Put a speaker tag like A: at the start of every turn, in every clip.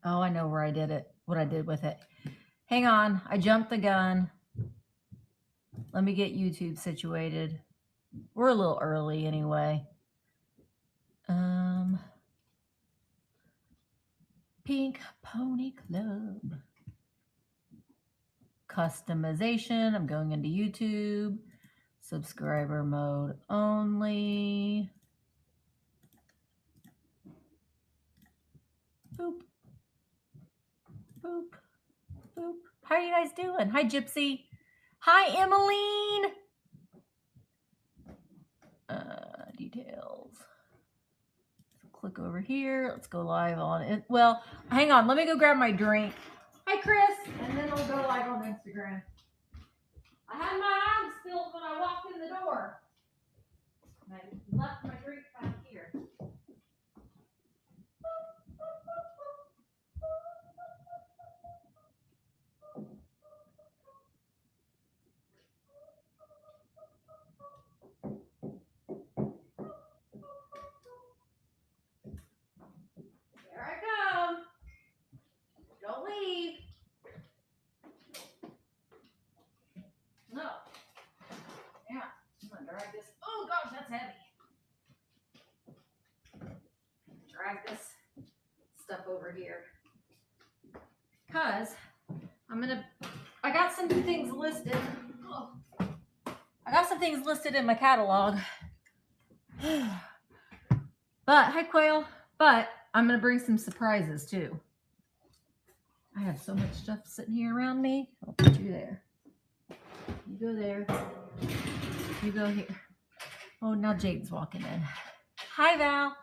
A: Oh, I know where I did it, what I did with it. Hang on, I jumped the gun. Let me get YouTube situated. We're a little early anyway. Pink Pony Club. Customization. I'm going into YouTube. Subscriber mode only. Boop. Boop. Boop. How are you guys doing? Hi, Gypsy. Hi, Emmeline. Details. So click over here. Let's go live on it. Well, hang on. Let me go grab my drink. Hi, Chris. And then we'll go live on Instagram. I had my arms filled when I walked in the door. I left my drink back here. There I come. Don't leave. No. Yeah, I'm gonna drag this. Oh gosh, that's heavy. Drag this stuff over here. Cause I got some things listed. Oh. I got some things listed in my catalog. But, hi Quail. But I'm gonna bring some surprises too. I have so much stuff sitting here around me. I'll put you there. You go there. You go here. Oh, now Jaden's walking in. Hi Val.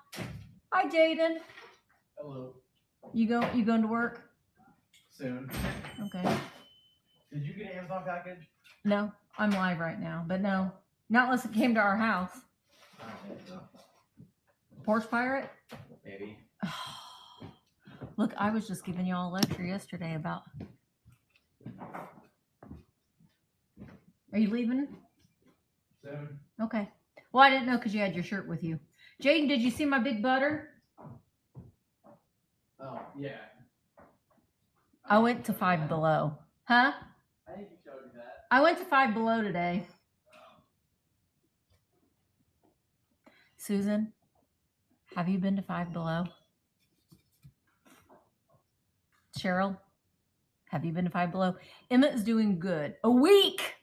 A: Hi Jaden.
B: Hello.
A: You going to work?
B: Soon.
A: Okay.
B: Did you get an Amazon package?
A: No, I'm live right now, but no. Not unless it came to our house.
B: I don't think so.
A: Porch Pirate?
B: Maybe.
A: Look, I was just giving y'all a lecture yesterday about. Are you leaving?
B: Soon.
A: Okay. Well, I didn't know because you had your shirt with you. Jaden, did you see my big butter?
B: Oh, yeah.
A: I went to Five Below. Huh?
B: I think you showed me that.
A: I went to Five Below today. Susan, have you been to Five Below? Cheryl, have you been to Five Below? Emmett is doing good. A week!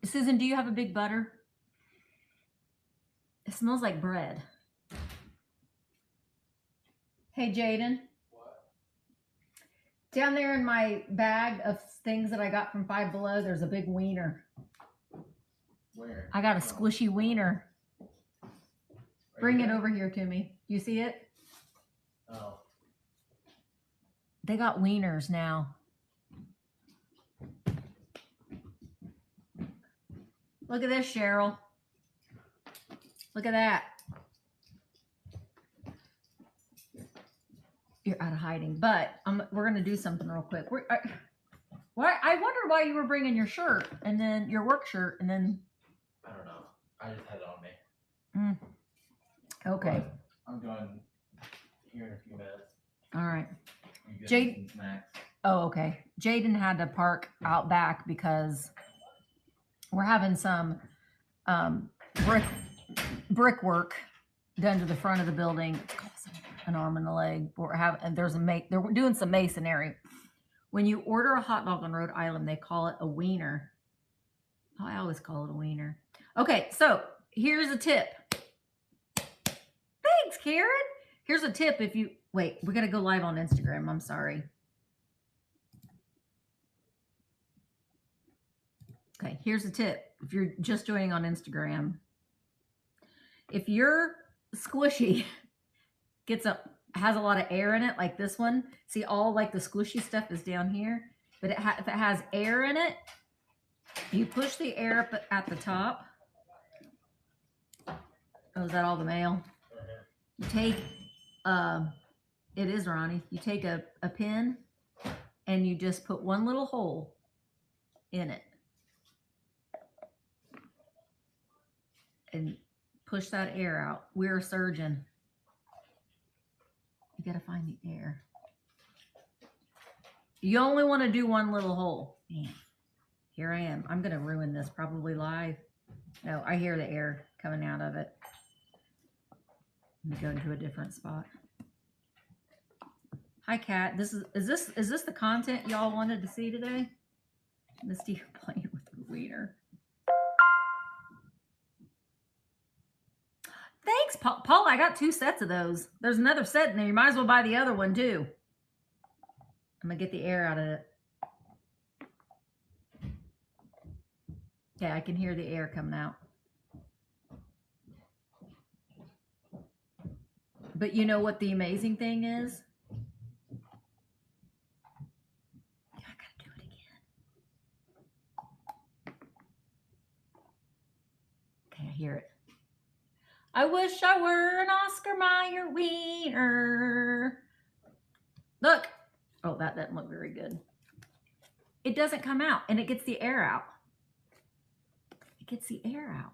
A: Susan, do you have a big butter? It smells like bread. Hey, Jaden.
B: What?
A: Down there in my bag of things that I got from Five Below, there's a big wiener.
B: Where?
A: I got a squishy wiener. Bring it over here to me. You see it?
B: Oh.
A: They got wieners now. Look at this, Cheryl. Look at that. You're out of hiding, but we're going to do something real quick. I wonder why you were bringing your shirt and then your work shirt and then.
B: I don't know. I just had it on me.
A: Okay.
B: But I'm going here in a few minutes.
A: All right.
B: Jade. Snacks.
A: Oh, okay. Jaden had to park out back because we're having some brickwork done to the front of the building. It's called an arm and a leg. They're doing some masonry. When you order a hot dog on Rhode Island, they call it a wiener. I always call it a wiener. Okay, so here's a tip. Thanks, Karen. Here's a tip. If you wait, we got to go live on Instagram. I'm sorry. Okay, here's a tip. If you're just joining on Instagram, if your squishy has a lot of air in it, like this one, see all like the squishy stuff is down here, but if it has air in it, you push the air up at the top. Oh, is that all the mail? You take, it is Ronnie. You take a pin and you just put one little hole in it and push that air out. We're a surgeon. You gotta find the air. You only want to do one little hole. Man, here I am. I'm gonna ruin this probably live. No, I hear the air coming out of it. Let me go into a different spot. Hi, Kat. Is this the content y'all wanted to see today? Misty playing with the wiener. Thanks, Paul. I got 2 sets of those. There's another set in there. You might as well buy the other one too. I'm gonna get the air out of it. Yeah, I can hear the air coming out. But you know what the amazing thing is? I gotta do it again. Okay, I hear it. I wish I were an Oscar Mayer wiener. Look. Oh, that doesn't look very good. It doesn't come out, and it gets the air out. It gets the air out.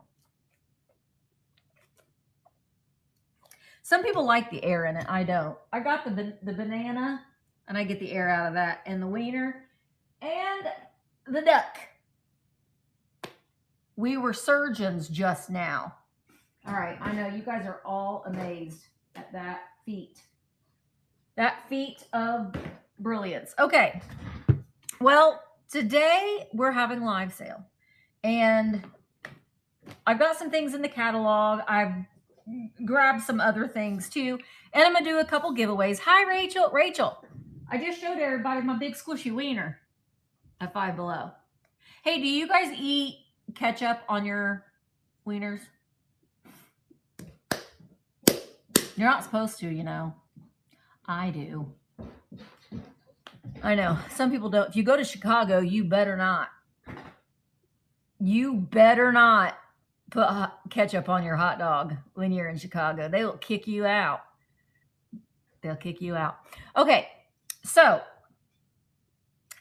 A: Some people like the air in it. I don't. I got the banana, and I get the air out of that, and the wiener, and the duck. We were surgeons just now. All right, I know you guys are all amazed at that feat. That feat of brilliance. Okay, well, today we're having live sale. And I've got some things in the catalog. I've grabbed some other things too. And I'm going to do a couple giveaways. Hi, Rachel. Rachel, I just showed everybody my big squishy wiener at Five Below. Hey, do you guys eat ketchup on your wieners? You're not supposed to, you know. I do. I know. Some people don't. If you go to Chicago, you better not. You better not put ketchup on your hot dog when you're in Chicago. They will kick you out. They'll kick you out. Okay. So,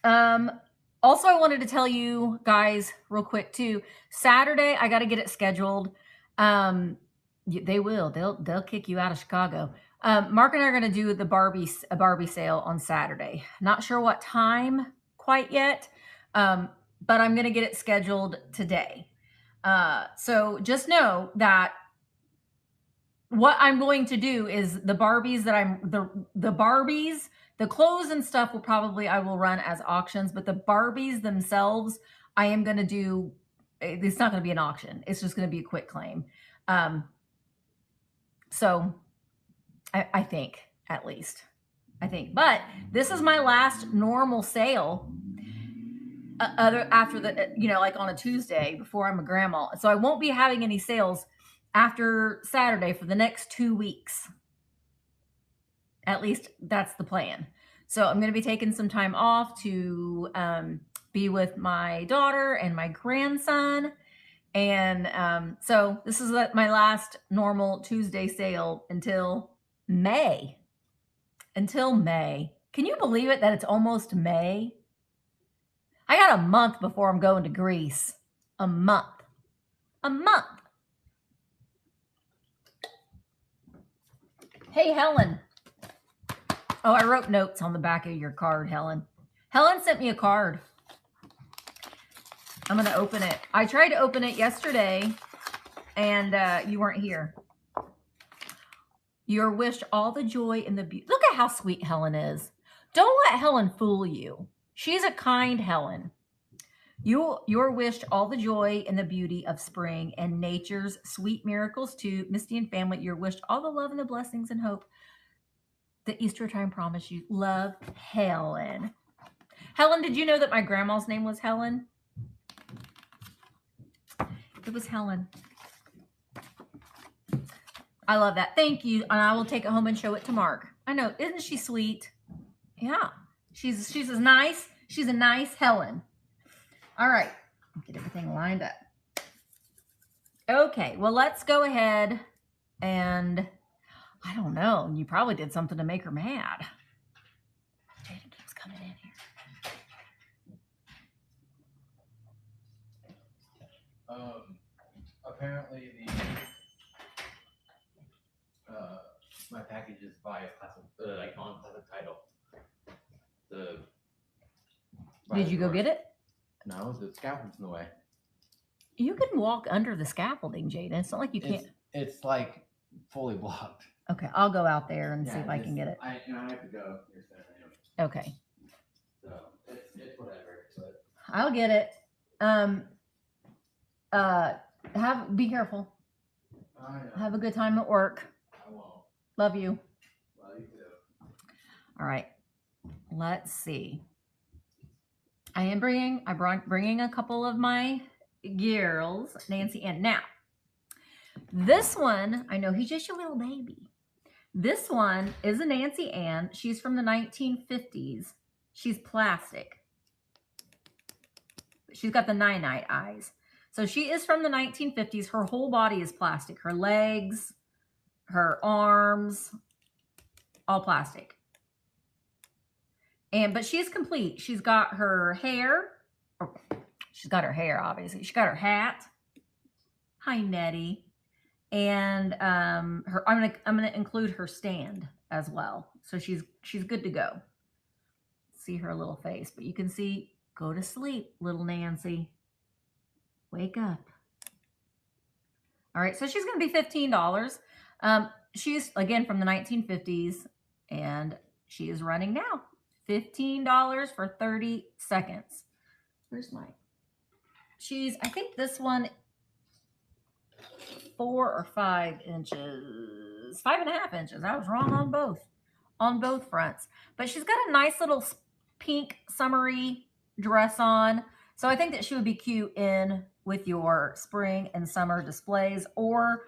A: also I wanted to tell you guys real quick too. Saturday, I got to get it scheduled. They will. They'll kick you out of Chicago. Mark and I are going to do a Barbie sale on Saturday. Not sure what time quite yet, but I'm going to get it scheduled today. So just know that what I'm going to do is the Barbies that the Barbies, the clothes and stuff I will run as auctions, but the Barbies themselves, I am going to do, it's not going to be an auction. It's just going to be a quick claim. So I think, at least. I think. But this is my last normal sale after the, like on a Tuesday before I'm a grandma. So I won't be having any sales after Saturday for the next 2 weeks. At least that's the plan. So I'm going to be taking some time off to be with my daughter and my grandson. And so this is my last normal Tuesday sale until May. Until May. Can you believe it that it's almost May? I got a month before I'm going to Greece. A month. A month. Hey, Helen. Oh, I wrote notes on the back of your card, Helen. Helen sent me a card. I'm going to open it. I tried to open it yesterday, and you weren't here. You're wished all the joy and the beauty. Look at how sweet Helen is. Don't let Helen fool you. She's a kind Helen. You're wished all the joy and the beauty of spring and nature's sweet miracles too. Misty and family, you're wished all the love and the blessings and hope that Easter time promised you. Love, Helen. Helen, did you know that my grandma's name was Helen? It was Helen. I love that. Thank you. And I will take it home and show it to Mark. I know. Isn't she sweet? Yeah. She's as nice. She's a nice Helen. All right. Get everything lined up. Okay. Well, let's go ahead and I don't know. You probably did something to make her mad. Jaden keeps coming in here.
B: Apparently my package is by class. I
A: Did you go get it?
B: No, the scaffold's in the way.
A: You can walk under the scaffolding, Jaden. It's not like you can't.
B: It's like fully blocked.
A: Okay, I'll go out there and see if I can get it.
B: I have to go.
A: Okay.
B: So it's whatever. But
A: I'll get it. Be careful. Have a good time at work.
B: I won't.
A: Love you.
B: Love you too.
A: All right. Let's see. I'm bringing a couple of my girls, Nancy and now. This one, I know he's just your little baby. This one is a Nancy Ann. She's from the 1950s. She's plastic. She's got the night eyes. So she is from the 1950s. Her whole body is plastic. Her legs, her arms, all plastic. But she's complete. She's got her hair. She's got her hair, obviously. She's got her hat. Hi, Nettie. And I'm gonna include her stand as well. So she's good to go. See her little face, but you can see, go to sleep, little Nancy. Wake up. All right, so she's gonna be $15. She's again from the 1950s, and she is running now. $15 for 30 seconds. Where's mine? I think this one 4 or 5 inches, 5.5 inches. I was wrong on both fronts. But she's got a nice little pink summery dress on. So I think that she would be cute in with your spring and summer displays or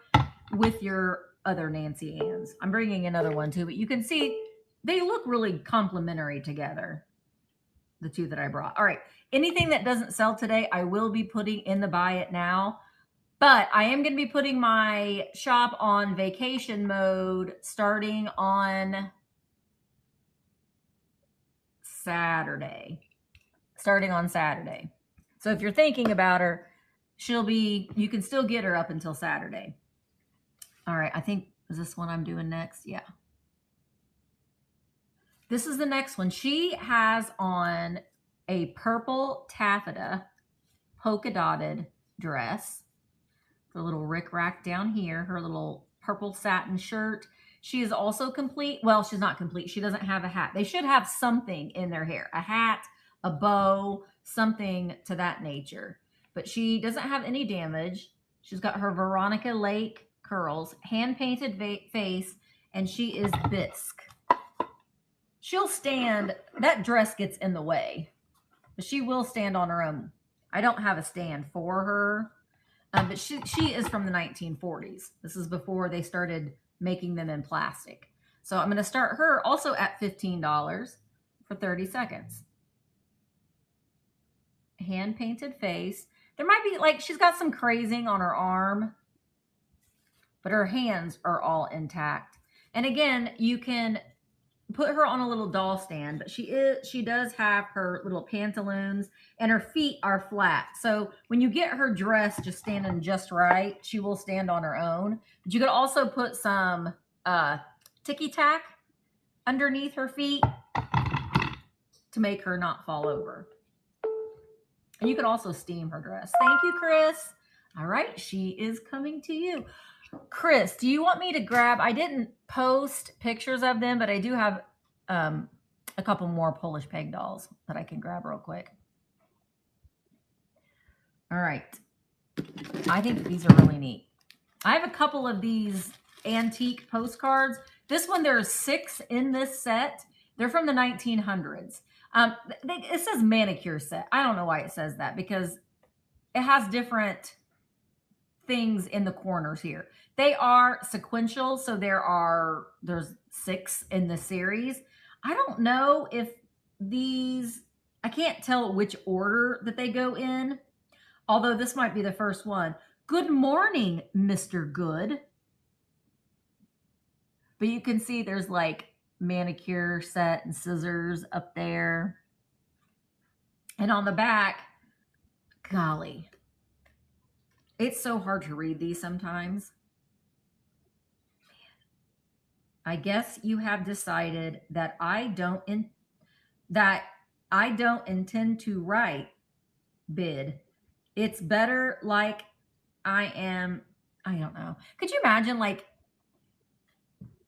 A: with your other Nancy Anns. I'm bringing another one too, but you can see they look really complementary together, the two that I brought. All right, anything that doesn't sell today, I will be putting in the buy it now. But I am going to be putting my shop on vacation mode starting on Saturday. So if you're thinking about her, you can still get her up until Saturday. All right, I think, is this one I'm doing next? Yeah. This is the next one. She has on a purple taffeta polka dotted dress. The little rickrack down here, her little purple satin shirt. She is also complete. Well, she's not complete. She doesn't have a hat. They should have something in their hair. A hat, a bow, something to that nature. But she doesn't have any damage. She's got her Veronica Lake curls, hand-painted face, and she is bisque. She'll stand. That dress gets in the way, but she will stand on her own. I don't have a stand for her, but she is from the 1940s. This is before they started making them in plastic. So I'm going to start her also at $15 for 30 seconds. Hand-painted face. There might be, like, she's got some crazing on her arm, but her hands are all intact. And again, you can put her on a little doll stand, but she does have her little pantaloons and her feet are flat. So when you get her dress just standing just right, she will stand on her own. But you could also put some ticky tack underneath her feet to make her not fall over. And you could also steam her dress. Thank you, Chris. All right, she is coming to you. Chris, do you want me to grab, I didn't post pictures of them, but I do have a couple more Polish peg dolls that I can grab real quick. All right. I think these are really neat. I have a couple of these antique postcards. This one, there are 6 in this set. They're from the 1900s. It says manicure set. I don't know why it says that because it has different things in the corners here. They are sequential, so there's 6 in the series. I don't know if these, I can't tell which order that they go in, although this might be the first one. Good morning, Mr. Good. But you can see there's like manicure set and scissors up there. And on the back, golly, it's so hard to read these sometimes. I guess you have decided that I don't intend to write bid. It's better like I am. I don't know. Could you imagine like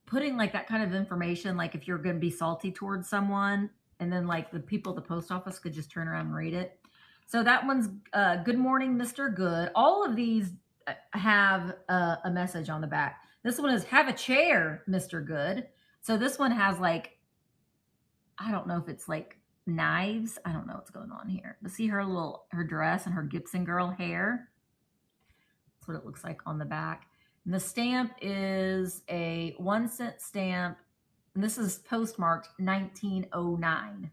A: putting like that kind of information, like if you're going to be salty towards someone, and then like the people at the post office could just turn around and read it? So that one's good morning, Mr. Good. All of these have a message on the back. This one is have a chair, Mr. Good. So this one has like, I don't know if it's like knives. I don't know what's going on here. But see her dress and her Gibson girl hair. That's what it looks like on the back. And the stamp is a 1-cent stamp. And this is postmarked 1909.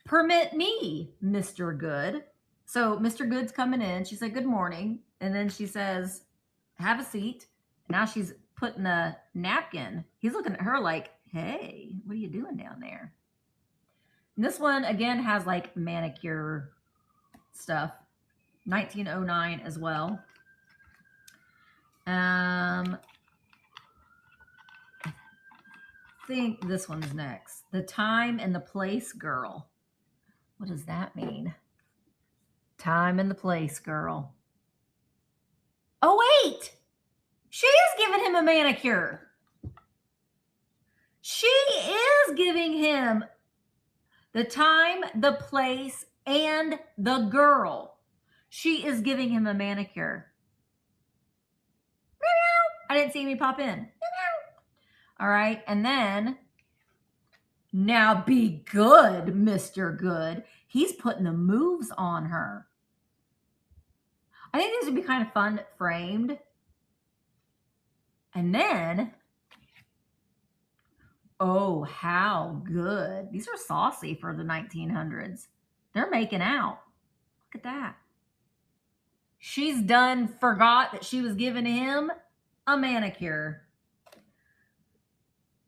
A: Permit me, Mr. Good. So Mr. Good's coming in. She said, good morning. And then she says, have a seat. Now she's putting a napkin. He's looking at her like, hey, what are you doing down there? And this one, again, has like manicure stuff. 1909 as well. I think this one's next. The time and the place girl. What does that mean? Time and the place girl. Oh, wait. She is giving him a manicure. She is giving him the time, the place, and the girl. She is giving him a manicure. I didn't see me pop in. All right. And then, now be good, Mr. Good. He's putting the moves on her. I think these would be kind of fun framed. And then, oh, how good. These are saucy for the 1900s. They're making out. Look at that. She's forgot that she was giving him a manicure.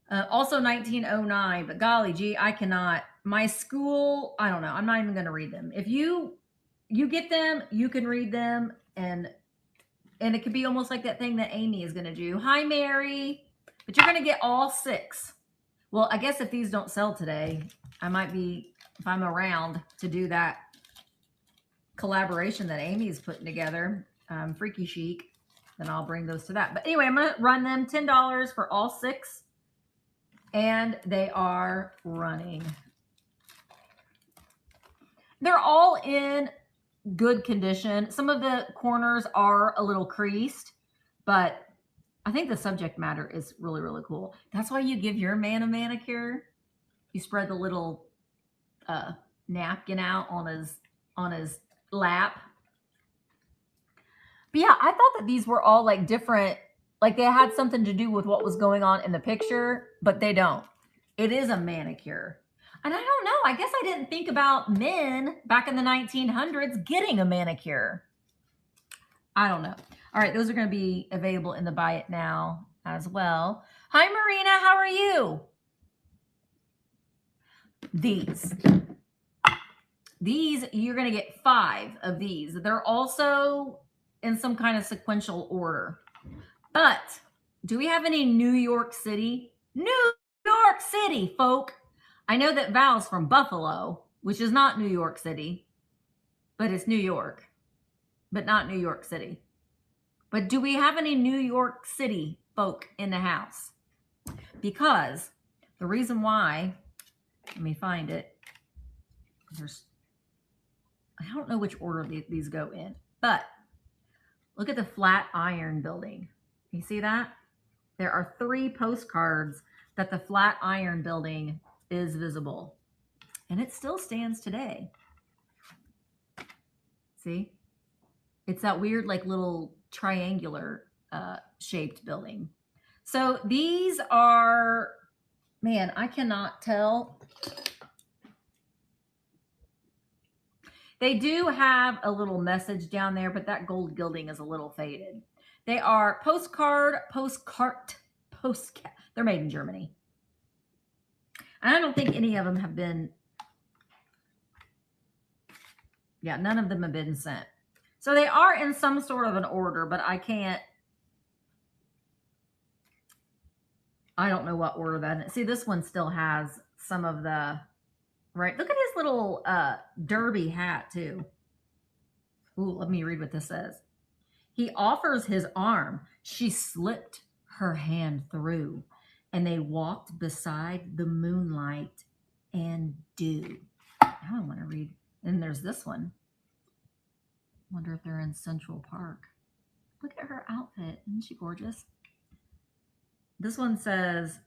A: Also 1909, but golly gee, I cannot. My school, I don't know. I'm not even going to read them. If you get them, you can read them, and it could be almost like that thing that Amy is going to do. Hi, Mary. But you're going to get all 6. Well, I guess if these don't sell today, I might be, if I'm around to do that collaboration that Amy's putting together, Freaky Chic, then I'll bring those to that. But anyway, I'm going to run them $10 for all 6. And they are running. They're all in good condition. Some of the corners are a little creased, but I think the subject matter is really, really cool. That's why you give your man a manicure. You spread the little napkin out on his lap. But yeah, I thought that these were all like different. Like they had something to do with what was going on in the picture, but they don't. It is a manicure. And I don't know. I guess I didn't think about men back in the 1900s getting a manicure. I don't know. All right. Those are going to be available in the Buy It Now as well. Hi, Marina. How are you? These, you're going to get 5 of these. They're also in some kind of sequential order. But do we have any New York City? New York City, folk. I know that Val's from Buffalo, which is not New York City, but it's New York, but not New York City. But do we have any New York City folk in the house? Because the reason why, let me find it. I don't know which order these go in, but look at the Flatiron Building. You see that? There are 3 postcards that the Flatiron Building is visible. And it still stands today. See? It's that weird, like, little triangular shaped building. So these are, man, I cannot tell. They do have a little message down there, but that gold gilding is a little faded. They are postcard. They're made in Germany. And I don't think any of them have been, none of them have been sent. So they are in some sort of an order, but I don't know what order that is. See, this one still has some of the Right. Look at his little derby hat too. Ooh, let me read what this says. He offers his arm. She slipped her hand through, and they walked beside the moonlight and dew. Now I want to read. And there's this one. Wonder if they're in Central Park. Look at her outfit. Isn't she gorgeous? This one says,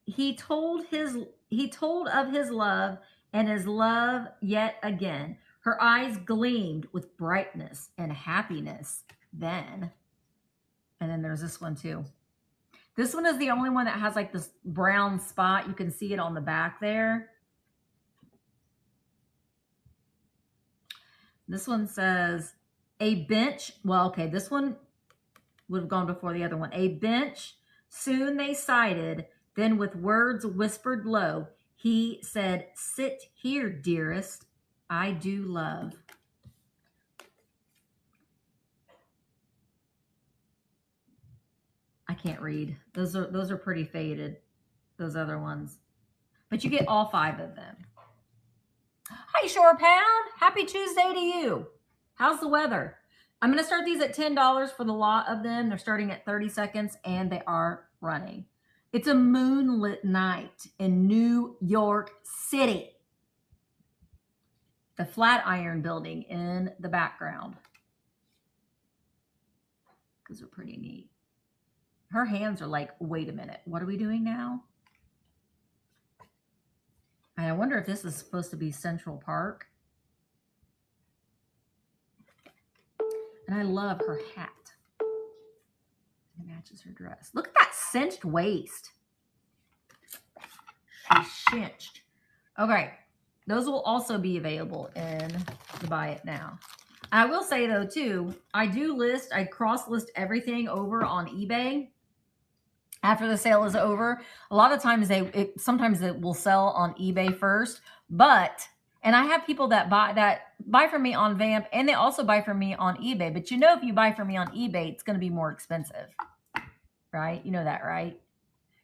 A: he told of his love, and his love yet again. Her eyes gleamed with brightness and happiness then. And then there's this one too. This one is the only one that has like this brown spot. You can see it on the back there. This one says, a bench. Well, okay, this one would have gone before the other one. A bench, soon they sighted, then with words whispered low, he said, sit here, dearest, I do love. I can't read. Those are pretty faded, those other ones. But you get all 5 of them. Hi, Shore Pound. Happy Tuesday to you. How's the weather? I'm going to start these at $10 for the lot of them. They're starting at 30 seconds, and they are running. It's a moonlit night in New York City. The Flatiron Building in the background. Those are pretty neat. Her hands are like, wait a minute, what are we doing now? And I wonder if this is supposed to be Central Park. And I love her hat. It matches her dress. Look at that cinched waist. She's cinched. Okay. Those will also be available in the Buy It Now. I will say though too, I cross-list everything over on eBay after the sale is over. A lot of times sometimes it will sell on eBay first, and I have people that buy from me on Vamp, and they also buy from me on eBay. But you know, if you buy from me on eBay, it's going to be more expensive, right? You know that, right?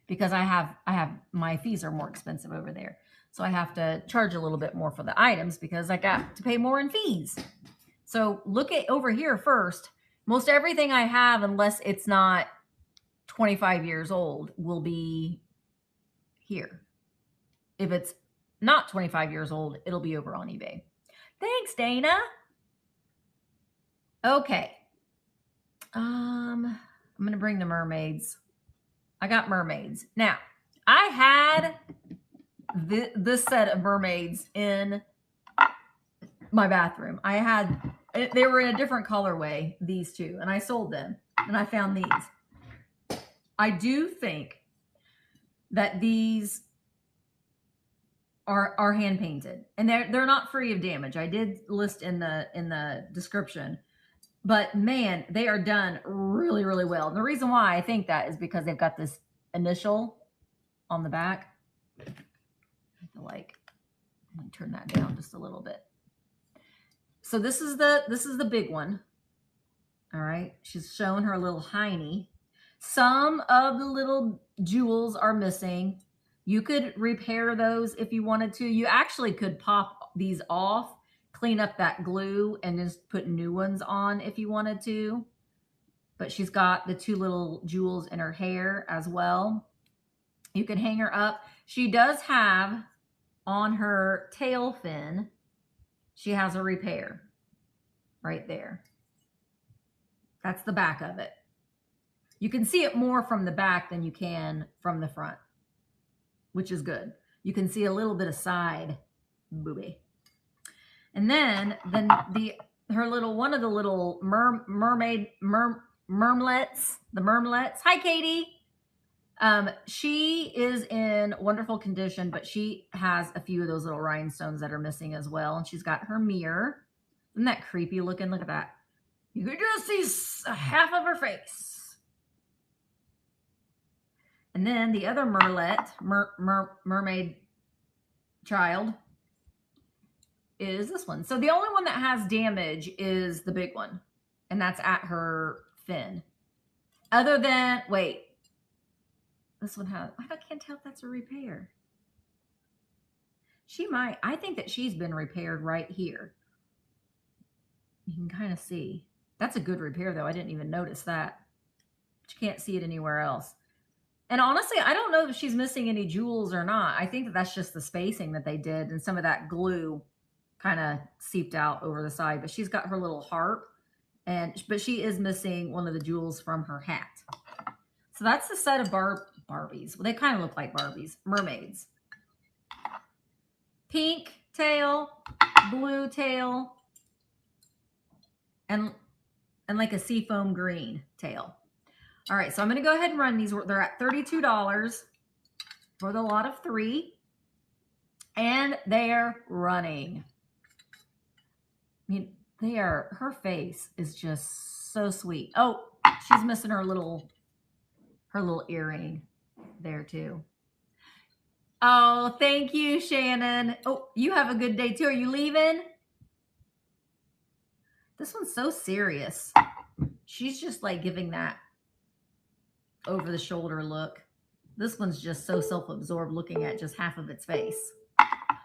A: Because I have my fees are more expensive over there. So I have to charge a little bit more for the items because I got to pay more in fees. So look at over here first. Most everything I have, unless it's not 25 years old, will be here. If it's not 25 years old, it'll be over on eBay. Thanks, Dana. Okay. I'm going to bring the mermaids. I got mermaids. Now, I had this set of mermaids in my bathroom. They were in a different colorway, these two, and I sold them, and I found these. I do think that these are hand painted, and they're not free of damage. I did list in the description, but man, they are done really, really well. And the reason why I think that is because they've got this initial on the back. I'm going to turn that down just a little bit. So this is the big one. All right. She's showing her little hiney. Some of the little jewels are missing. You could repair those if you wanted to. You actually could pop these off, clean up that glue, and just put new ones on if you wanted to. But she's got the 2 little jewels in her hair as well. You can hang her up. She does have on her tail fin, she has a repair right there. That's the back of it. You can see it more from the back than you can from the front, which is good. You can see a little bit of side booby. And then one of the little mermlets. Hi, Katie. She is in wonderful condition, but she has a few of those little rhinestones that are missing as well. And she's got her mirror. Isn't that creepy looking? Look at that. You could just see half of her face. And then the other mermaid child is this one. So the only one that has damage is the big one, and that's at her fin. Other than, wait, this one has, I can't tell if that's a repair. She might. I think that she's been repaired right here. You can kind of see. That's a good repair, though. I didn't even notice that. But you can't see it anywhere else. And honestly, I don't know if she's missing any jewels or not. I think that that's just the spacing that they did, and some of that glue kind of seeped out over the side. But she's got her little harp, but she is missing one of the jewels from her hat. So that's the set of Barbies. Well, they kind of look like Barbies. Mermaids. Pink tail, blue tail, and like a seafoam green tail. All right, so I'm going to go ahead and run these. They're at $32 for the lot of 3. And they're running. I mean, her face is just so sweet. Oh, she's missing her little earring there too. Oh, thank you, Shannon. Oh, you have a good day too. Are you leaving? This one's so serious. She's just like giving that over the shoulder look. This one's just so self-absorbed looking at just half of its face.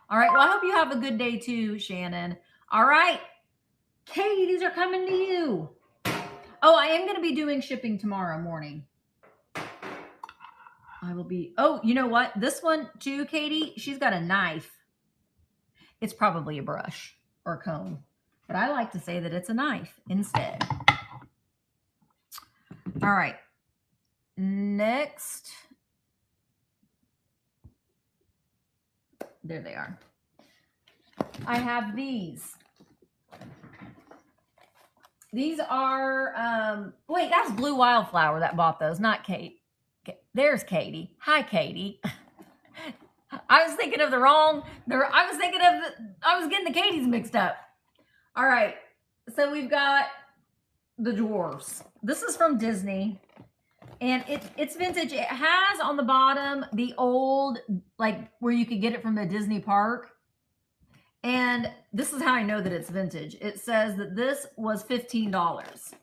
A: All right. Well, I hope you have a good day too, Shannon. All right. Katie, these are coming to you. Oh, I am going to be doing shipping tomorrow morning. I will be. Oh, you know what? This one too, Katie, she's got a knife. It's probably a brush or a comb, but I like to say that it's a knife instead. All right. Next. There they are. I have these. These are, wait, that's Blue Wildflower that bought those, not Kate. There's Katie. Hi, Katie. I was thinking of I was getting the Katies mixed up. All right. So we've got the Dwarfs. This is from Disney. And it's vintage. It has on the bottom the old, like where you could get it from the Disney park. And this is how I know that it's vintage. It says that this was $15.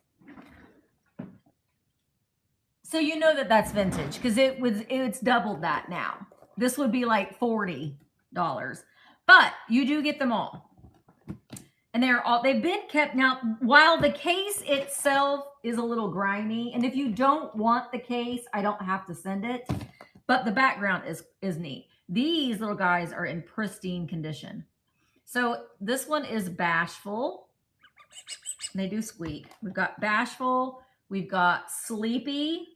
A: So you know that that's vintage because it's doubled that now. This would be like $40. But you do get them all. And they've been kept. Now, while the case itself is a little grimy, and if you don't want the case, I don't have to send it. But the background is neat. These little guys are in pristine condition. So this one is Bashful. They do squeak. We've got Bashful. We've got Sleepy.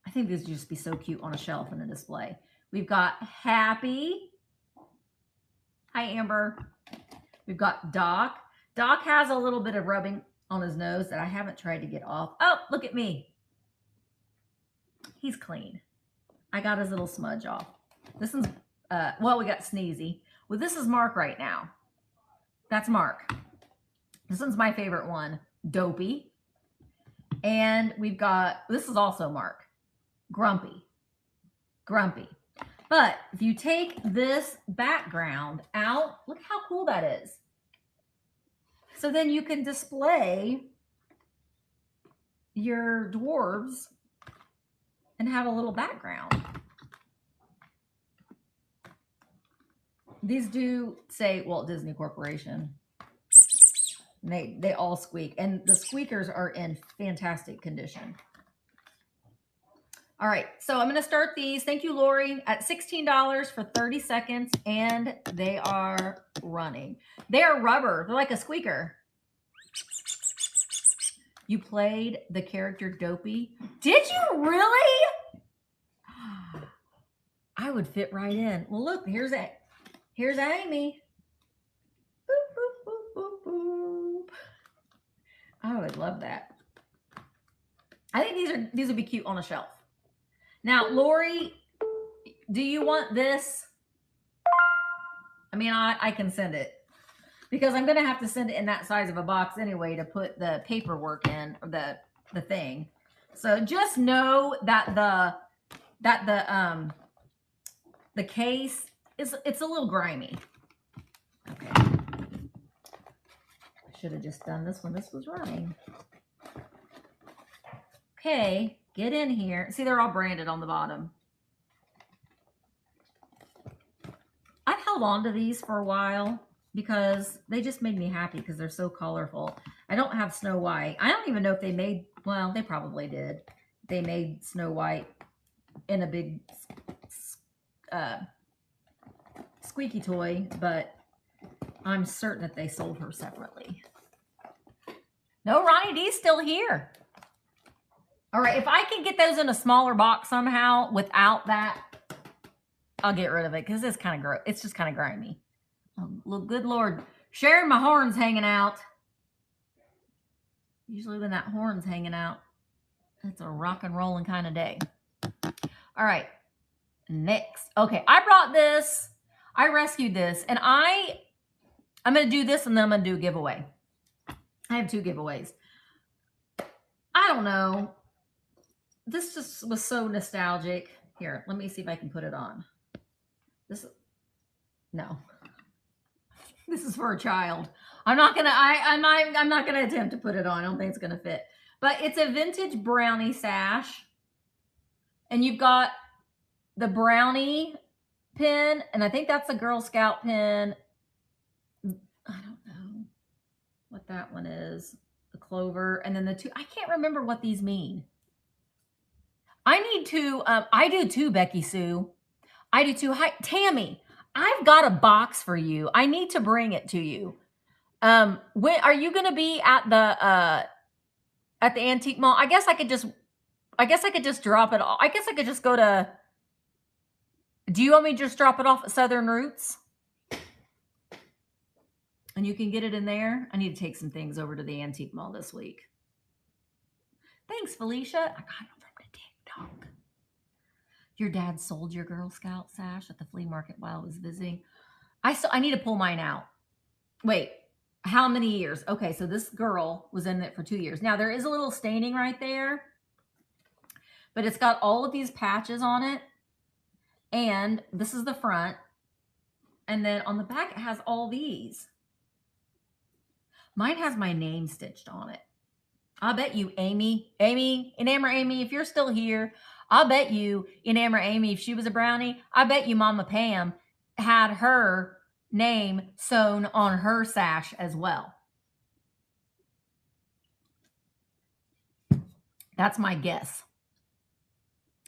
A: I think these would just be so cute on a shelf in a display. We've got Happy. Hi, Amber. We've got Doc. Doc has a little bit of rubbing on his nose that I haven't tried to get off. Oh, look at me. He's clean. I got his little smudge off. This one's, well, we got Sneezy. Well, this is Mark right now. That's Mark. This one's my favorite one, Dopey. And we've got, this is also Mark, Grumpy. Grumpy. But if you take this background out, look how cool that is. So then you can display your dwarves and have a little background. These do say Walt Disney Corporation. They all squeak, and the squeakers are in fantastic condition. All right, so I'm going to start these. Thank you, Lori, at $16 for 30 seconds, and they are running. They are rubber. They're like a squeaker. You played the character Dopey. Did you really? I would fit right in. Well, look, here's Amy. Boop, boop, boop, boop, boop. I would love that. I think these would be cute on a shelf. Now, Lori, do you want this? I mean, I can send it because I'm going to have to send it in that size of a box anyway to put the paperwork in, or the thing. So just know that the case it's a little grimy. Okay. I should have just done this when this was running. Okay. Get in here. See, they're all branded on the bottom. I've held on to these for a while because they just made me happy because they're so colorful. I don't have Snow White. I don't even know if they made, well, they probably did. They made Snow White in a big squeaky toy, but I'm certain that they sold her separately. No, Ronnie D's still here. All right, if I can get those in a smaller box somehow without that, I'll get rid of it because it's kind of gross. It's just kind of grimy. Oh, look, good Lord. Sharon, my horn's hanging out. Usually when that horn's hanging out, it's a rock and rolling kind of day. All right, next. Okay, I brought this. I rescued this, and I'm going to do this, and then I'm going to do a giveaway. I have 2 giveaways. I don't know. This just was so nostalgic. Here, let me see if I can put it on. No. This is for a child. I'm not gonna attempt to put it on. I don't think it's gonna fit. But it's a vintage brownie sash. And you've got the brownie pin, and I think that's a Girl Scout pin. I don't know what that one is. The clover, and then the 2. I can't remember what these mean. I need to, I do too, Becky Sue. I do too. Hi, Tammy. I've got a box for you. I need to bring it to you. When are you going to be at the antique mall? I guess I could just drop it off. I guess I could just go to, do you want me to just drop it off at Southern Roots? And you can get it in there. I need to take some things over to the antique mall this week. Thanks, Felicia. I got it from the TikTok. Your dad sold your Girl Scout sash at the flea market while I was visiting. I need to pull mine out. Wait, how many years? Okay, so this girl was in it for 2 years. Now, there is a little staining right there, but it's got all of these patches on it. And this is the front. And then on the back, it has all these. Mine has my name stitched on it. I'll bet you Amy, Enamel Amy, if you're still here, I'll bet you Enamel Amy, if she was a brownie, I bet you Mama Pam had her name sewn on her sash as well. That's my guess.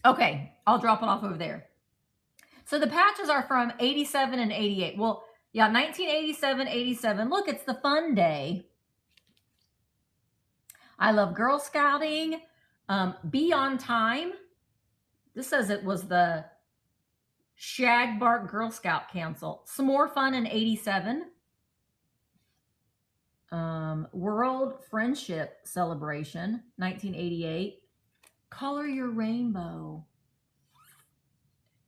A: Okay, I'll drop it off over there. So the patches are from 87 and 88. Well, yeah, 1987, 87. Look, it's the fun day. I love Girl Scouting. Be on Time. This says it was the Shagbark Girl Scout Council. Some more fun in 87. World Friendship Celebration, 1988. Color Your Rainbow.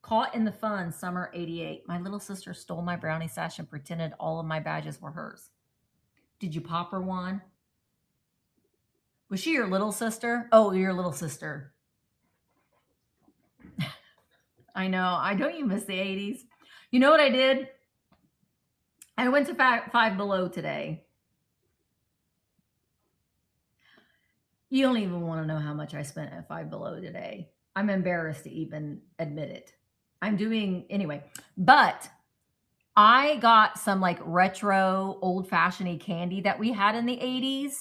A: Caught in the Fun, summer 88. My little sister stole my brownie sash and pretended all of my badges were hers. Did you pop her one? Was she your little sister? Oh, your little sister. I know. Don't you miss the 80s? You know what I did? I went to Five Below today. You don't even want to know how much I spent at Five Below today. I'm embarrassed to even admit it. I'm doing, anyway. But I got some like retro, old-fashioned candy that we had in the 80s.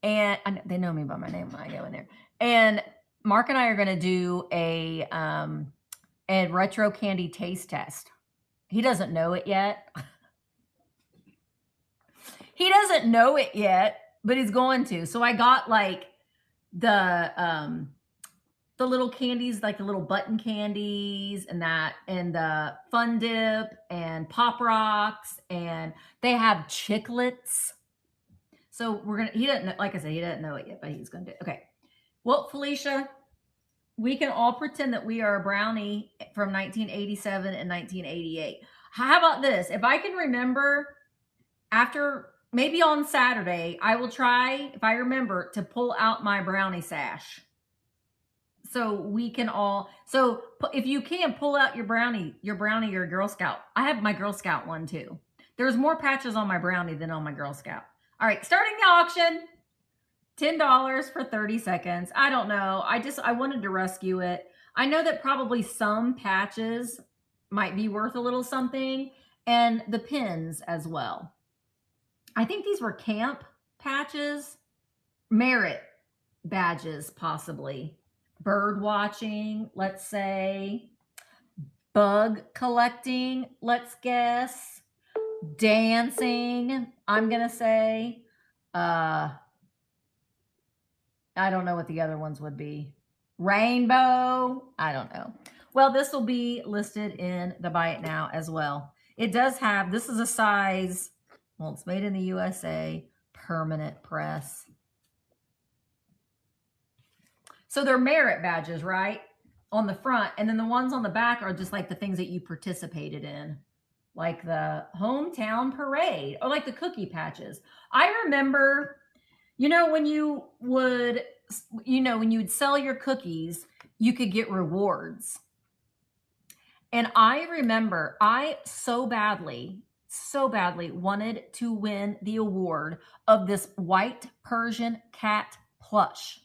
A: And they know me by my name when I go in there. And Mark and I are going to do a retro candy taste test. He doesn't know it yet. He doesn't know it yet, but he's going to. So I got like the little candies, like the little button candies and that, and the Fun Dip and Pop Rocks, and they have chiclets. So we're going to, he doesn't know, like I said, he doesn't know it yet, but he's going to do it. Okay. Well, Felicia, we can all pretend that we are a brownie from 1987 and 1988. How about this? If I can remember after, maybe on Saturday, I will try, if I remember, to pull out my brownie sash. So we can all, so if you can pull out your brownie or Girl Scout. I have my Girl Scout one too. There's more patches on my brownie than on my Girl Scout. All right, starting the auction. $10 for 30 seconds. I don't know. I wanted to rescue it. I know that probably some patches might be worth a little something. and the pins as well. I think these were camp patches, merit badges, possibly. Bird watching, let's say. Bug collecting, let's guess. Dancing, I'm going to say. I don't know what the other ones would be. Rainbow, I don't know. Well, this will be listed in the Buy It Now as well. It does have, this is a size, well, it's made in the USA, permanent press. So they're merit badges, right? On the front. And then the ones on the back are just like the things that you participated in. Like the hometown parade or like the cookie patches. I remember, when you would, when you would sell your cookies, you could get rewards. And I remember I so badly wanted to win the award of this white Persian cat plush.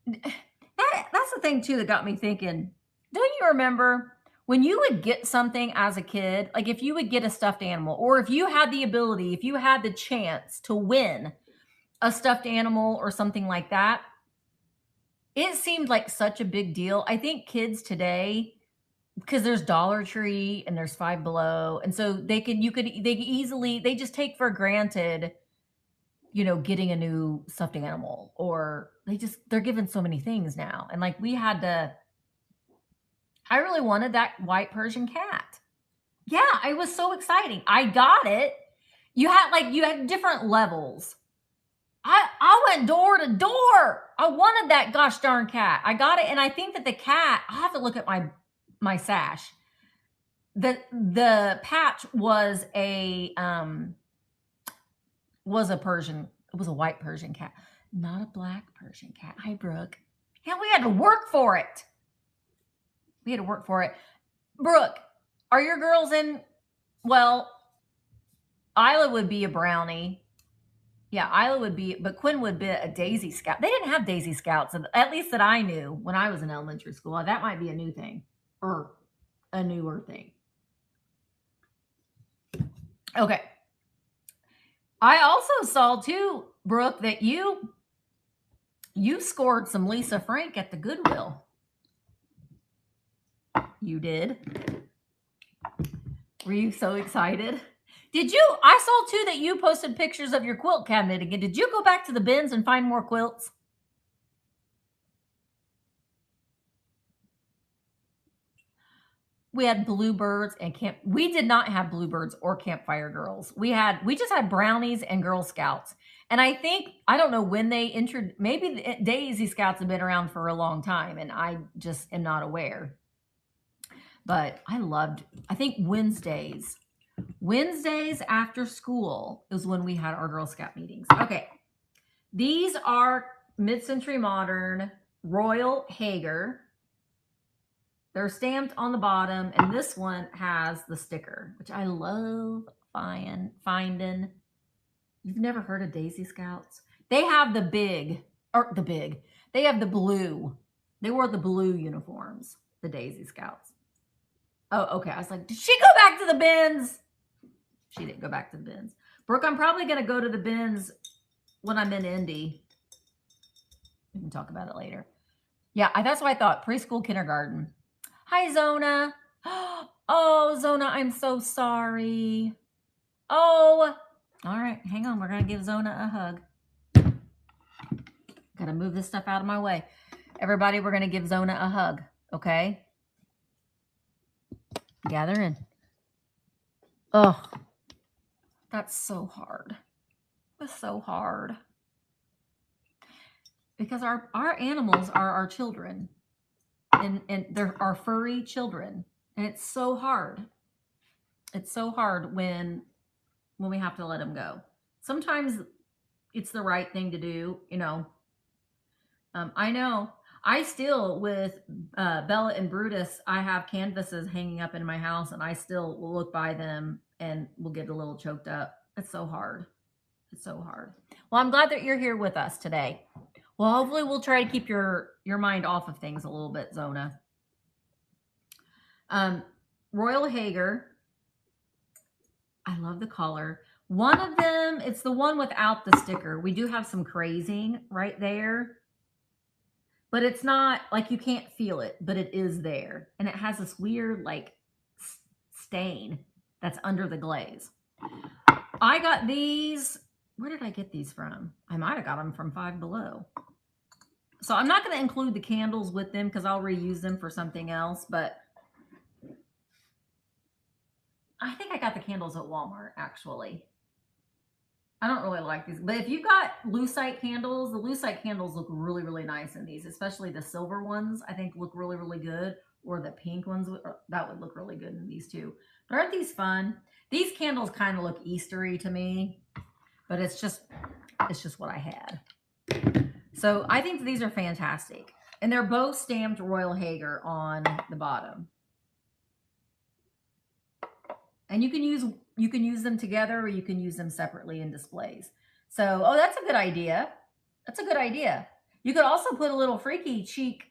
A: That's the thing too that got me thinking. Don't you remember when you would get something as a kid, like if you would get a stuffed animal, or if you had the ability, if you had the chance to win a stuffed animal or something like that, it seemed like such a big deal. I think kids today, because there's Dollar Tree and there's Five Below, and so they just take for granted, getting a new stuffed animal, or they're given so many things now. And like I really wanted that white Persian cat. Yeah, it was so exciting. I got it. You had different levels. I went door to door. I wanted that gosh darn cat. I got it. And I think that the cat, I'll have to look at my sash. The patch was a Persian. It was a white Persian cat, not a black Persian cat. Hi, Brooke. Yeah, we had to work for it. Brooke, are your girls in? Well, Isla would be a brownie. Yeah, Isla would be, but Quinn would be a Daisy Scout. They didn't have Daisy Scouts, at least that I knew when I was in elementary school. That might be a new thing, or a newer thing. Okay. I also saw too, Brooke, that you scored some Lisa Frank at the Goodwill. You did. Were you so excited? I saw too that you posted pictures of your quilt cabinet again. Did you go back to the bins and find more quilts? We had Bluebirds and we did not have Bluebirds or Campfire Girls. We just had Brownies and Girl Scouts. And I don't know when they entered, maybe the Daisy Scouts have been around for a long time and I just am not aware. But I think Wednesdays after school is when we had our Girl Scout meetings. Okay. These are mid-century modern Royal Haeger. They're stamped on the bottom, and this one has the sticker, which I love finding. You've never heard of Daisy Scouts? They have they have the blue. They wore the blue uniforms, the Daisy Scouts. Oh, okay. I was like, did she go back to the bins? She didn't go back to the bins. Brooke, I'm probably going to go to the bins when I'm in Indy. We can talk about it later. Yeah, that's what I thought. Preschool, kindergarten. Hi, Zona. Oh, Zona, I'm so sorry. Oh, all right. Hang on. We're going to give Zona a hug. Got to move this stuff out of my way. Everybody, we're going to give Zona a hug. Okay? Gather in. Oh, that's so hard. That's so hard. Because our animals are our children. And they're our furry children. And it's so hard. It's so hard when we have to let them go. Sometimes it's the right thing to do, I know. I still, with Bella and Brutus, I have canvases hanging up in my house, and I still will look by them and will get a little choked up. It's so hard. It's so hard. Well, I'm glad that you're here with us today. Well, hopefully we'll try to keep your mind off of things a little bit, Zona. Royal Haeger. I love the color. One of them, it's the one without the sticker. We do have some crazing right there. But it's not, like, you can't feel it, but it is there. And it has this weird, like, stain that's under the glaze. I got these. Where did I get these from? I might have got them from Five Below. So I'm not going to include the candles with them because I'll reuse them for something else. But I think I got the candles at Walmart, actually. I don't really like these. But if you've got lucite candles, the lucite candles look really, really nice in these, especially the silver ones, I think look really, really good. Or the pink ones, that would look really good in these too. But aren't these fun? These candles kind of look Eastery to me, but it's just what I had. So I think these are fantastic. And they're both stamped Royal Haeger on the bottom. And you can use them together or you can use them separately in displays. So, oh, that's a good idea. That's a good idea. You could also put a little freaky chic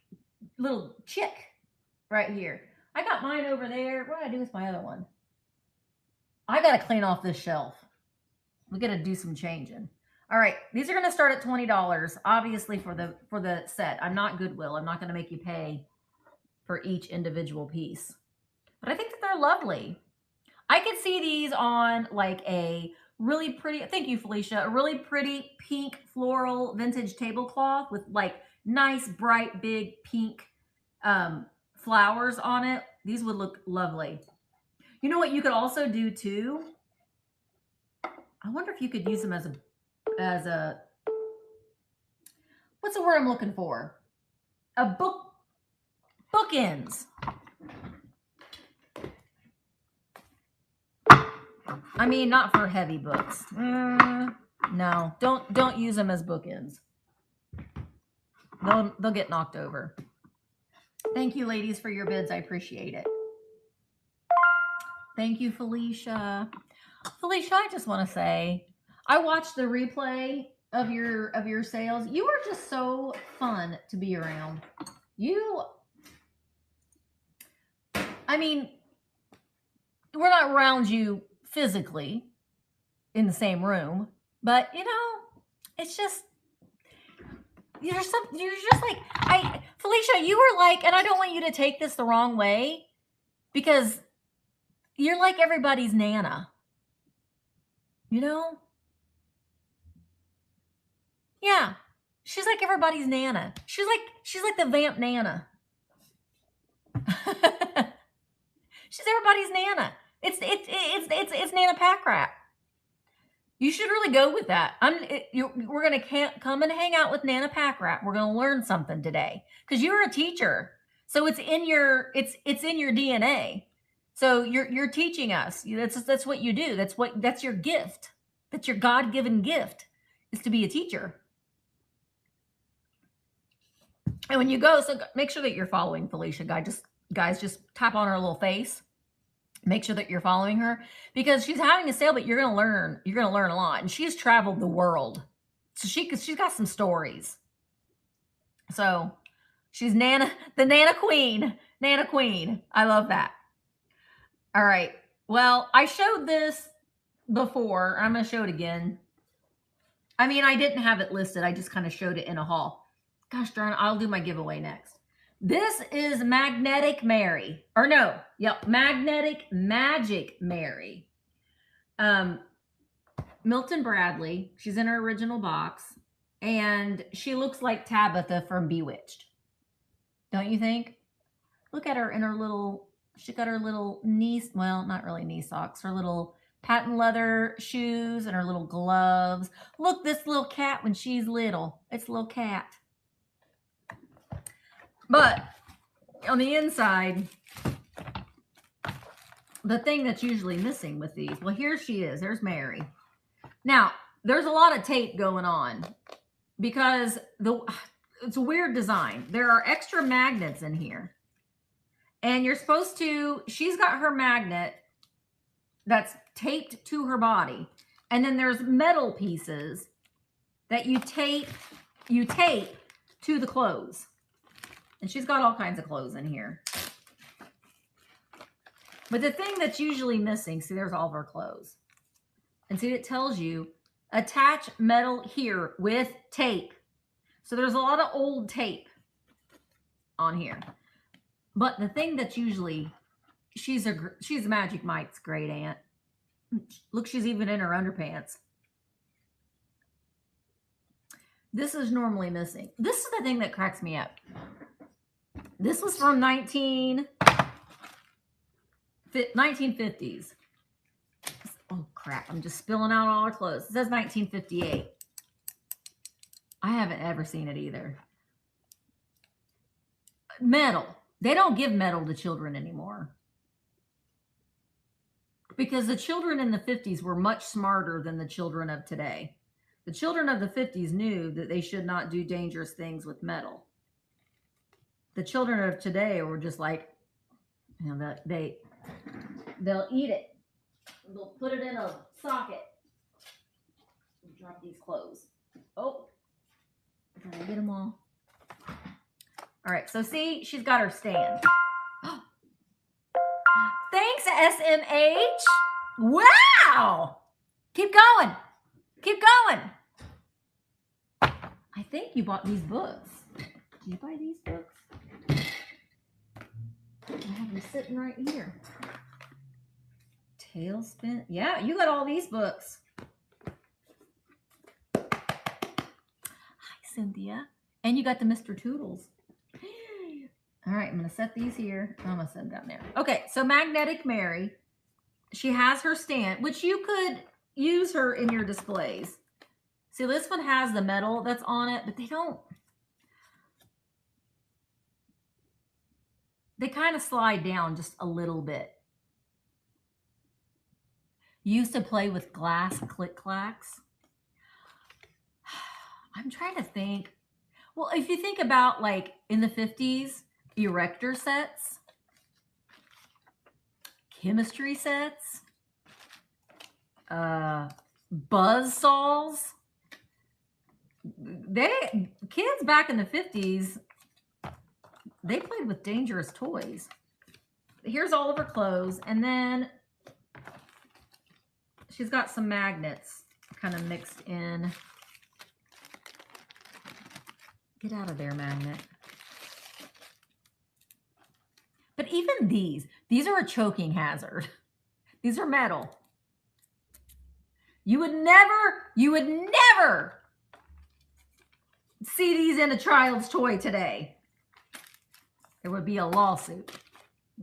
A: little chick right here. I got mine over there. What do I do with my other one? I got to clean off this shelf. We got to do some changing. All right, these are going to start at $20, obviously for the set. I'm not Goodwill. I'm not going to make you pay for each individual piece. But I think that they're lovely. I could see these on like a really pretty, thank you, Felicia, a really pretty pink floral vintage tablecloth with like nice, bright, big pink flowers on it. These would look lovely. You know what you could also do too? I wonder if you could use them as a what's the word I'm looking for? A bookends. I mean, not for heavy books. No, don't use them as bookends. They'll get knocked over. Thank you, ladies, for your bids. I appreciate it. Thank you, Felicia. Felicia, I just want to say, I watched the replay of your sales. You are just so fun to be around. I mean, we're not around you physically in the same room, but you know, it's just you're just like Felicia, you were like, and I don't want you to take this the wrong way because you're like everybody's Nana. You know? Yeah. She's like everybody's Nana. She's like the vamp Nana. She's everybody's Nana. It's Nana Pack Rat. You should really go with that. We're gonna come and hang out with Nana Pack Rat. We're gonna learn something today because you're a teacher, so it's in your DNA. So you're teaching us. That's what you do. That's your gift. That's your God-given gift, is to be a teacher. And when you go, so make sure that you're following Felicia. Guys, just tap on her little face. Make sure that you're following her because she's having a sale, but you're going to learn. You're going to learn a lot. And she's traveled the world. So she's got some stories. So she's the Nana Queen. Nana Queen. I love that. All right. Well, I showed this before. I'm going to show it again. I mean, I didn't have it listed. I just kind of showed it in a haul. Gosh darn, I'll do my giveaway next. This is Magnetic Mary. Or no, yep, Magnetic Magic Mary. Milton Bradley. She's in her original box. And she looks like Tabitha from Bewitched. Don't you think? Look at her in her little, she got her little knee, well, not really knee socks, her little patent leather shoes and her little gloves. Look, this little cat when she's little. It's a little cat. But on the inside, the thing that's usually missing with these, well, here she is. There's Mary. Now, there's a lot of tape going on because it's a weird design. There are extra magnets in here. And you're supposed to, she's got her magnet that's taped to her body. And then there's metal pieces that you tape to the clothes. And she's got all kinds of clothes in here. But the thing that's usually missing, see, there's all of our clothes. And see, it tells you attach metal here with tape. So there's a lot of old tape on here. But the thing that's usually, she's Magic Mike's great aunt. Look, she's even in her underpants. This is normally missing. This is the thing that cracks me up. This was from 1950s. Oh, crap. I'm just spilling out all our clothes. It says 1958. I haven't ever seen it either. Metal. They don't give metal to children anymore. Because the children in the 50s were much smarter than the children of today. The children of the 50s knew that they should not do dangerous things with metal. The children of today were just like, you know, they'll eat it. They'll put it in a socket. Drop these clothes. Oh, did I get them all? All right, so see, she's got her stand. Thanks, SMH. Wow. Keep going. Keep going. I think you bought these books. Did you buy these books? I have them sitting right here. Tailspin. Yeah, you got all these books. Hi, Cynthia. And you got the Mr. Toodles. All right, I'm going to set these here. I'm going to set them down there. Okay, so Magnetic Mary. She has her stand, which you could use her in your displays. See, this one has the metal that's on it, but they don't. They kind of slide down just a little bit. Used to play with glass click-clacks. I'm trying to think. Well, if you think about like in the 50s, erector sets, chemistry sets, buzz saws. Kids back in the 50s, they played with dangerous toys. Here's all of her clothes, and then she's got some magnets kind of mixed in. Get out of there, magnet. But even these are a choking hazard. These are metal. You would never see these in a child's toy today. There would be a lawsuit.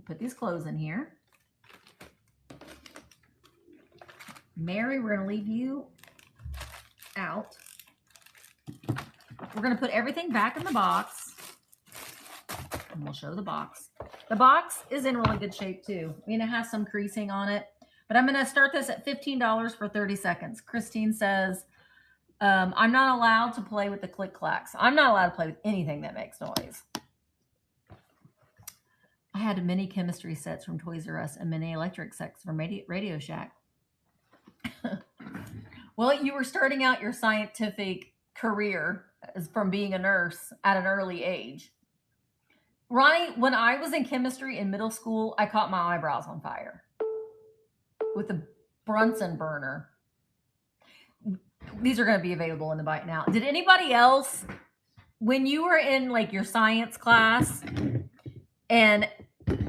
A: Put these clothes in here. Mary, we're going to leave you out. We're going to put everything back in the box. And we'll show the box. The box is in really good shape too. I mean, it has some creasing on it. But I'm going to start this at $15 for 30 seconds. Christine says, I'm not allowed to play with the click-clacks. I'm not allowed to play with anything that makes noise. I had many chemistry sets from Toys R Us and many electric sets from Radio Shack. Well, you were starting out your scientific career from being a nurse at an early age. Ronnie, when I was in chemistry in middle school, I caught my eyebrows on fire with a Bunsen burner. These are going to be available in the bite now. Did anybody else, when you were in like your science class and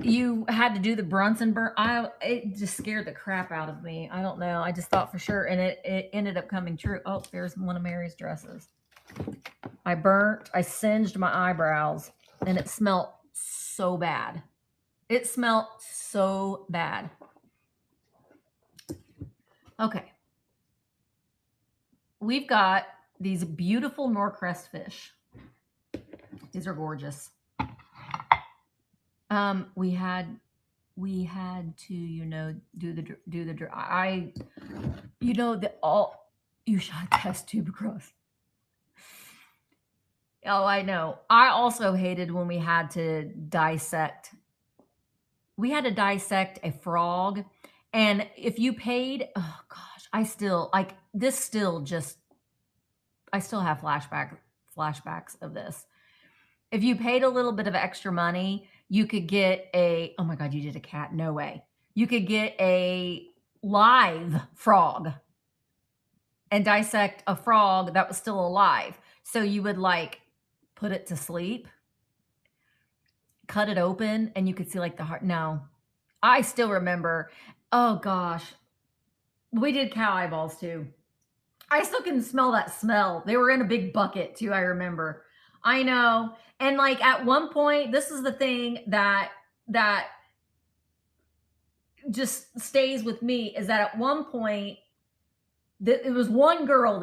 A: you had to do the Bunsen burner, it just scared the crap out of me. I don't know. I just thought for sure, and it ended up coming true. Oh, there's one of Mary's dresses. I singed my eyebrows, and it smelled so bad. It smelled so bad. Okay. We've got these beautiful Norcrest fish. These are gorgeous. We had to, you shot test tube across. Oh, I know. I also hated when we had to dissect. We had to dissect a frog, and if you paid, oh gosh, I still have flashbacks of this. If you paid a little bit of extra money, you could get oh my God, you did a cat. No way. you could get a live frog and dissect a frog that was still alive. So you would like put it to sleep, cut it open, and you could see like the heart. No, I still remember. Oh gosh, we did cow eyeballs too. I still can smell that smell. They were in a big bucket too, I remember. I know. And like at one point, this is the thing that just stays with me, is that at one point it was one girl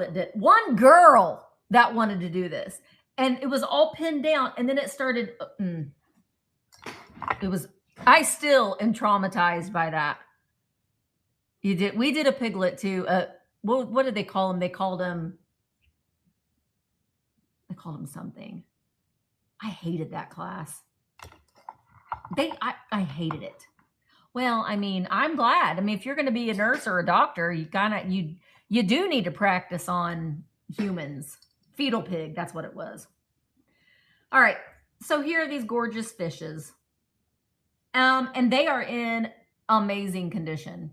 A: that wanted to do this. And it was all pinned down, and then it started I still am traumatized by that. We did a piglet too. What did they call them? They called them something. I hated that class. I hated it. Well, I mean, I'm glad. I mean, if you're going to be a nurse or a doctor, you do need to practice on humans. Fetal pig, that's what it was. All right. So here are these gorgeous fishes. And they are in amazing condition.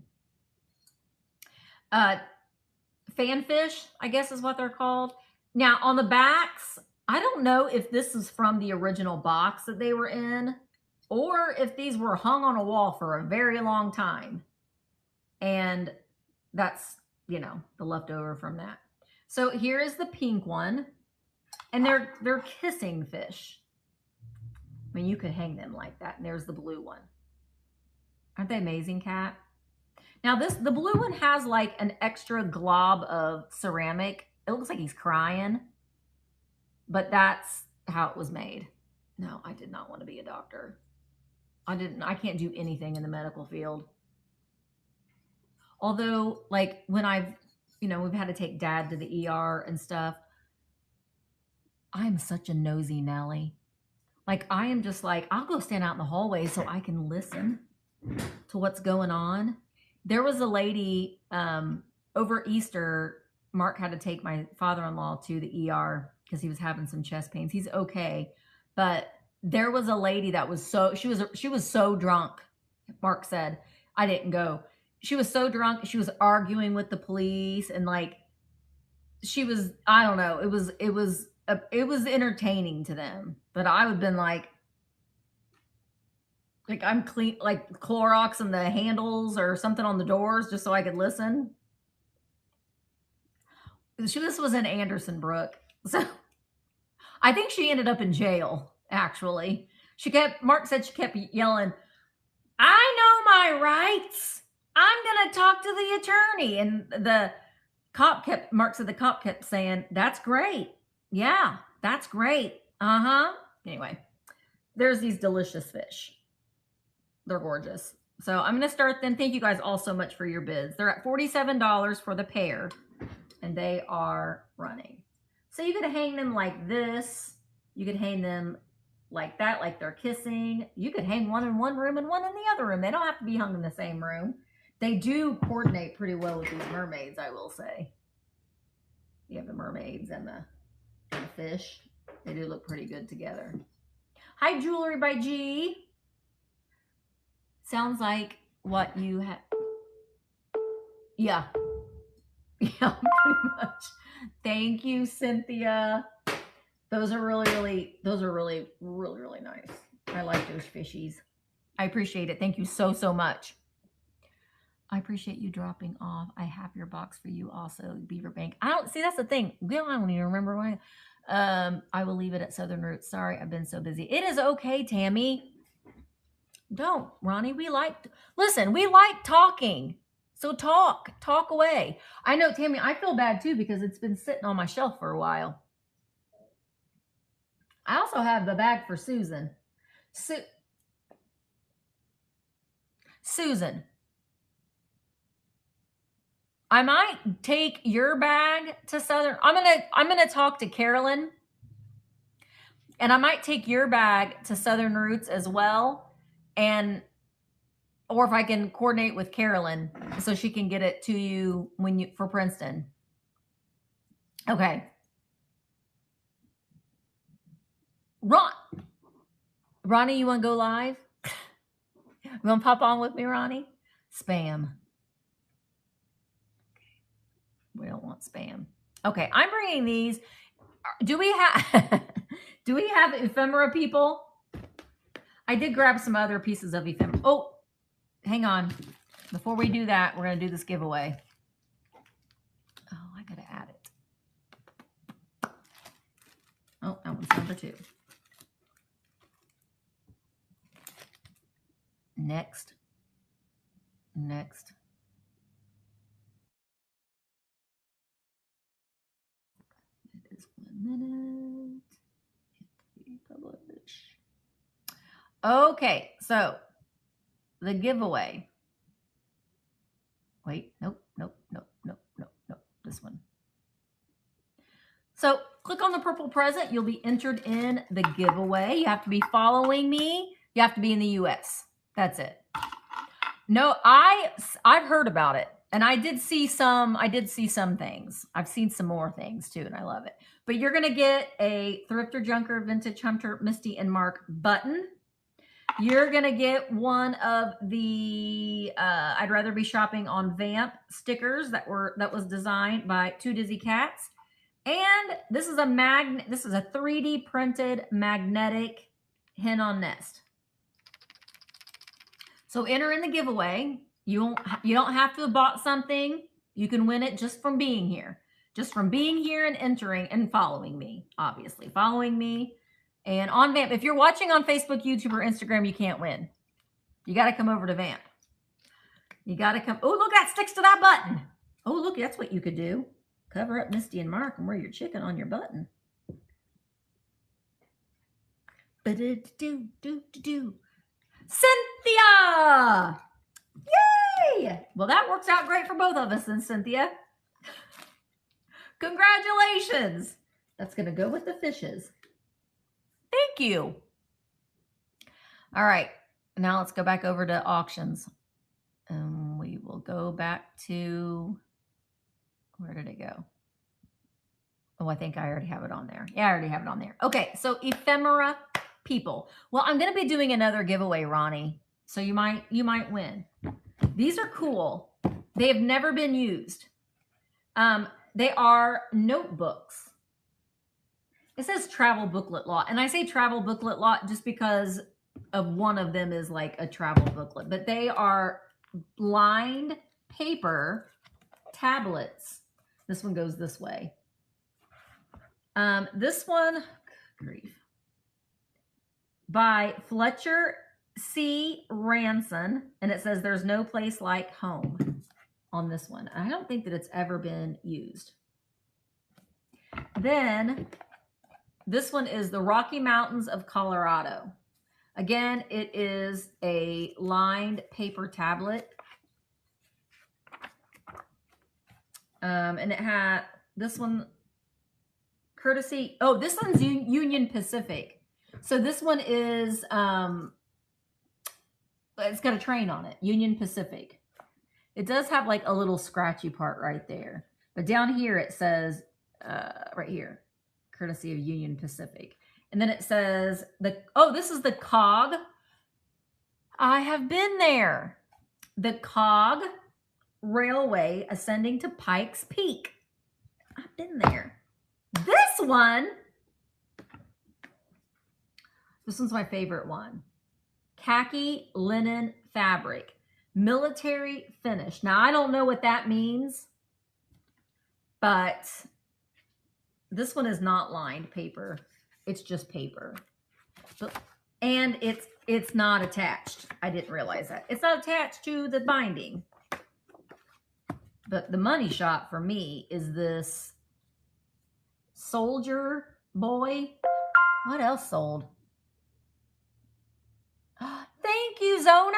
A: Fanfish, I guess is what they're called. Now, on the backs, I don't know if this is from the original box that they were in, or if these were hung on a wall for a very long time. And that's, you know, the leftover from that. So here is the pink one. And they're kissing fish. I mean, you could hang them like that. And there's the blue one. Aren't they amazing, Kat? Now the blue one has like an extra glob of ceramic. It looks like he's crying, but that's how it was made. No, I did not want to be a doctor. I can't do anything in the medical field. Although like when we've had to take Dad to the ER and stuff, I'm such a nosy Nelly. Like I am just like, I'll go stand out in the hallway so I can listen to what's going on. There was a lady over Easter. Mark had to take my father-in-law to the ER because he was having some chest pains. He's okay, but there was a lady that was she was so drunk. Mark said, I didn't go. She was so drunk. She was arguing with the police, and like she was, I don't know. It was entertaining to them, but I would have been like I'm clean, like Clorox on the handles or something on the doors just so I could listen. This was in Anderson Brook. So I think she ended up in jail, actually. Mark said she kept yelling, I know my rights. I'm going to talk to the attorney. And Mark said the cop kept saying, that's great. Yeah, that's great. Anyway, there's these delicious fish. They're gorgeous. So I'm going to start them. Thank you guys all so much for your bids. They're at $47 for the pair, and they are running. So you could hang them like this. You could hang them like that, like they're kissing. You could hang one in one room and one in the other room. They don't have to be hung in the same room. They do coordinate pretty well with these mermaids, I will say. You have the mermaids and the fish. They do look pretty good together. Hi, Jewelry by G. Sounds like what you have. Yeah. Yeah, pretty much. Thank you, Cynthia. Those are really nice. I like those fishies. I appreciate it. Thank you so much. I appreciate you dropping off. I have your box for you also, Beaver Bank. That's the thing. I don't even remember why. I will leave it at Southern Roots. Sorry, I've been so busy. It is okay, Tammy. Don't, Ronnie. We like talking. So talk away. I know, Tammy, I feel bad too because it's been sitting on my shelf for a while. I also have the bag for Susan. Susan, I might take your bag to Southern. I'm gonna talk to Carolyn, and I might take your bag to Southern Roots as well, or if I can coordinate with Carolyn so she can get it to you for Princeton. Okay. Ronnie, you want to go live? You want to pop on with me, Ronnie? Spam. We don't want spam. Okay, I'm bringing these. Do we have do we have ephemera, people? I did grab some other pieces of ephemera. Oh, hang on. Before we do that, we're going to do this giveaway. Oh, I got to add it. Oh, that one's number 2. Next. Next. It is 1 minute. Hit publish. Okay, so the giveaway. Wait, nope. This one. So click on the purple present. You'll be entered in the giveaway. You have to be following me. You have to be in the US. That's it. No, I've heard about it, and I did see some things. I've seen some more things too, and I love it. But you're gonna get a Thrifter, Junker, Vintage Hunter, Misty, and Mark button. You're going to get one of the I'd rather be shopping on Vamp stickers that was designed by Two Dizzy Cats. And this is a 3D printed magnetic hen on nest. So enter in the giveaway. You don't have to have bought something. You can win it just from being here. Just from being here and entering and following me, obviously. Following me. And on Vamp, if you're watching on Facebook, YouTube, or Instagram, you can't win. You got to come over to Vamp. You got to come. Oh, look, that sticks to that button. Oh, look, that's what you could do. Cover up Misty and Mark and wear your chicken on your button. Cynthia! Yay! Well, that works out great for both of us then, Cynthia. Congratulations. That's going to go with the fishes. Thank you. All right. Now let's go back over to auctions. And we will go back to, where did it go? Oh, I think I already have it on there. Yeah, I already have it on there. Okay, so ephemera people. Well, I'm going to be doing another giveaway, Ronnie. So you might win. These are cool. They have never been used. They are notebooks. It says travel booklet lot. And I say travel booklet lot just because of one of them is like a travel booklet. But they are lined paper tablets. This one goes this way. This one, grief, by Fletcher C. Ranson. And it says there's no place like home on this one. I don't think that it's ever been used. Then this one is the Rocky Mountains of Colorado. Again, it is a lined paper tablet. And it had this one, courtesy. Oh, this one's Union Pacific. So this one is, it's got a train on it, Union Pacific. It does have like a little scratchy part right there. But down here it says, right here, courtesy of Union Pacific. And then it says, this is the COG. I have been there. The COG Railway ascending to Pikes Peak. I've been there. This one's my favorite one. Khaki linen fabric, military finish. Now, I don't know what that means, but this one is not lined paper. It's just paper. And it's not attached. I didn't realize that. It's not attached to the binding. But the money shot for me is this Soldier Boy. What else sold? Thank you, Zona.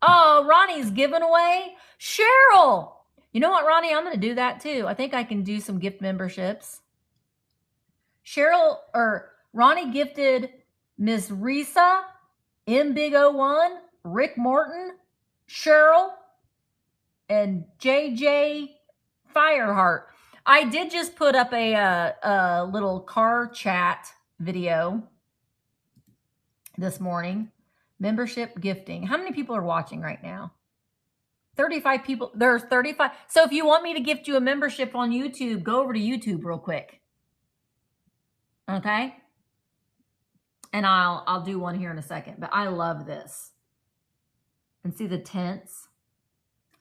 A: Oh, Ronnie's giving away. Cheryl. You know what, Ronnie? I'm going to do that too. I think I can do some gift memberships. Ronnie gifted Miss Risa, M Big 01, Rick Morton, Cheryl, and JJ Fireheart. I did just put up a little car chat video this morning. Membership gifting. How many people are watching right now? 35 people. There's 35. So if you want me to gift you a membership on YouTube, go over to YouTube real quick. Okay? And I'll do one here in a second. But I love this. And see the tents?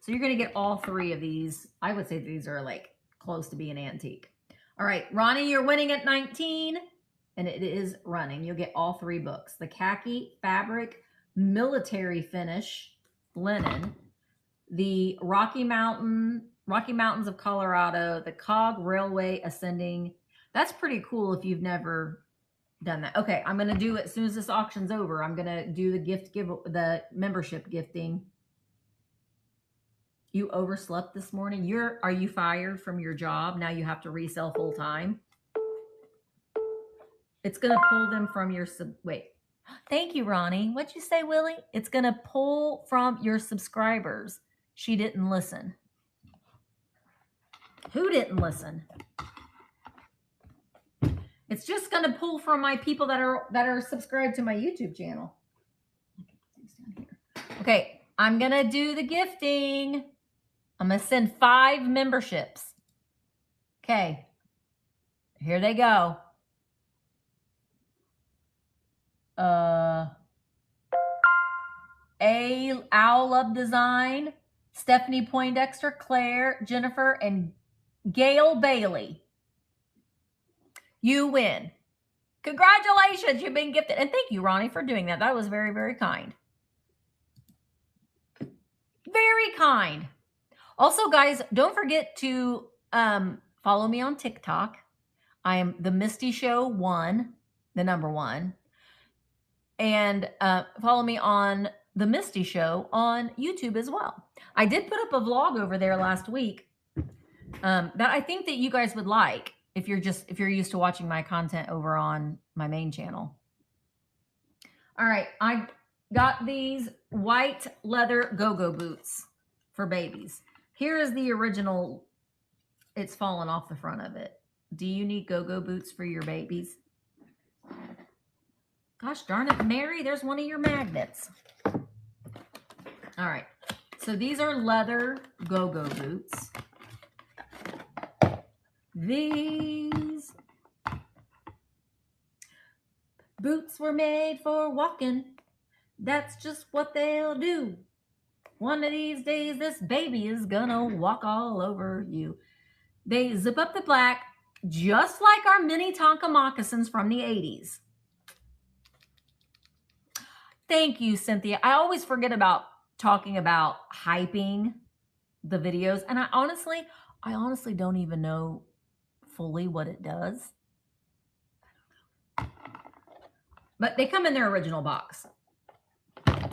A: So you're going to get all 3 of these. I would say these are like close to being antique. All right, Ronnie, you're winning at 19. And it is running. You'll get all 3 books. The khaki fabric military finish linen. The Rocky Mountains of Colorado. The Cog Railway Ascending. That's pretty cool if you've never done that. Okay, I'm going to do it as soon as this auction's over. I'm going to do the membership gifting. You overslept this morning. Are you fired from your job? Now you have to resell full time. It's going to pull them from your wait. Thank you, Ronnie. What'd you say, Willie? It's going to pull from your subscribers. She didn't listen. Who didn't listen? It's just going to pull from my people that are subscribed to my YouTube channel. Okay, I'm going to do the gifting. I'm going to send 5 memberships. Okay. Here they go. Owl Love Design, Stephanie Poindexter, Claire, Jennifer, and Gail Bailey. You win. Congratulations, you've been gifted. And thank you, Ronnie, for doing that. That was very, very kind. Very kind. Also, guys, don't forget to follow me on TikTok. I am the Misty Show 1, the number 1. And follow me on the Misty Show on YouTube as well. I did put up a vlog over there last week that I think that you guys would like if you're used to watching my content over on my main channel. All right, I got these white leather go-go boots for babies. Here is the original. It's fallen off the front of it. Do you need go-go boots for your babies? Gosh darn it, Mary, there's one of your magnets. All right, so these are leather go-go boots. These boots were made for walking. That's just what they'll do. One of these days, this baby is gonna walk all over you. They zip up the back, just like our mini Tonka moccasins from the 80s. Thank you, Cynthia. I always forget about talking about hyping the videos. And I honestly don't even know fully what it does. But they come in their original box.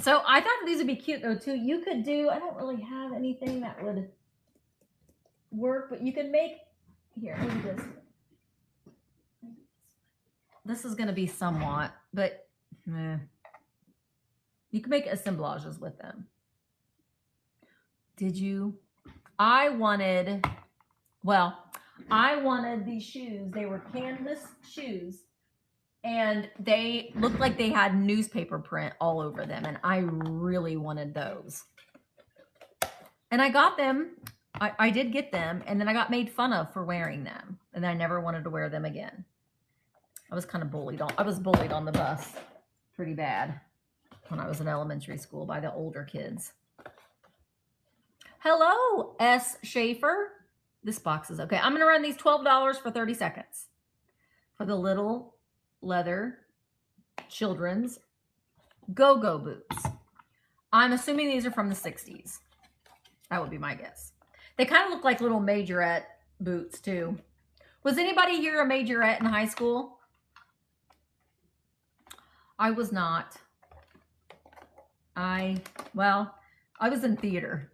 A: So I thought these would be cute though too. You could do, I don't really have anything that would work, but you could make, here, maybe this. This is going to be somewhat, but you can make assemblages with them. Did you? I wanted these shoes. They were canvas shoes. And they looked like they had newspaper print all over them. And I really wanted those. And I got them. I did get them. And then I got made fun of for wearing them. And I never wanted to wear them again. I was kind of bullied. I was bullied on the bus pretty bad when I was in elementary school by the older kids. Hello, S. Schaefer. This box is okay. I'm going to run these $12 for 30 seconds for the little leather children's go-go boots. I'm assuming these are from the 60s. That would be my guess. They kind of look like little majorette boots too. Was anybody here a majorette in high school? I was not. I was in theater.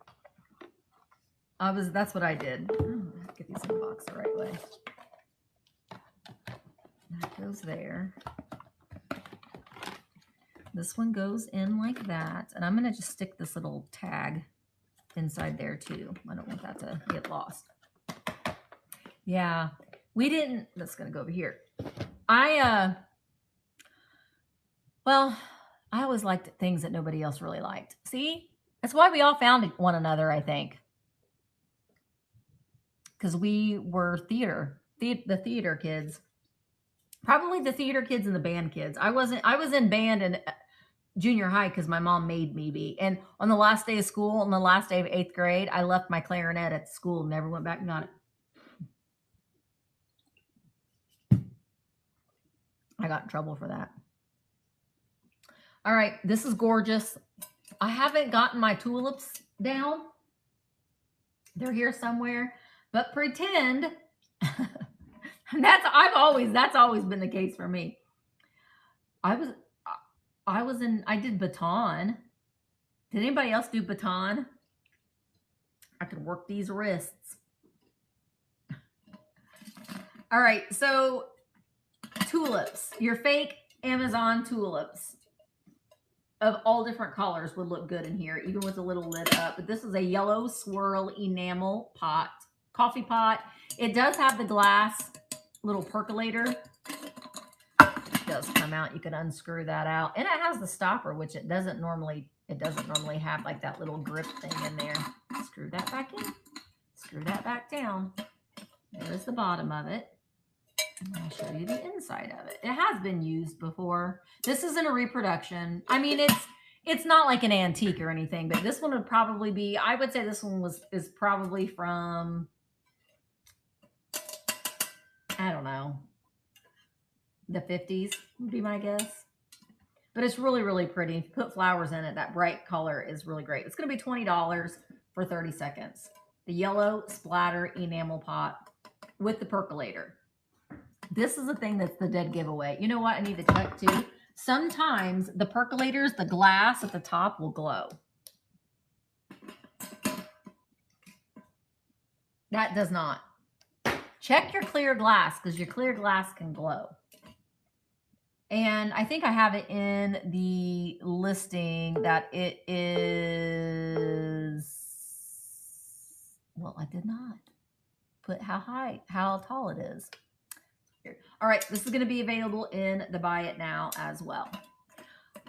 A: That's what I did. Oh, get these in the box the right way. That goes there. This one goes in like that. And I'm going to just stick this little tag inside there too. I don't want that to get lost. Yeah, we didn't. That's going to go over here. I always liked things that nobody else really liked. See? That's why we all found one another, I think. Because we were the theater kids. Probably the theater kids and the band kids. I was in band in junior high because my mom made me be. And on the last day of school, on the last day of 8th grade, I left my clarinet at school and never went back and got it. I got in trouble for that. All right, this is gorgeous. I haven't gotten my tulips down. They're here somewhere, but pretend that's always been the case for me. I did baton. Did anybody else do baton? I could work these wrists. All right, so tulips, your fake Amazon tulips of all different colors would look good in here, even with a little lid up. But this is a yellow swirl enamel pot, coffee pot. It does have the glass little percolator. It does come out. You can unscrew that out. And it has the stopper, which it doesn't normally have like that little grip thing in there. Screw that back in. Screw that back down. There's the bottom of it. And I'll show you the inside of it. It has been used before. This isn't a reproduction. I mean, it's not like an antique or anything, but this one would probably be, I would say this one is probably from, I don't know, the 50s would be my guess. But it's really, really pretty. If you put flowers in it, that bright color is really great. It's going to be $20 for 30 seconds. The yellow splatter enamel pot with the percolator. This is the thing that's the dead giveaway. You know what? I need to check too. Sometimes the percolators, the glass at the top will glow. That does not. Check your clear glass because your clear glass can glow. And I think I have it in the listing that it is, well, I did not put how tall it is. All right, this is going to be available in the Buy It Now as well.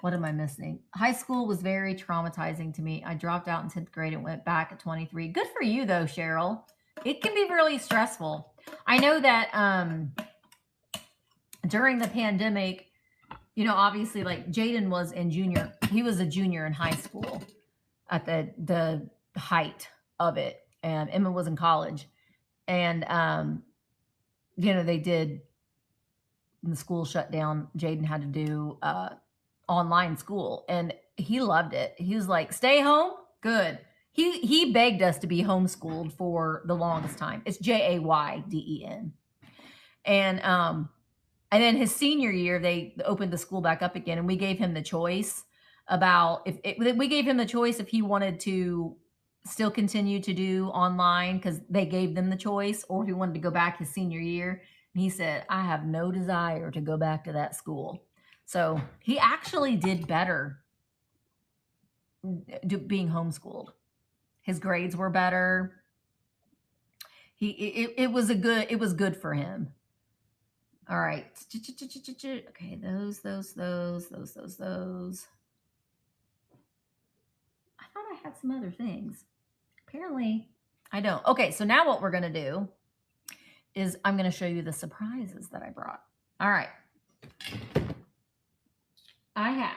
A: What am I missing? High school was very traumatizing to me. I dropped out in 10th grade and went back at 23. Good for you, though, Cheryl. It can be really stressful. I know that during the pandemic, you know, obviously, like Jaden was he was a junior in high school at the height of it. And Emma was in college. And, you know, when the school shut down, Jaden had to do online school, and he loved it. He was like, stay home? Good. He begged us to be homeschooled for the longest time. It's Jayden. And then his senior year, they opened the school back up again, and we gave him the choice if he wanted to still continue to do online, because they gave them the choice, or if he wanted to go back his senior year. And he said, I have no desire to go back to that school. So he actually did better being homeschooled. His grades were better. It was good for him. All right. Okay, those. I thought I had some other things. Apparently, I don't. Okay, so now what we're going to do is I'm going to show you the surprises that I brought. All right. I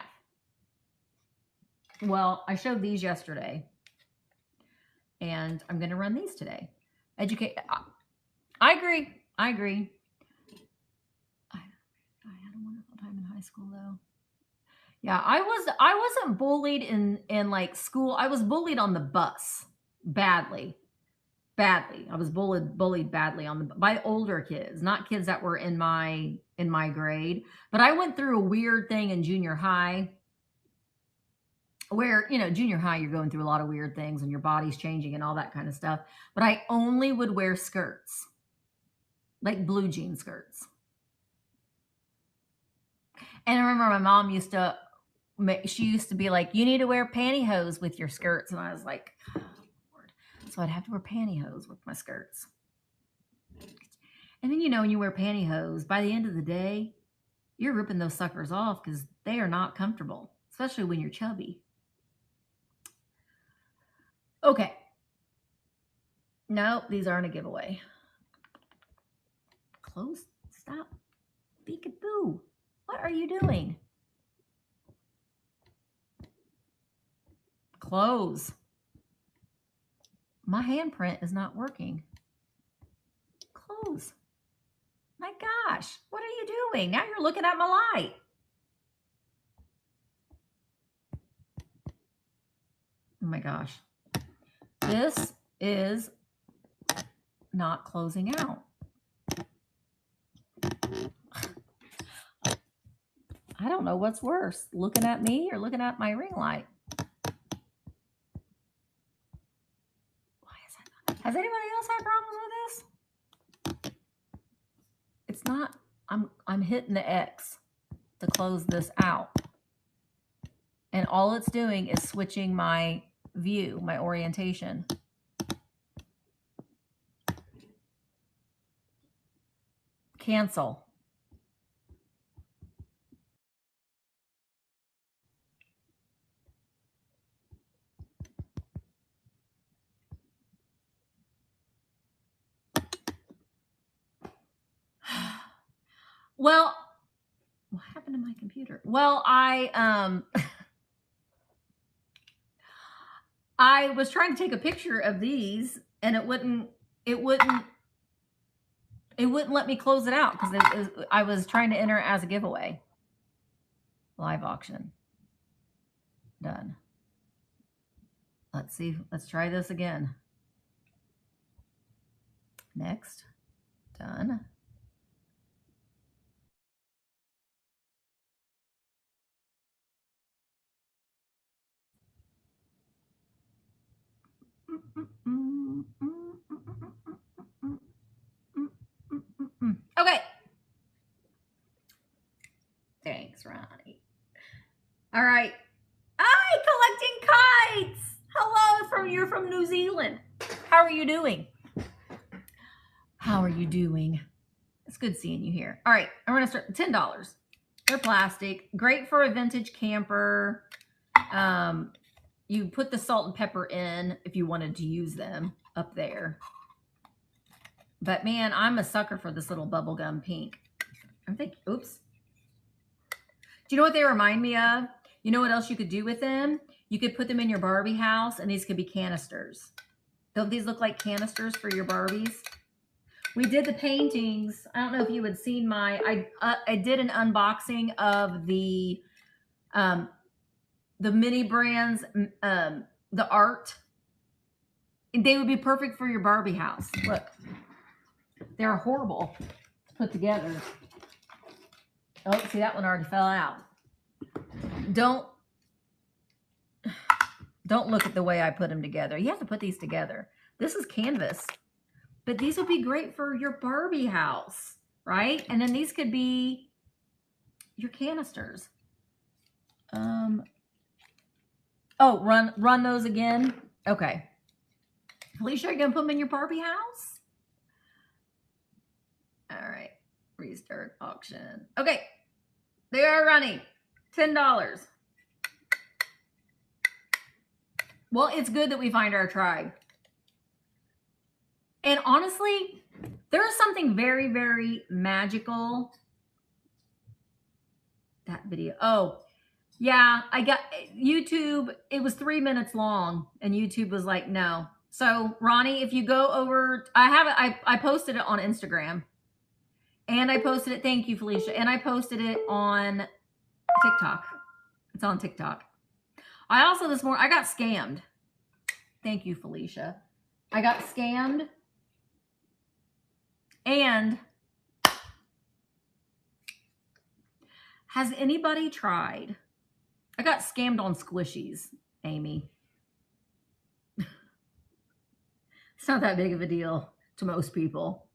A: showed these yesterday, and I'm going to run these today. I agree. I don't want to time in high school, though. Yeah, I wasn't bullied in like school. I was bullied on the bus badly. I was bullied badly by older kids, not kids that were in my grade. But I went through a weird thing in junior high where, you know, junior high, you're going through a lot of weird things and your body's changing and all that kind of stuff. But I only would wear skirts, like blue jean skirts. And I remember my mom used to be like, you need to wear pantyhose with your skirts. And I was like, oh, Lord. So I'd have to wear pantyhose with my skirts. And then, you know, when you wear pantyhose, by the end of the day, you're ripping those suckers off because they are not comfortable. especially when you're chubby. Okay. No, these aren't a giveaway. Close. Stop. Peekaboo. What are you doing? Close. My handprint is not working. Close. My gosh, what are you doing? Now you're looking at my light. Oh my gosh. This is not closing out. I don't know what's worse, looking at me or looking at my ring light. Why is that? Has anybody else had problems with this? It's not, I'm hitting the X to close this out. And all it's doing is switching my view, my orientation. Cancel. Well, what happened to my computer? Well, I was trying to take a picture of these and it wouldn't let me close it out because I was trying to enter it as a giveaway. Live auction. Done. Let's see. Let's try this again. Next. Done. Okay. Thanks, Ronnie. All right. Hi, collecting kites. Hello, you're from New Zealand. How are you doing? How are you doing? It's good seeing you here. All right, I'm gonna start $10. They're plastic, great for a vintage camper. You put the salt and pepper in if you wanted to use them up there. But man, I'm a sucker for this little bubblegum pink. I'm thinking, oops. Do you know what they remind me of? You know what else you could do with them? You could put them in your Barbie house, and these could be canisters. Don't these look like canisters for your Barbies? We did the paintings. I don't know if you had seen I did an unboxing of the mini brands, the art. They would be perfect for your Barbie house. Look, they're horrible to put together. Oh, see, that one already fell out. Don't look at the way I put them together. You have to put these together. This is canvas, but these would be great for your Barbie house, right? And then these could be your canisters. Oh, run those again. Okay. Felicia, are you gonna put them in your Barbie house? All right. Restart auction. Okay. They are running. $10. Well, it's good that we find our tribe. And honestly, there is something very, very magical. That video. Oh, yeah. I got YouTube. It was 3 minutes long and YouTube was like, no. So Ronnie, if you go over, I posted it on Instagram and I posted it. Thank you, Felicia. And I posted it on TikTok. It's on TikTok. I also this morning, I got scammed. Thank you, Felicia. I got scammed. And has anybody tried? I got scammed on squishies, Amy. It's not that big of a deal to most people.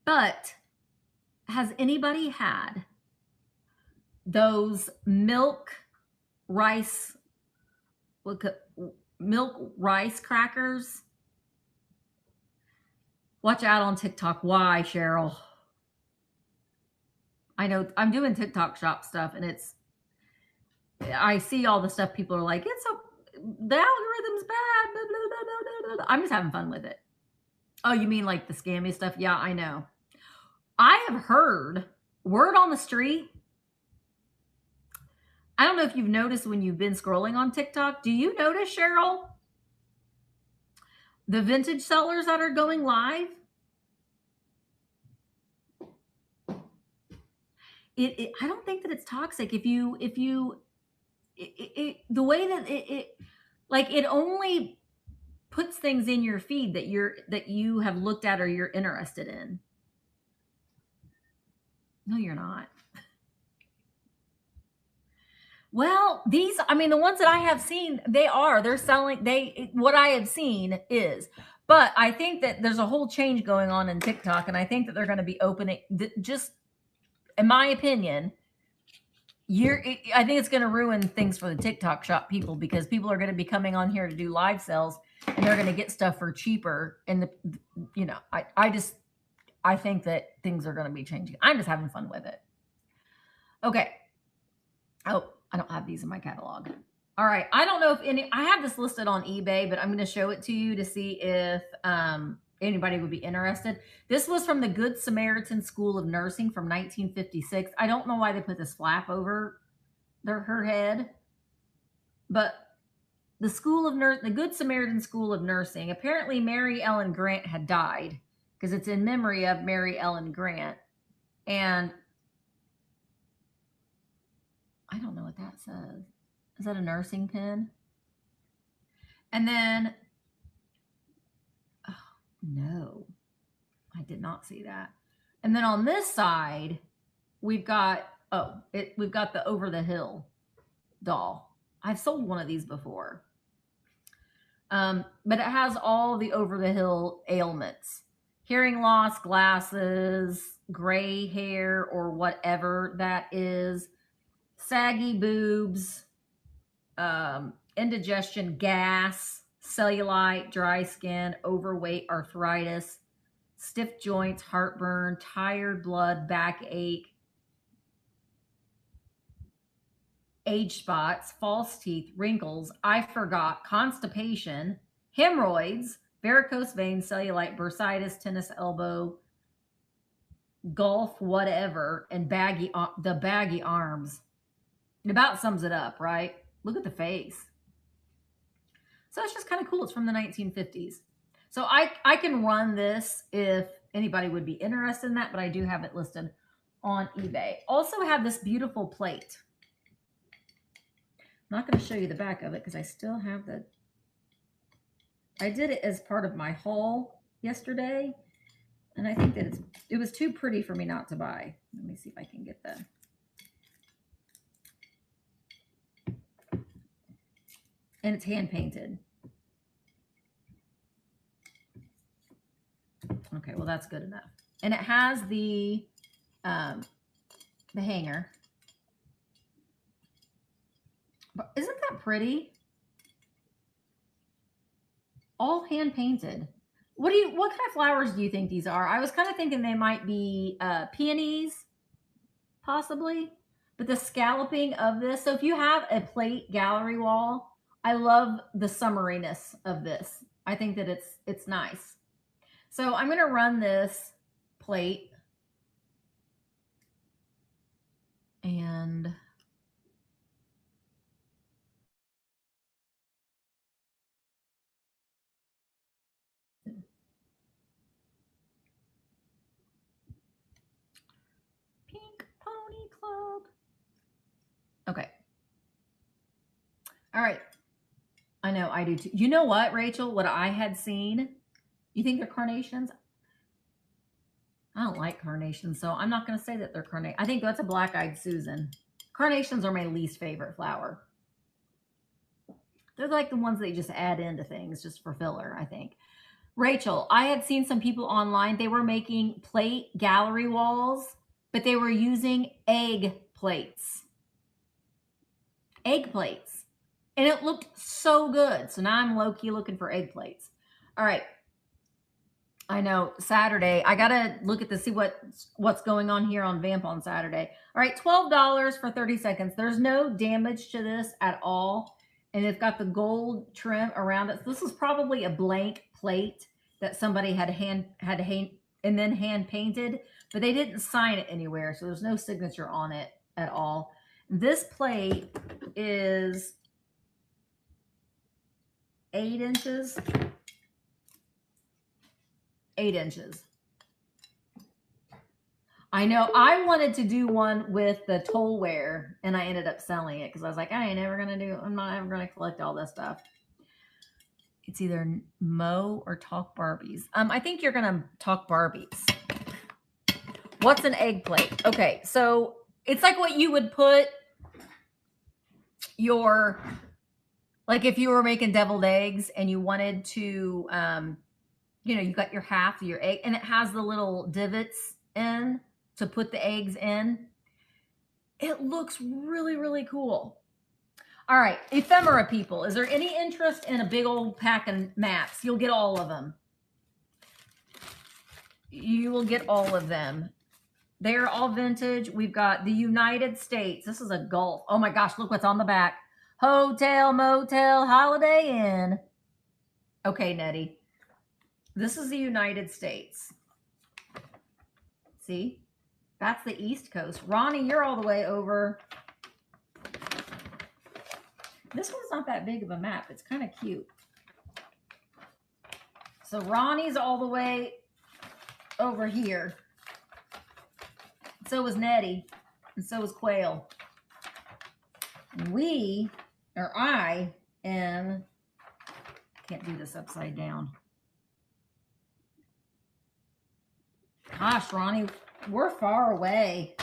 A: But has anybody had those milk rice crackers? Watch out on TikTok. Why, Cheryl? I know I'm doing TikTok shop stuff and it's I see all the stuff people are like, the algorithm's bad. Blah, blah, blah, blah, blah, blah. I'm just having fun with it. Oh, you mean like the scammy stuff? Yeah, I know. I have heard word on the street. I don't know if you've noticed when you've been scrolling on TikTok. Do you notice, Cheryl, the vintage sellers that are going live? I don't think that it's toxic. The way that it only puts things in your feed that you have looked at or you're interested in. No, you're not. Well, the ones that I have seen, they're selling, what I have seen is, but I think that there's a whole change going on in TikTok, and I think that they're going to be opening, just in my opinion, I think it's going to ruin things for the TikTok shop people, because people are going to be coming on here to do live sales, and they're going to get stuff for cheaper. And I think that things are going to be changing. I'm just having fun with it. Okay. Oh, I don't have these in my catalog. All right. I don't know if I have this listed on eBay, but I'm going to show it to you to see if anybody would be interested. This was from the Good Samaritan School of Nursing from 1956. I don't know why they put this flap over her head, but the Good Samaritan School of Nursing. Apparently, Mary Ellen Grant had died, because it's in memory of Mary Ellen Grant. And I don't know what that says. Is that a nursing pin? And then, oh, no, I did not see that. And then on this side, we've got the Over the Hill doll. I've sold one of these before. But it has all the Over the Hill ailments: hearing loss, glasses, gray hair, or whatever that is, saggy boobs, indigestion, gas, cellulite, dry skin, overweight, arthritis, stiff joints, heartburn, tired blood, backache, age spots, false teeth, wrinkles, I forgot, constipation, hemorrhoids, varicose veins, cellulite, bursitis, tennis elbow, golf, whatever, and the baggy arms. It about sums it up, right? Look at the face. So it's just kind of cool. It's from the 1950s. So I can run this if anybody would be interested in that, but I do have it listed on eBay. Also have this beautiful plate. I'm not going to show you the back of it because I still have I did it as part of my haul yesterday, and I think that it was too pretty for me not to buy. Let me see if I can get that. And it's hand painted. Okay, well, that's good enough. And it has the hanger. But isn't that pretty? All hand painted. What kind of flowers do you think these are? I was kind of thinking they might be peonies, possibly. But the scalloping of this. So if you have a plate gallery wall, I love the summeriness of this. I think that it's nice. So I'm going to run this plate, and Pink Pony Club. Okay. All right. I know, I do too. You know what, Rachel? What I had seen, you think they're carnations? I don't like carnations, so I'm not going to say that they're carnation. I think that's a black-eyed Susan. Carnations are my least favorite flower. They're like the ones that you just add into things just for filler, I think. Rachel, I had seen some people online. They were making plate gallery walls, but they were using egg plates. Egg plates. And it looked so good. So now I'm low-key looking for egg plates. All right. I know. Saturday. I gotta look at see what's going on here on Vamp on Saturday. All right, $12 for 30 seconds. There's no damage to this at all. And it's got the gold trim around it. So this is probably a blank plate that somebody had and then hand painted, but they didn't sign it anywhere. So there's no signature on it at all. This plate is 8 inches. 8 inches. I know. I wanted to do one with the tollware, and I ended up selling it because I was like, I'm not ever gonna collect all this stuff. It's either Mow or Talk Barbies. I think you're gonna Talk Barbies. What's an egg plate? Okay, so it's like what you would put your, like if you were making deviled eggs and you wanted to, you got your half of your egg and it has the little divots in to put the eggs in. It looks really, really cool. All right, ephemera people. Is there any interest in a big old pack of maps? You'll get all of them. You will get all of them. They're all vintage. We've got the United States. This is a Gulf. Oh my gosh, look what's on the back. Hotel, motel, Holiday Inn. Okay, Nettie. This is the United States. See? That's the East Coast. Ronnie, you're all the way over. This one's not that big of a map. It's kind of cute. So Ronnie's all the way over here. So was Nettie. And so was Quail. I am, can't do this upside down. Gosh, Ronnie, we're far away.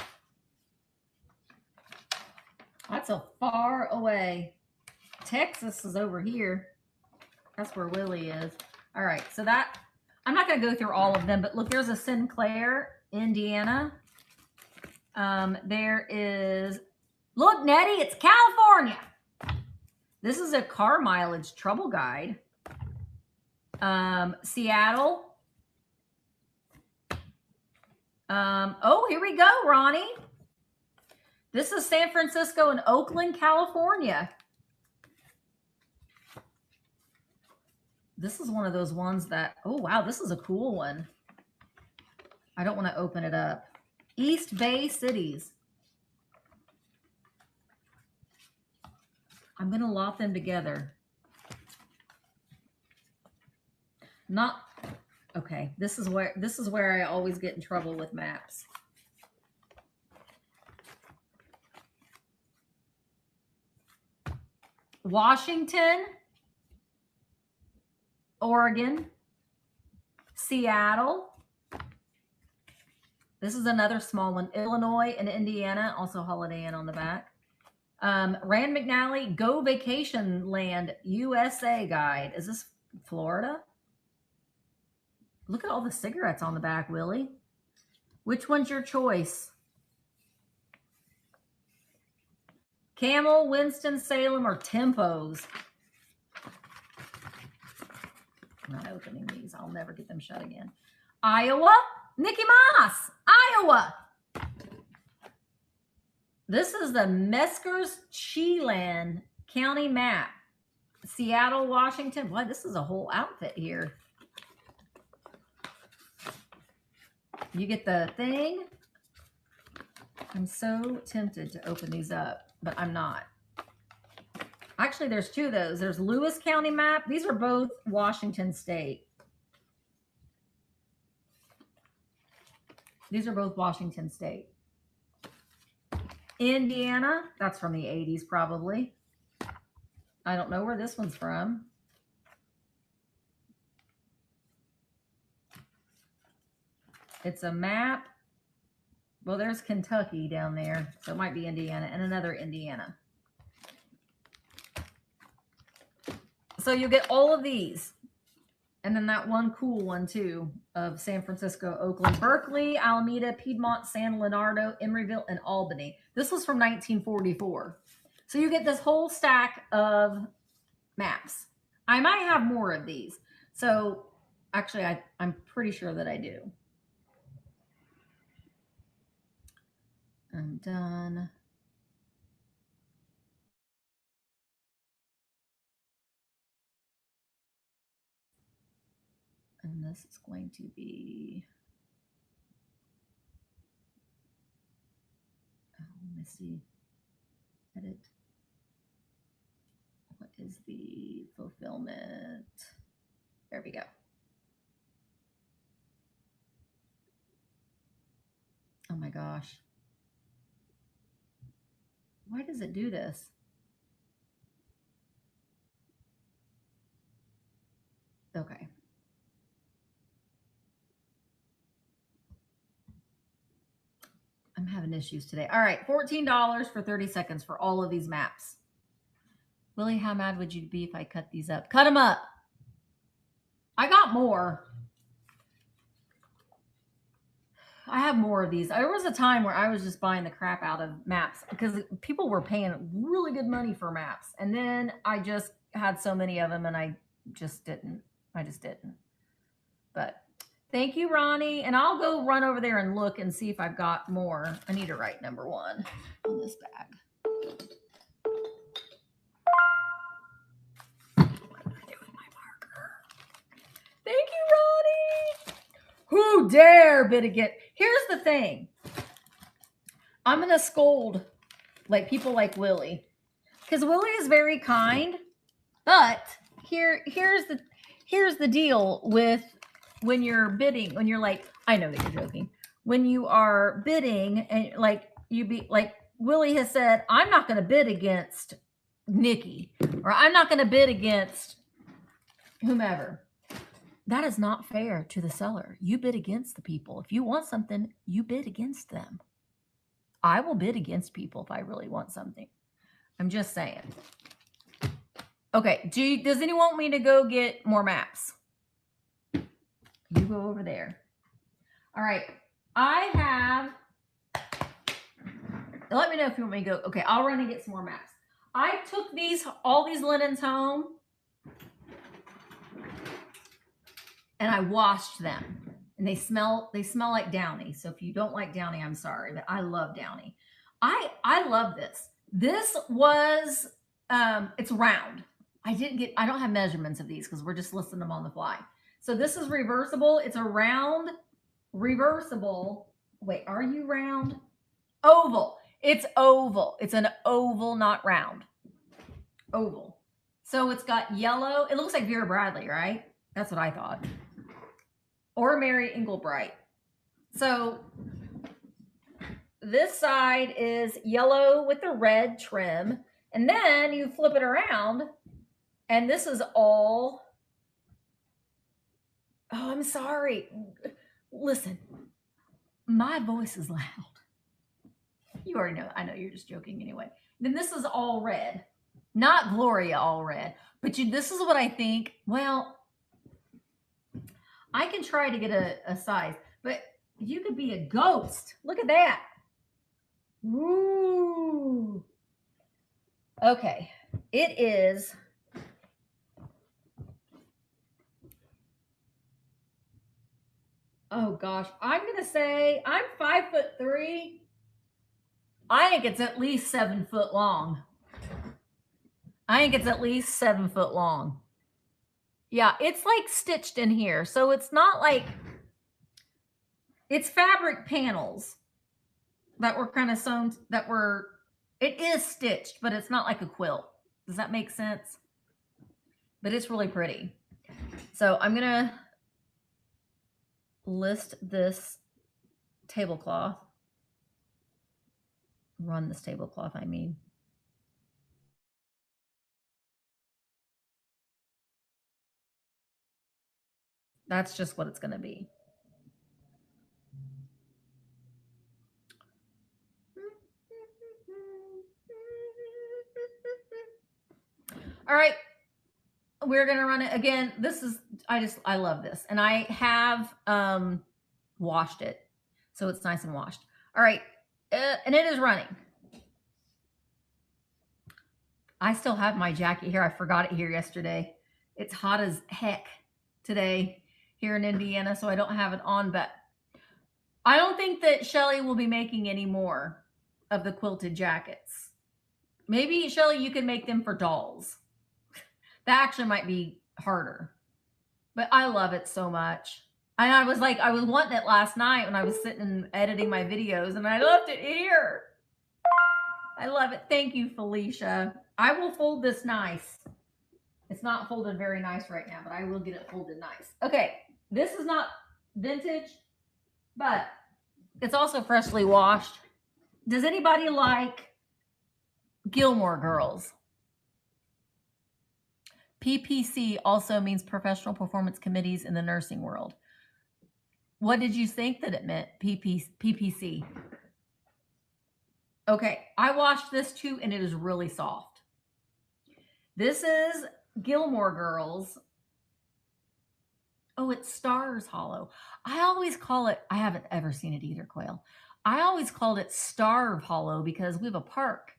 A: That's a far away. Texas is over here. That's where Willie is. All right, so that, I'm not going to go through all of them, but look, there's a Sinclair, Indiana. There is, look, Nettie, it's California. This is a car mileage trouble guide. Seattle. Oh, here we go, Ronnie. This is San Francisco and Oakland, California. This is one of those ones that, oh, wow, this is a cool one. I don't want to open it up. East Bay cities. I'm going to lot them together. Not, okay, this is where I always get in trouble with maps. Washington, Oregon, Seattle. This is another small one. Illinois and Indiana, also Holiday Inn on the back. Rand McNally, Go Vacation Land USA guide. Is this Florida? Look at all the cigarettes on the back, Willie. Which one's your choice? Camel, Winston-Salem, or Tempos? I'm not opening these. I'll never get them shut again. Iowa, Mickey Mouse, Iowa. This is the Meskers Chelan County map. Seattle, Washington. Boy, this is a whole outfit here. You get the thing. I'm so tempted to open these up, but I'm not. Actually, there's two of those. There's Lewis County map. These are both Washington State. These are both Washington State. Indiana, that's from the 80s probably. I don't know where this one's from. It's a map. Well, there's Kentucky down there, so it might be Indiana, and another Indiana. So you get all of these. And then that one cool one, too, of San Francisco, Oakland, Berkeley, Alameda, Piedmont, San Leonardo, Emeryville, and Albany. This was from 1944. So you get this whole stack of maps. I might have more of these. So Actually, I'm pretty sure that I do. I'm done. And this is going to be, let me see, edit. What is the fulfillment? There we go. Oh my gosh. Why does it do this? Okay. I'm having issues today. All right, $14 for 30 seconds for all of these maps. Willie, how mad would you be if I cut these up? Cut them up. I got more. I have more of these. There was a time where I was just buying the crap out of maps because people were paying really good money for maps. And then I just had so many of them and I just didn't. But thank you, Ronnie. And I'll go run over there and look and see if I've got more. I need to write number 1 on this bag. What did I do with my marker? Thank you, Ronnie. Who dare bid again? Here's the thing. I'm going to scold like people like Willie because Willie is very kind. But here's the deal with when you're bidding, when you're like, I know that you're joking. When you are bidding and like you be like Willie has said, I'm not going to bid against Nikki or I'm not going to bid against whomever. That is not fair to the seller. You bid against the people. If you want something, you bid against them. I will bid against people if I really want something. I'm just saying. Okay, does anyone want me to go get more maps? You go over there. All right, I have, let me know if you want me to go. Okay, I'll run and get some more maps. I took all these linens home and I washed them and they smell like Downy. So if you don't like Downy, I'm sorry, but I love Downy. I love this. This was, it's round. I don't have measurements of these because we're just listing them on the fly. So this is reversible. It's a round, reversible. Wait, are you round? Oval. It's oval. It's an oval, not round. Oval. So it's got yellow. It looks like Vera Bradley, right? That's what I thought. Or Mary Englebright. So this side is yellow with the red trim. And then you flip it around. And this is all, oh, I'm sorry. Listen, my voice is loud. You already know. I know you're just joking anyway. Then this is all red. Not Gloria all red. But this is what I think. Well, I can try to get a size. But you could be a ghost. Look at that. Woo. Okay. It is... Oh gosh, I'm gonna say I'm 5'3". I think it's at least 7 foot long. Yeah, it's like stitched in here. So it's not like, it's fabric panels that were kind of sewn, it is stitched, but it's not like a quilt. Does that make sense? But it's really pretty. So I'm gonna list this tablecloth. Run this tablecloth, I mean. That's just what it's going to be. All right. We're going to run it again. This is, I love this. And I have washed it. So it's nice and washed. All right. And it is running. I still have my jacket here. I forgot it here yesterday. It's hot as heck today here in Indiana, so I don't have it on, but I don't think that Shelly will be making any more of the quilted jackets. Maybe, Shelly, you can make them for dolls. That actually might be harder. But I love it so much. And I was wanting it last night when I was sitting and editing my videos, and I left it here. I love it. Thank you, Felicia. I will fold this nice. It's not folded very nice right now, but I will get it folded nice. Okay, this is not vintage, but it's also freshly washed. Does anybody like Gilmore Girls? PPC also means professional performance committees in the nursing world. What did you think that it meant, PPC? Okay, I washed this too, and it is really soft. This is Gilmore Girls. Oh, it's Stars Hollow. I always call it, I haven't ever seen it either, Quail. I always called it Starve Hollow because we have a park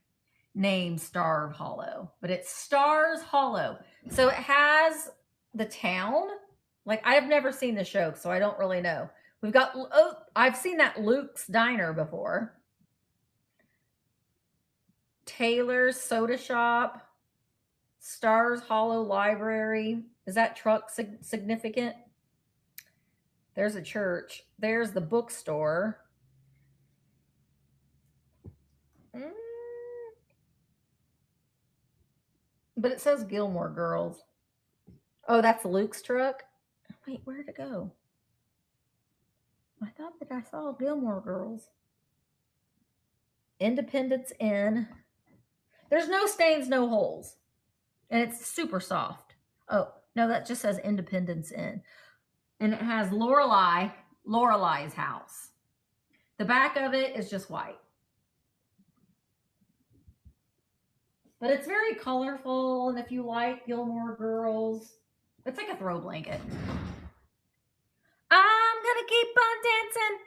A: named Starve Hollow, but it's Stars Hollow. So it has the town. Like, I've never seen the show, so I don't really know. We've got, oh, I've seen that Luke's Diner before. Taylor's Soda Shop. Stars Hollow Library. Is that truck significant? There's a church. There's the bookstore. But it says Gilmore Girls. Oh, that's Luke's truck. Wait, where'd it go? I thought that I saw Gilmore Girls. Independence Inn. There's no stains, no holes. And it's super soft. Oh, no, that just says Independence Inn. And it has Lorelai's house. The back of it is just white. But it's very colorful, and if you like Gilmore Girls, it's like a throw blanket. I'm gonna keep on dancing.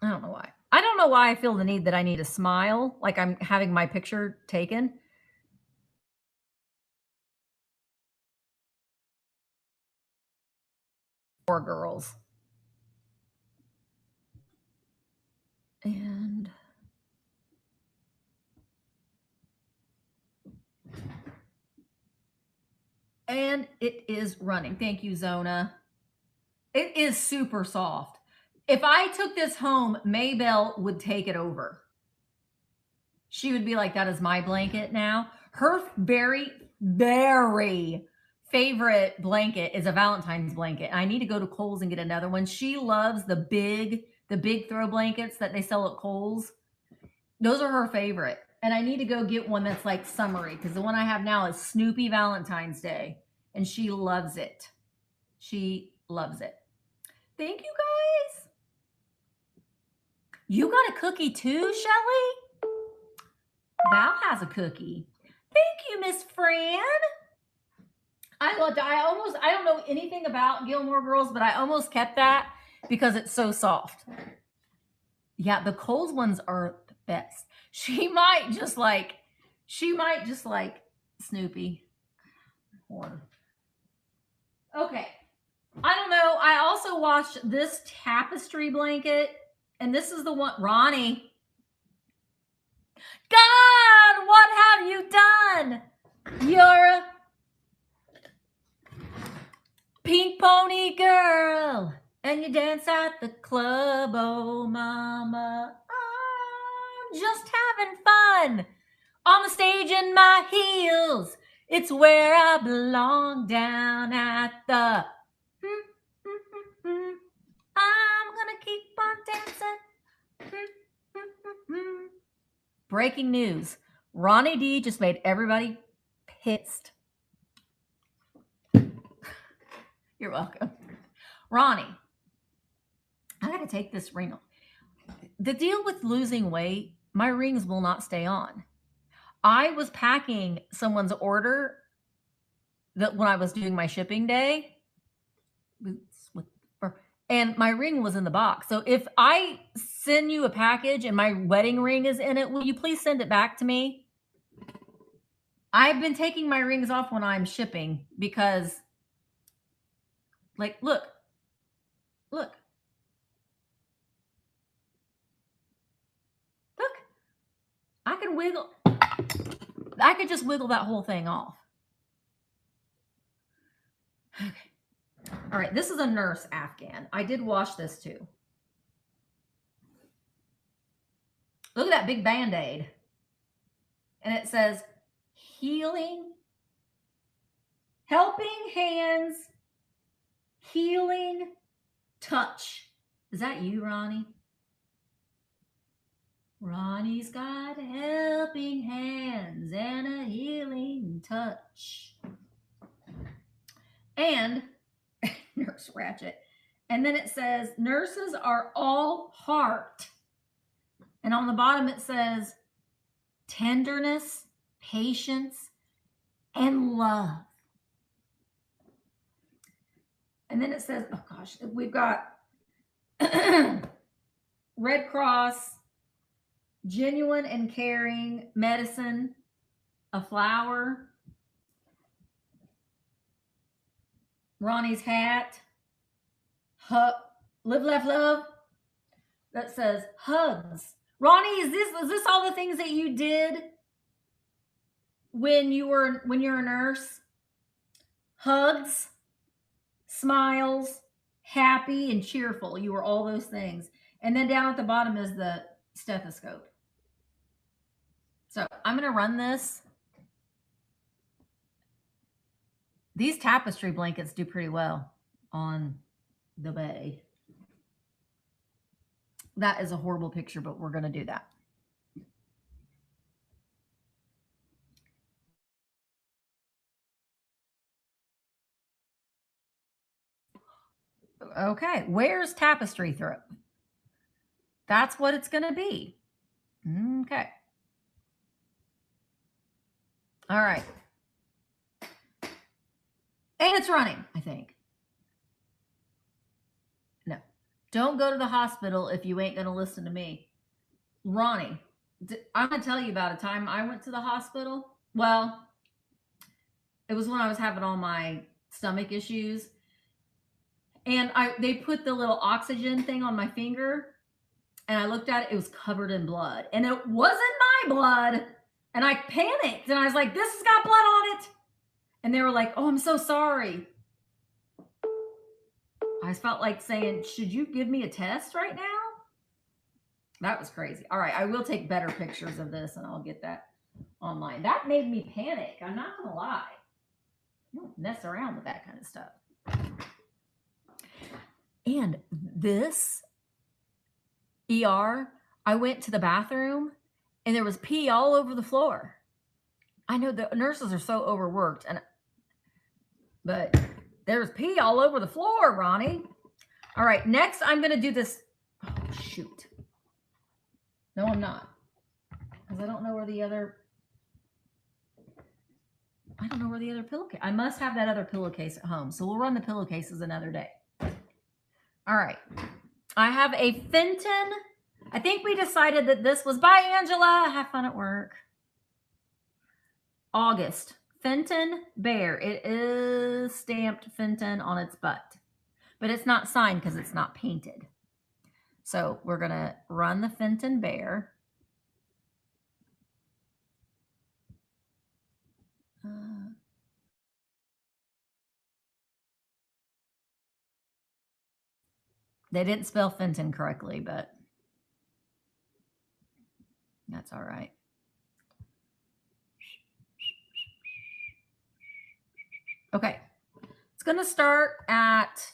A: I don't know why. I don't know why I feel the need that I need to smile, like I'm having my picture taken. Four girls. And it is running. Thank you, Zona. It is super soft. If I took this home, Maybelle would take it over. She would be like, that is my blanket now. Her very, very favorite blanket is a Valentine's blanket. I need to go to Kohl's and get another one. She loves the big throw blankets that they sell at Kohl's. Those are her favorite. And I need to go get one that's like summery, because the one I have now is Snoopy Valentine's Day. And she loves it. She loves it. Thank you, guys. You got a cookie too, Shelly? Val has a cookie. Thank you, Miss Fran. I don't know anything about Gilmore Girls, but I almost kept that because it's so soft. Yeah, the Kohl's ones are the best. She might just like Snoopy. Okay. I don't know. I also washed this tapestry blanket, and this is the one, Ronnie. God, what have you done? You're a pink pony girl, and you dance at the club. Oh, mama, I'm just having fun on the stage in my heels. It's where I belong, down at the I'm gonna keep on dancing. Breaking news. Ronnie D just made everybody pissed. You're welcome. Ronnie, I gotta take this ring off. The deal with losing weight, my rings will not stay on. I was packing someone's order that when I was doing my shipping day, and my ring was in the box. So if I send you a package and my wedding ring is in it, will you please send it back to me? I've been taking my rings off when I'm shipping because, like, look. Look. Look. I can wiggle. I could just wiggle that whole thing off. Okay. All right. This is a nurse afghan. I did wash this too. Look at that big Band-Aid. And it says, healing, helping hands, healing touch. Is that you, Ronnie? Ronnie's got helping hands and a healing touch. And Nurse Ratchet. And then it says, nurses are all heart. And on the bottom it says, tenderness, patience, and love. And then it says, oh gosh, we've got Red Cross, genuine and caring, medicine, a flower, Ronnie's hat, live, laugh, love. That says hugs. Ronnie, is this all the things that you did when you're a nurse? Hugs, smiles, happy and cheerful. You were all those things. And then down at the bottom is the stethoscope. So I'm going to run this. These tapestry blankets do pretty well on the bay. That is a horrible picture, but we're going to do that. Okay, where's tapestry throw? That's what it's going to be. Okay. All right. And it's running, I think. No. Don't go to the hospital if you ain't going to listen to me. Ronnie, I'm going to tell you about a time I went to the hospital. Well, it was when I was having all my stomach issues. And they put the little oxygen thing on my finger. And I looked at it. It was covered in blood. And it wasn't my blood. And I panicked. And I was like, this has got blood on it. And they were like, oh, I'm so sorry. I felt like saying, should you give me a test right now? That was crazy. All right, I will take better pictures of this and I'll get that online. That made me panic. I'm not going to lie. I don't mess around with that kind of stuff. And this ER, I went to the bathroom and there was pee all over the floor. I know the nurses are so overworked, but there's pee all over the floor, Ronnie. All right, next I'm going to do this. Oh, shoot. No, I'm not. Because I don't know where the other pillowcase. I must have that other pillowcase at home. So we'll run the pillowcases another day. All right. I have a Fenton. I think we decided that this was by Angela. Have fun at work. August. Fenton Bear. It is stamped Fenton on its butt. But it's not signed because it's not painted. So we're going to run the Fenton Bear. They didn't spell Fenton correctly, but that's all right. Okay. It's going to start at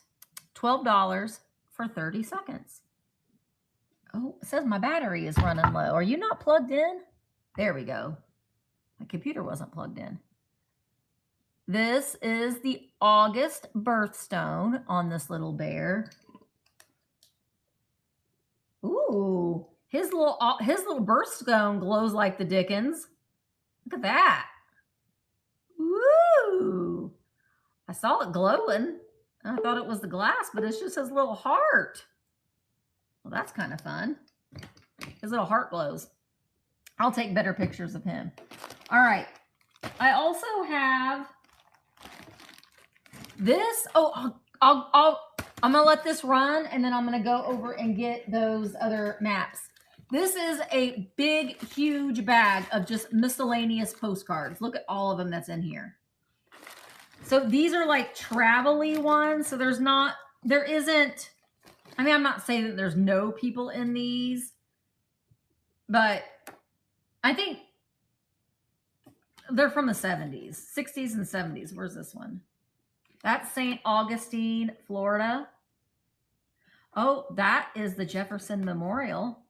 A: $12 for 30 seconds. Oh, it says my battery is running low. Are you not plugged in? There we go. My computer wasn't plugged in. This is the August birthstone on this little bear. Ooh, his little birthstone glows like the Dickens. Look at that. Woo! I saw it glowing. I thought it was the glass, but it's just his little heart. Well, that's kind of fun. His little heart glows. I'll take better pictures of him. All right. I also have this. Oh, I'm going to let this run, and then I'm going to go over and get those other maps. This is a big, huge bag of just miscellaneous postcards. Look at all of them that's in here. So these are like travel-y ones. So there isn't, I mean, I'm not saying that there's no people in these, but I think they're from the 70s, 60s and 70s. Where's this one? That's St. Augustine, Florida. Oh, that is the Jefferson Memorial.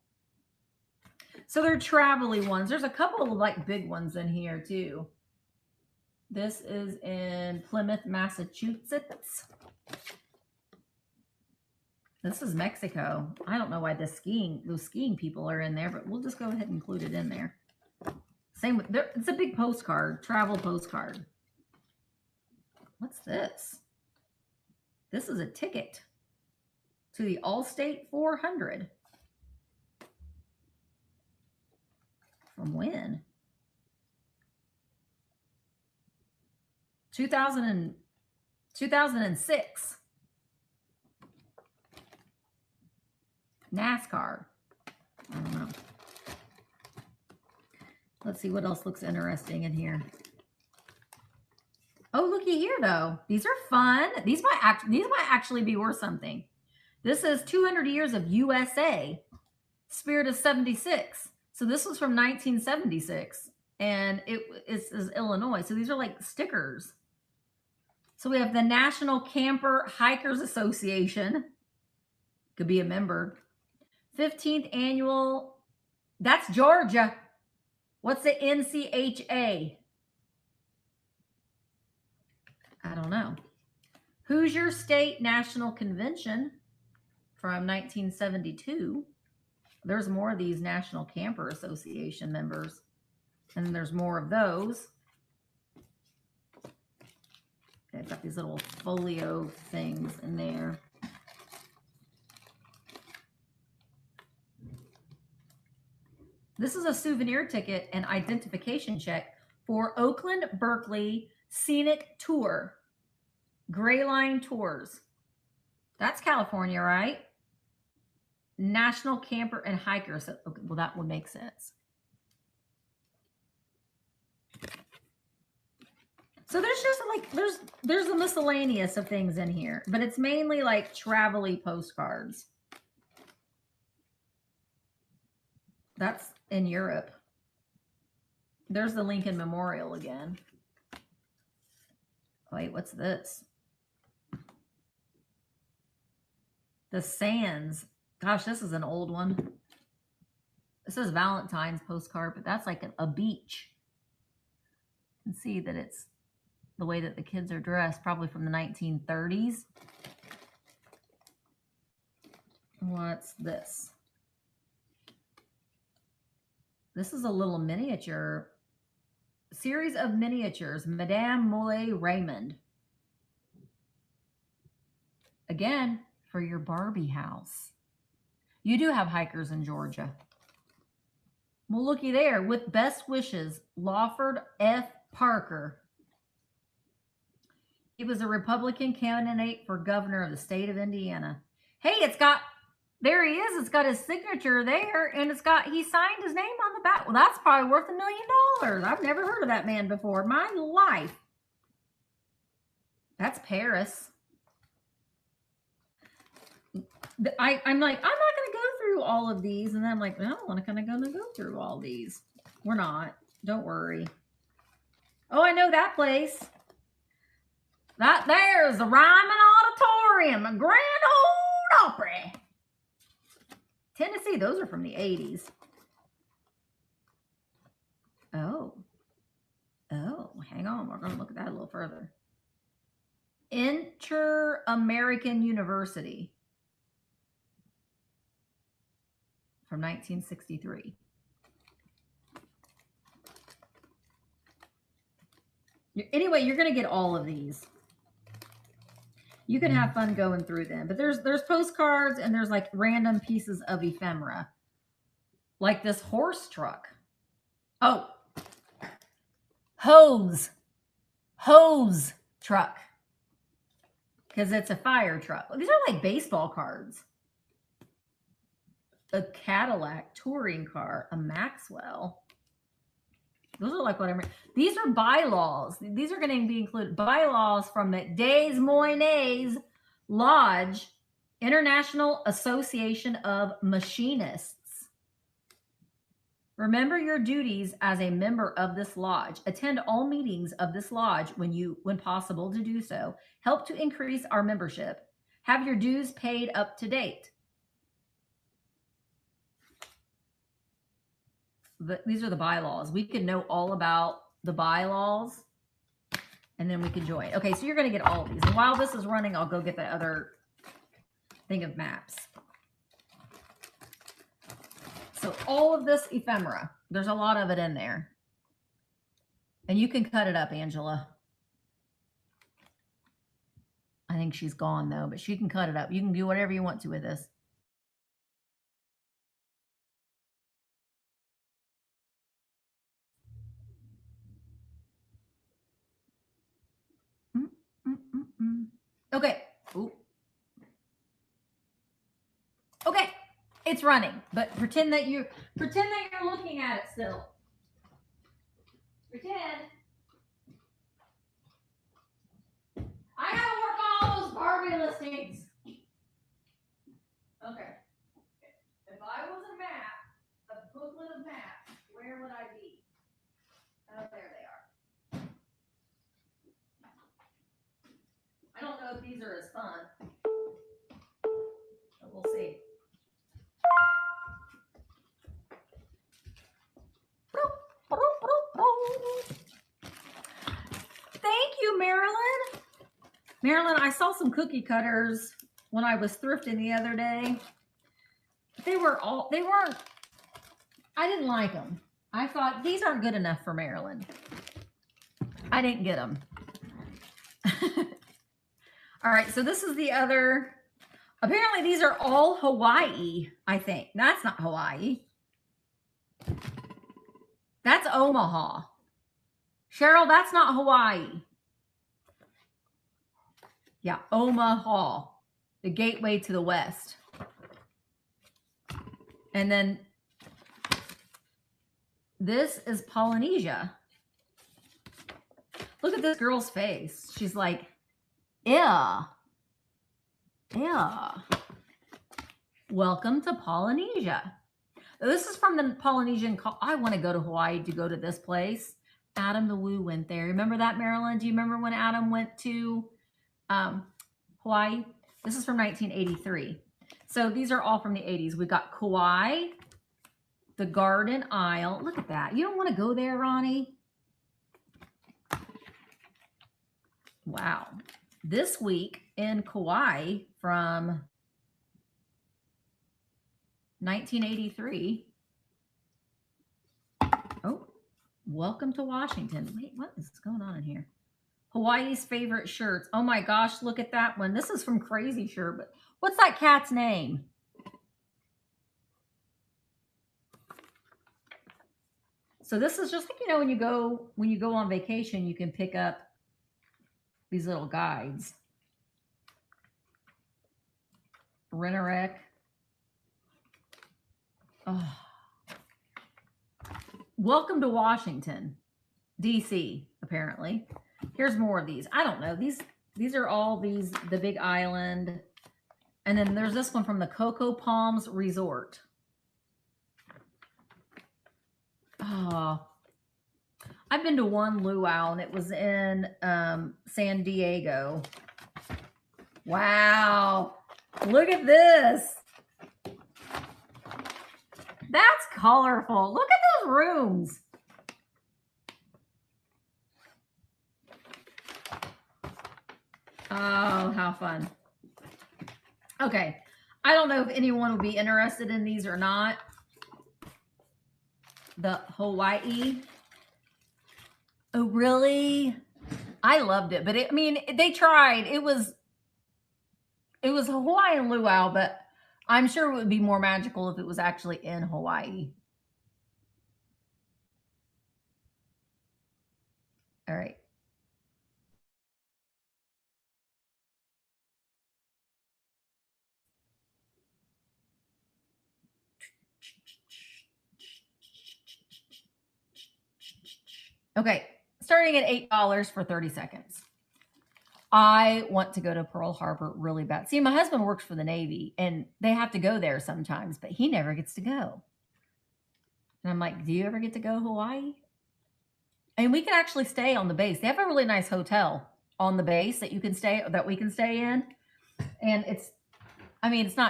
A: So they're travel-y ones. There's a couple of like big ones in here too. This is in Plymouth, Massachusetts. This is Mexico. I don't know why those skiing people are in there, but we'll just go ahead and include it in there. Same with, it's a big postcard, travel postcard. What's this? This is a ticket to the Allstate 400. From when? 2006. NASCAR. I don't know. Let's see what else looks interesting in here. Oh, looky here though. These are fun. These might actually be worth something. This is 200 years of USA. Spirit of 76. So this was from 1976, and it is Illinois. So these are like stickers. So we have the National Camper Hikers Association. Could be a member. 15th annual. That's Georgia. What's the NCHA? I don't know. Hoosier State National Convention from 1972. There's more of these National Camper Association members. And then there's more of those. They've got these little folio things in there. This is a souvenir ticket and identification check for Oakland Berkeley Scenic Tour. Gray Line Tours. That's California, right? National Camper and Hiker. So, okay, well, that would make sense. So there's just like, there's a miscellaneous of things in here, but it's mainly like travel-y postcards. That's in Europe. There's the Lincoln Memorial again. Wait, what's this? The Sands. Gosh, this is an old one. This is Valentine's postcard, but that's like a beach. You can see that it's the way that the kids are dressed, probably from the 1930s. What's this? This is a little miniature series of miniatures, Madame Molay Raymond. Again, for your Barbie house. You do have hikers in Georgia. Well, looky there. With best wishes, Lawford F. Parker. He was a Republican candidate for governor of the state of Indiana. Hey, it's got, there he is. It's got his signature there, and it's got, he signed his name on the back. Well, that's probably worth $1 million. I've never heard of that man before. My life. That's Paris. I'm like, I'm not going to go through all of these. And then I'm like, well, I'm kind of going to go through all these. We're not. Don't worry. Oh, I know that place. That there's the Ryman Auditorium, a Grand Ole Opry. Tennessee, those are from the 80s. Oh, hang on. We're going to look at that a little further. Inter-American University from 1963. Anyway, you're going to get all of these. You can have fun going through them. But there's postcards, and there's like random pieces of ephemera. Like this horse truck. Oh. hose truck, because it's a fire truck. These are like baseball cards. A Cadillac touring car, a Maxwell. Those are like whatever. These are bylaws. These are going to be included. Bylaws from the Des Moines Lodge, International Association of Machinists. Remember your duties as a member of this lodge. Attend all meetings of this lodge when possible to do so. Help to increase our membership. Have your dues paid up to date. These are the bylaws. We could know all about the bylaws, and then we could join. Okay, so you're going to get all of these. And while this is running, I'll go get the other thing of maps. So all of this ephemera, there's a lot of it in there. And you can cut it up, Angela. I think she's gone, though, but she can cut it up. You can do whatever you want to with this. Okay. Ooh. Okay. It's running, but pretend that you're looking at it still. Pretend. I gotta work on all those Barbie listings. Okay. If I was a map, a booklet of maps, where would I be? Oh, there they are. I don't know if these are as fun, but we'll see. Thank you, Marilyn. Marilyn, I saw some cookie cutters when I was thrifting the other day. They weren't, I didn't like them. I thought these aren't good enough for Marilyn. I didn't get them. All right, so this is the other. Apparently these are all Hawaii, I think. That's not Hawaii. That's Omaha. Cheryl, that's not Hawaii. Yeah, Omaha, the gateway to the west. And then this is Polynesia. Look at this girl's face. She's like, yeah. Yeah. Welcome to Polynesia. This is from the Polynesian. I want to go to Hawaii to go to this place. Adam the Woo went there. Remember that, Marilyn? Do you remember when Adam went to Hawaii? This is from 1983. So these are all from the 80s. We got Kauai, the Garden Isle. Look at that. You don't want to go there, Ronnie? Wow. This week in Kauai from 1983. Oh, welcome to Washington. Wait, what is going on in here? Hawaii's favorite shirts. Oh my gosh, look at that one. This is from Crazy Shirt, but what's that cat's name? So this is just like, you know, when you go on vacation, you can pick up these little guides. Rent-a-wreck. Oh. Welcome to Washington, D.C., apparently. Here's more of these. I don't know. These are all the big island. And then there's this one from the Cocoa Palms Resort. Oh, I've been to one luau, and it was in San Diego. Wow. Look at this. That's colorful. Look at those rooms. Oh, how fun. Okay. I don't know if anyone would be interested in these or not. The Hawaii. Oh, really? I loved it. But I mean, they tried. It was a Hawaiian luau, but I'm sure it would be more magical if it was actually in Hawaii. All right. Okay, starting at $8 for 30 seconds. I want to go to Pearl Harbor really bad. See, my husband works for the Navy and they have to go there sometimes, but he never gets to go. And I'm like, do you ever get to go to Hawaii? And we can actually stay on the base. They have a really nice hotel on the base that we can stay in. And it's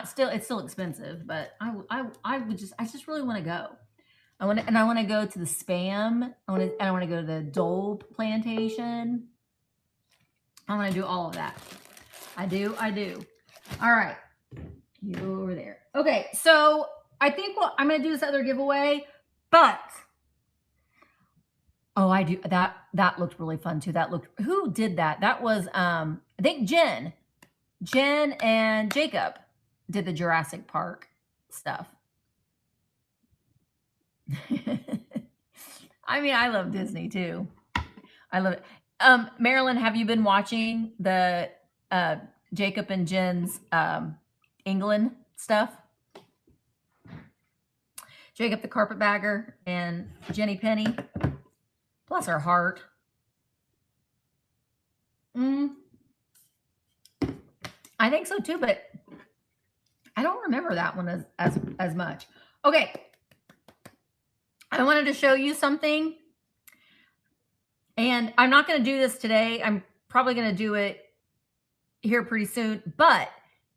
A: still expensive, but I just really want to go. I want to go to the Spam. I want to go to the Dole plantation. I want to do all of that. I do. All right. You go over there. Okay. So I think I'm going to do this other giveaway, but oh, I do. That looked really fun too. Who did that? That was, I think Jen and Jacob did the Jurassic Park stuff. I mean, I love Disney too. I love it. Marilyn, have you been watching the Jacob and Jen's England stuff? Jacob the carpetbagger and Jenny Penny. Bless her heart. I think so too, but I don't remember that one as much. Okay. I wanted to show you something. And I'm not going to do this today. I'm probably going to do it here pretty soon. But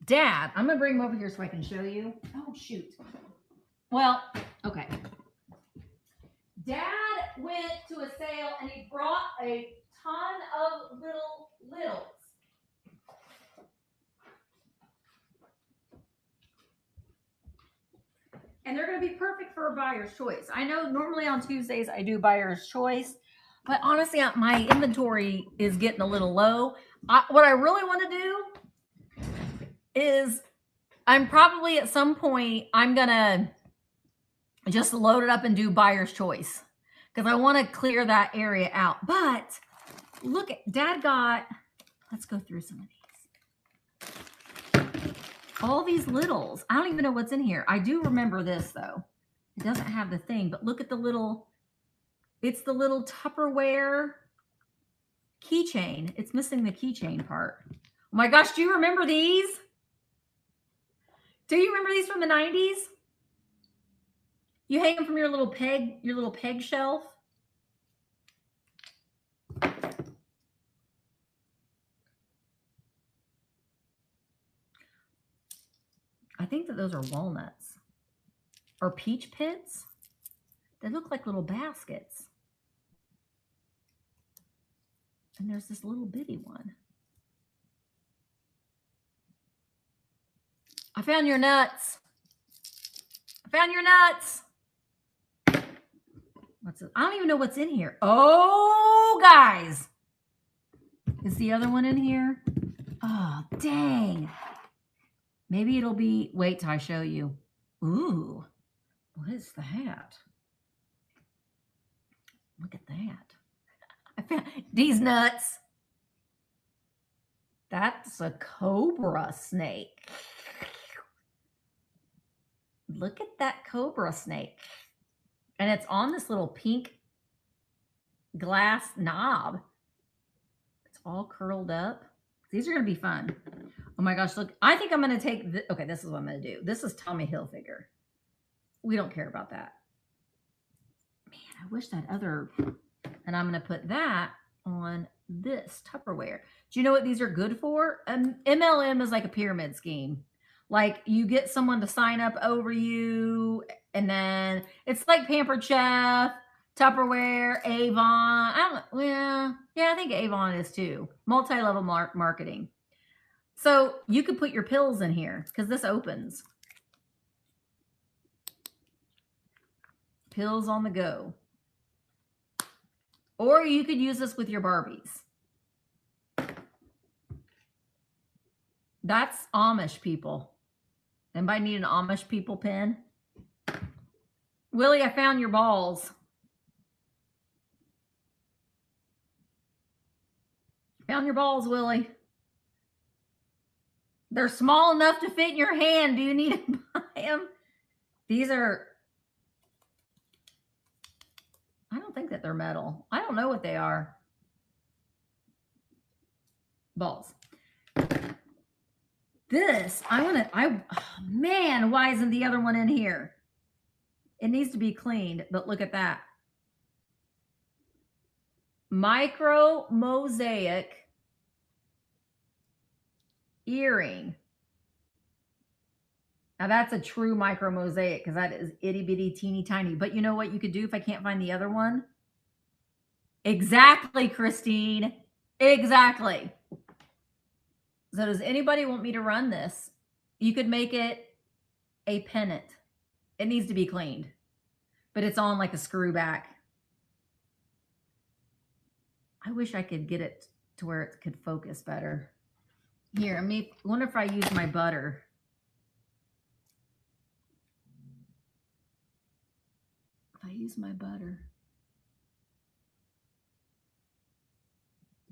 A: Dad, I'm going to bring him over here so I can show you. Oh, shoot. Well, okay. Dad went to a sale and he brought a ton of littles. And they're going to be perfect for a buyer's choice. I know normally on Tuesdays I do buyer's choice. But honestly, my inventory is getting a little low. What I really want to do is I'm probably at some point, I'm going to just load it up and do buyer's choice because I want to clear that area out. But look at Dad let's go through some of these. All these littles. I don't even know what's in here. I do remember this though. It doesn't have the thing, but look at it's the little Tupperware keychain. It's missing the keychain part. Oh my gosh, do you remember these? Do you remember these from the 90s? You hang them from your little peg shelf. I think that those are walnuts or peach pits. They look like little baskets. And there's this little bitty one. I found your nuts. I found your nuts. What's it? I don't even know what's in here. Oh, guys. Is the other one in here? Oh, dang. Maybe it'll be, wait till I show you. Ooh, what is that? Look at that. I found these nuts. That's a cobra snake. Look at that cobra snake. And it's on this little pink glass knob. It's all curled up. These are going to be fun. Oh my gosh, look. I think I'm going to take, okay, this is what I'm going to do. This is Tommy Hilfiger. We don't care about that. Man, I wish that other, and I'm going to put that on this Tupperware. Do you know what these are good for? MLM is like a pyramid scheme. Like you get someone to sign up over you, and then it's like Pampered Chef, Tupperware, Avon. Yeah, I think Avon is too. Multi-level marketing. So you could put your pills in here because this opens. Pills on the go. Or you could use this with your Barbies. That's Amish people. Anybody need an Amish people pen? Willie, I found your balls. Found your balls, Willie. They're small enough to fit in your hand. Do you need to buy them? These are, I don't think that they're metal. I don't know what they are. Balls. This, man, why isn't the other one in here? It needs to be cleaned, but look at that. Micro mosaic earring. Now that's a true micro mosaic because that is itty bitty teeny tiny. But you know what you could do if I can't find the other one? Exactly, Christine. Exactly. So does anybody want me to run this? You could make it a pennant. It needs to be cleaned, but it's on like a screw back. I wish I could get it to where it could focus better. Here, I wonder if I use my butter. If I use my butter.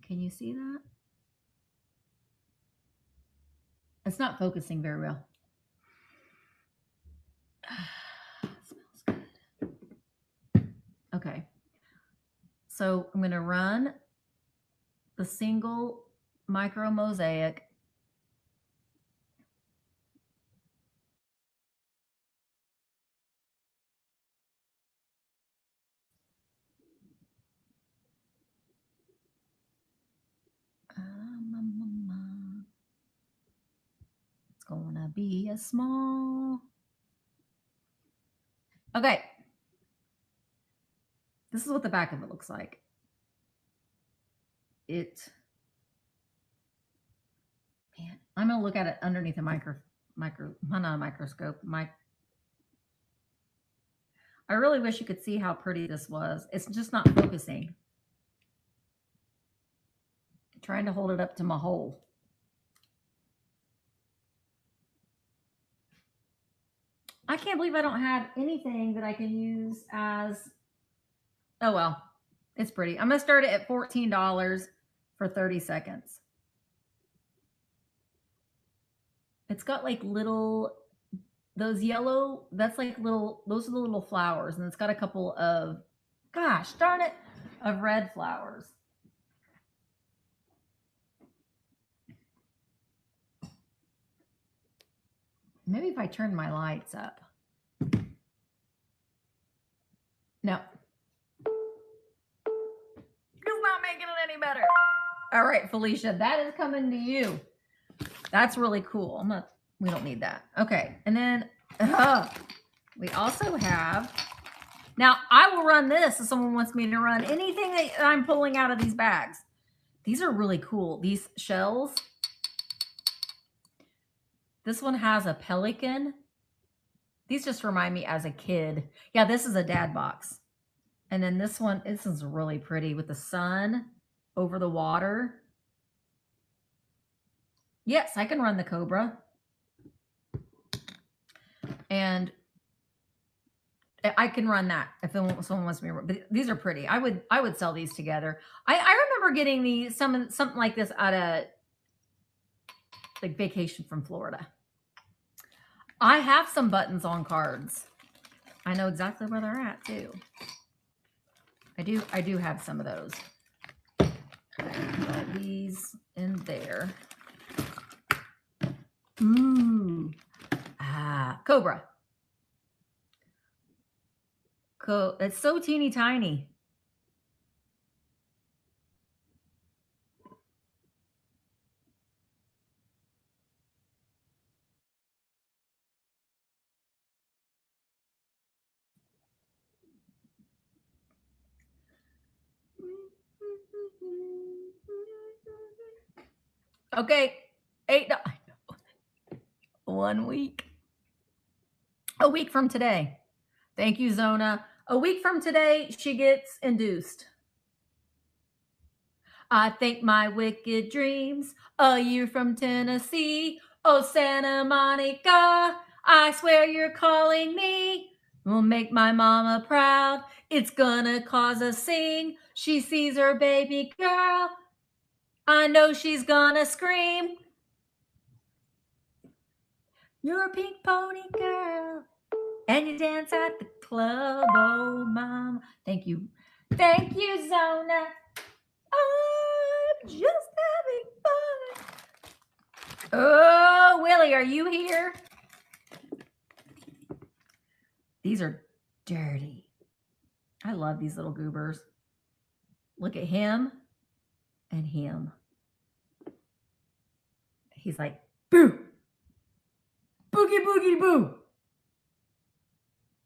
A: Can you see that? It's not focusing very well. Smells good. Okay. So I'm going to run the single micro mosaic. It's gonna be a small. Okay. This is what the back of it looks like. Man, I'm gonna look at it underneath a microscope. I really wish you could see how pretty this was. It's just not focusing. I'm trying to hold it up to my hole. I can't believe I don't have anything that I can use as, oh well, it's pretty. I'm gonna start it at $14 for 30 seconds. It's got like little, those yellow, that's like little, those are the little flowers. And it's got a couple of, gosh darn it, of red flowers. Maybe if I turn my lights up. No. It's not making it any better. All right, Felicia, that is coming to you. That's really cool. We don't need that. Okay, and then we also have, now I will run this if someone wants me to run anything that I'm pulling out of these bags. These are really cool. These shells. This one has a pelican. These just remind me as a kid. Yeah, this is a dad box. And then this one, this is really pretty with the sun over the water. Yes, I can run the cobra. And I can run that if someone wants me to run. But these are pretty. I would sell these together. I remember getting these something like this at a like vacation from Florida. I have some buttons on cards. I know exactly where they're at too. I do have some of those. Put these in there. Ooh. Cobra. It's so teeny tiny. Okay, $8. 1 week. A week from today. Thank you, Zona. A week from today, she gets induced. I think my wicked dreams, a year from Tennessee. Oh, Santa Monica, I swear you're calling me. Will make my mama proud. It's gonna cause a sing. She sees her baby girl. I know she's gonna scream. You're a pink pony girl, and you dance at the club, oh mama. Thank you. Thank you, Zona. I'm just having fun. Oh, Willie, are you here? These are dirty. I love these little goobers. Look at him and him. He's like, boo. Boogie, boogie, boo.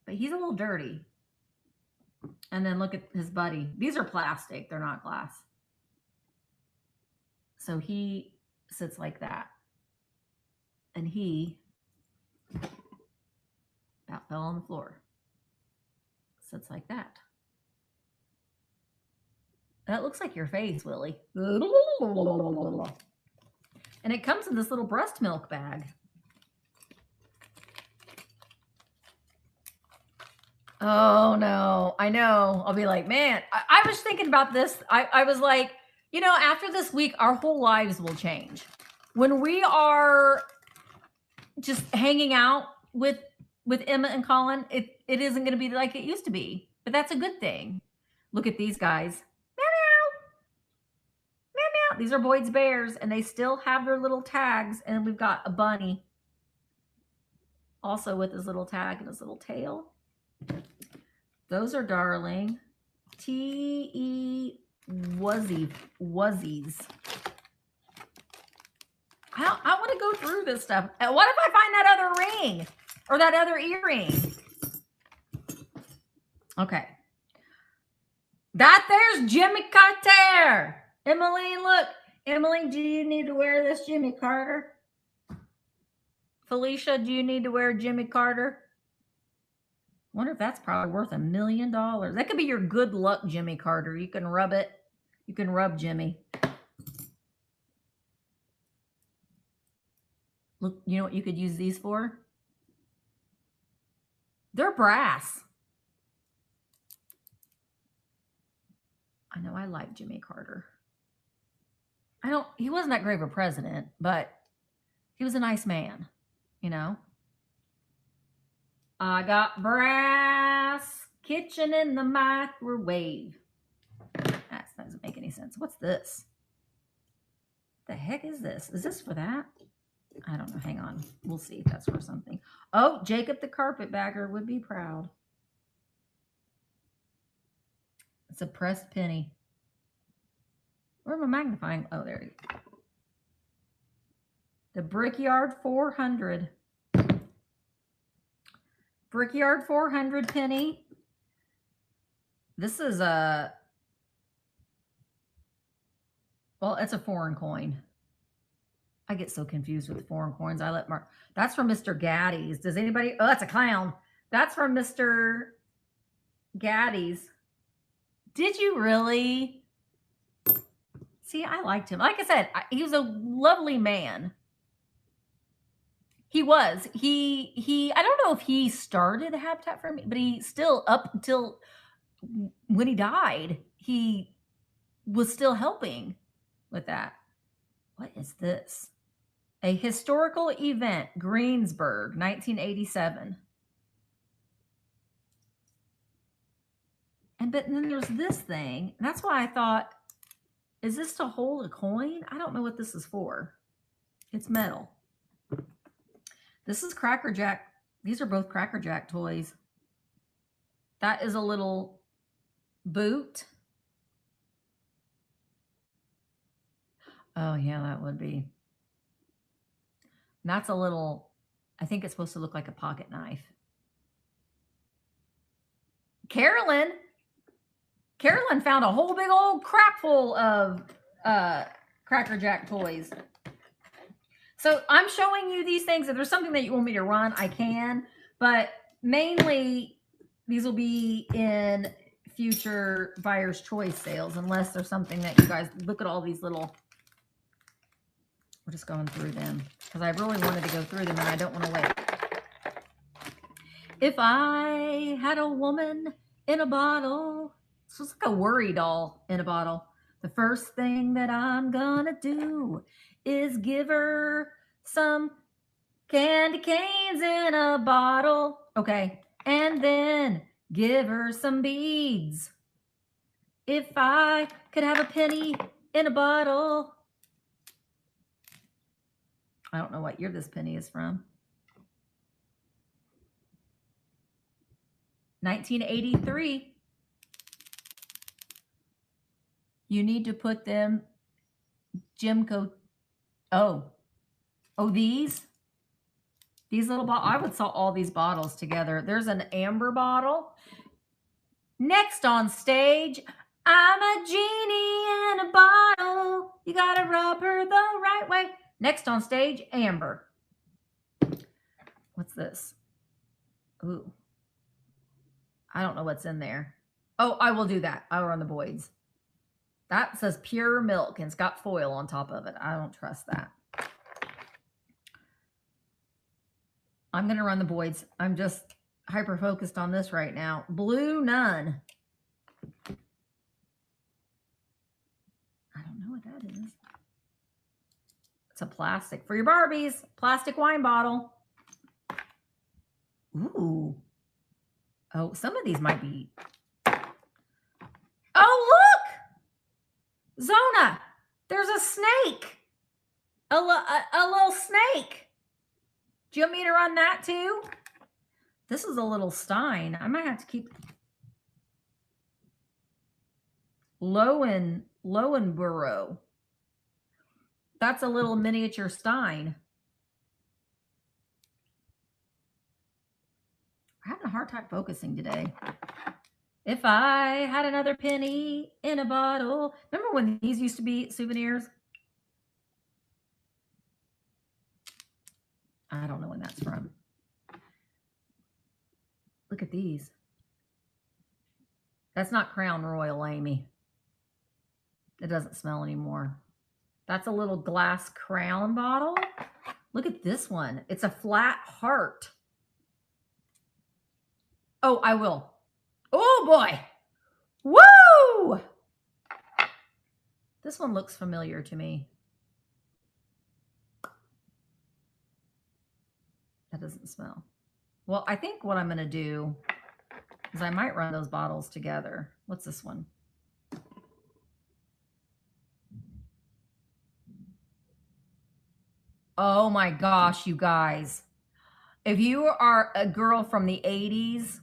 A: But he's a little dirty. And then look at his buddy. These are plastic. They're not glass. So he sits like that. And he about fell on the floor. Sits like that. That looks like your face, Willie. And it comes in this little breast milk bag. Oh, no. I know. I'll be like, man, I was thinking about this. I was like, you know, after this week, our whole lives will change. When we are just hanging out with Emma and Colin, it isn't going to be like it used to be. But that's a good thing. Look at these guys. Meow, meow. Meow, meow. These are Boyd's Bears, and they still have their little tags. And we've got a bunny also with his little tag and his little tail. Those are darling. T.E. Wuzzies. I want to go through this stuff. What if I find that other ring or that other earring? Okay. That there's Jimmy Carter. Emmeline, look. Emmeline, do you need to wear this Jimmy Carter? Felicia, do you need to wear Jimmy Carter? Wonder if that's probably worth $1 million. That could be your good luck Jimmy Carter. You can rub it. You can rub Jimmy. Look, you know what you could use these for? They're brass. I know I like Jimmy Carter. He wasn't that great of a president, but he was a nice man, you know? I got brass kitchen in the microwave. That doesn't make any sense. What's this? The heck is this? Is this for that? I don't know. Hang on. We'll see if that's for something. Oh, Jacob the carpetbagger would be proud. It's a pressed penny. Where am I magnifying? Oh, there you go. The Brickyard 400. Brickyard 400 penny. This is a, well, it's a foreign coin. I get so confused with foreign coins. I let Mark, that's from Mr. Gaddy's. Does anybody, oh, that's a clown. That's from Mr. Gaddy's. Did you really? See, I liked him. Like I said, he was a lovely man. He was. He. I don't know if he started Habitat for Me, but he still, up until when he died, he was still helping with that. What is this? A historical event, Greensburg, 1987. But then there's this thing. And that's why I thought, is this to hold a coin? I don't know what this is for. It's metal. This is Cracker Jack. These are both Cracker Jack toys. That is a little boot. Oh, yeah, that would be. And that's a little, I think it's supposed to look like a pocket knife. Carolyn found a whole big old crap full of Cracker Jack toys. So I'm showing you these things. If there's something that you want me to run, I can. But mainly, these will be in future buyer's choice sales, unless there's something that you guys, look at all these little, we're just going through them. Because I really wanted to go through them, and I don't want to wait. If I had a woman in a bottle. So it's like a worry doll in a bottle. The first thing that I'm gonna do is give her some candy canes in a bottle. Okay. And then give her some beads. If I could have a penny in a bottle. I don't know what year this penny is from. 1983. You need to put them Jimco. Oh, these little bottles. I would sell all these bottles together. There's an amber bottle. Next on stage, I'm a genie in a bottle. You gotta rub her the right way. Next on stage, amber. What's this? Ooh. I don't know what's in there. Oh, I will do that. I'll run the Boyds. That says pure milk and it's got foil on top of it. I don't trust that. I'm going to run the Boyds. I'm just hyper focused on this right now. Blue Nun. I don't know what that is. It's a plastic for your Barbies. Plastic wine bottle. Ooh. Oh, some of these might be. Oh, look! Zona, there's a snake. A little snake. Do you want me to run that too? This is a little Stein. I might have to keep Lowenborough. That's a little miniature Stein. I'm having a hard time focusing today. If I had another penny in a bottle. Remember when these used to be souvenirs? I don't know when that's from. Look at these. That's not Crown Royal, Amy. It doesn't smell anymore. That's a little glass crown bottle. Look at this one. It's a flat heart. Oh, I will. Oh, boy. Woo! This one looks familiar to me. That doesn't smell. Well, I think what I'm going to do is I might run those bottles together. What's this one? Oh my gosh, you guys. If you are a girl from the 80s,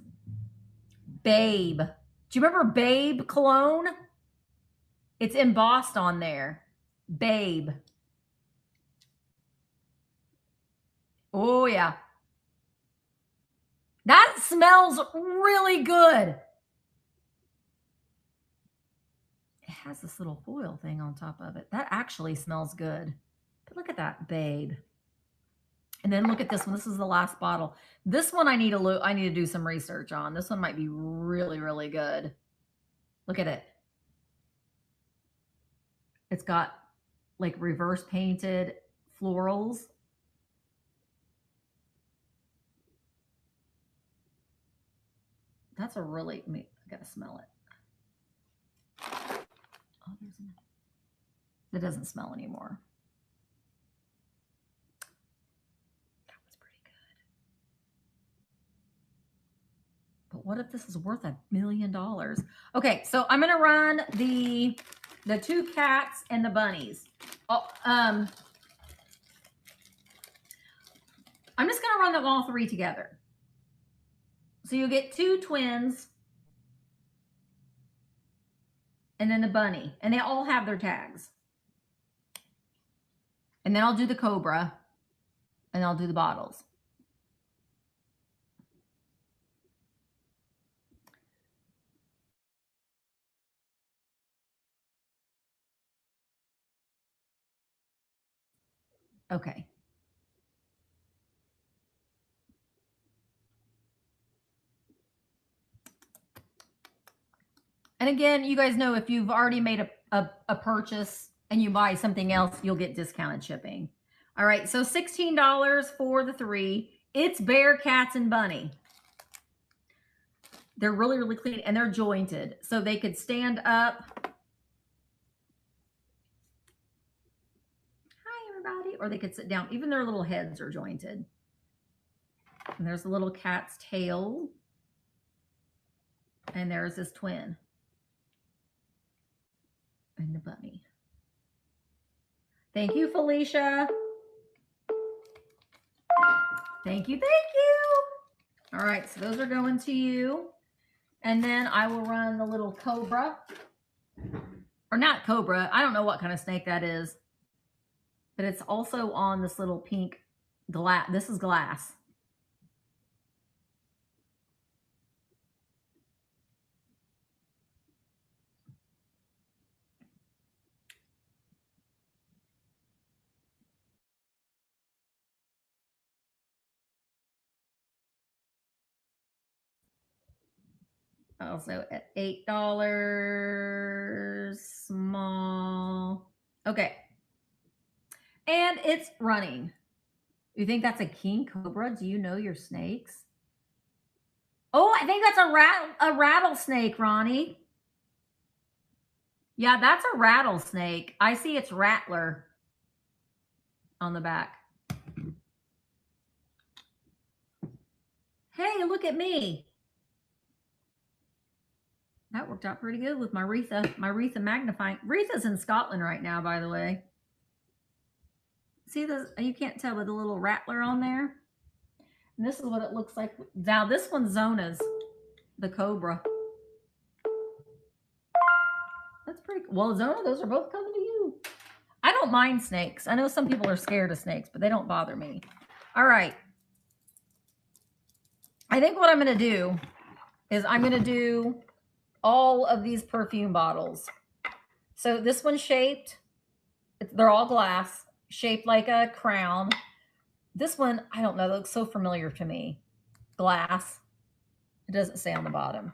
A: Babe. Do you remember Babe cologne? It's embossed on there. Babe. Oh, yeah. That smells really good. It has this little foil thing on top of it. That actually smells good. But look at that, Babe. And then look at this one. This is the last bottle. This one I need to do some research on. This one might be really, really good. Look at it. It's got like reverse painted florals. That's a really, I gotta smell it. Oh, it doesn't smell anymore. That was pretty good. But what if this is worth $1 million? Okay, so I'm gonna run the two cats and the bunnies. Oh, I'm just gonna run them all three together. So you get two twins and then the bunny, and they all have their tags. And then I'll do the cobra and I'll do the bottles. Okay. And again, you guys know if you've already made a purchase and you buy something else, you'll get discounted shipping. All right, so $16 for the three. It's bear, cats, and bunny. They're really, really clean, and they're jointed. So they could stand up or they could sit down. Even their little heads are jointed. And there's a little cat's tail. And there's his twin. And the bunny. Thank you, Felicia. Thank you, thank you. All right, so those are going to you. And then I will run the little cobra. Or not cobra. I don't know what kind of snake that is. But it's also on this little pink glass. This is glass. Also at $8 small. Okay. And it's running. You think that's a king cobra? Do you know your snakes? Oh, I think that's a rattlesnake, Ronnie. Yeah, that's a rattlesnake. I see it's Rattler on the back. Hey, look at me. That worked out pretty good with my Retha magnifying. Retha's in Scotland right now, by the way. See this? You can't tell with the little rattler on there. And this is what it looks like. Now this one's Zona's, the cobra. That's pretty cool. Well, Zona, those are both coming to you. I don't mind snakes. I know some people are scared of snakes, but they don't bother me. All right. I think what I'm going to do is I'm going to do all of these perfume bottles. So this one's shaped. They're all glass, shaped like a crown. This one, I don't know, that looks so familiar to me. Glass. It doesn't say on the bottom.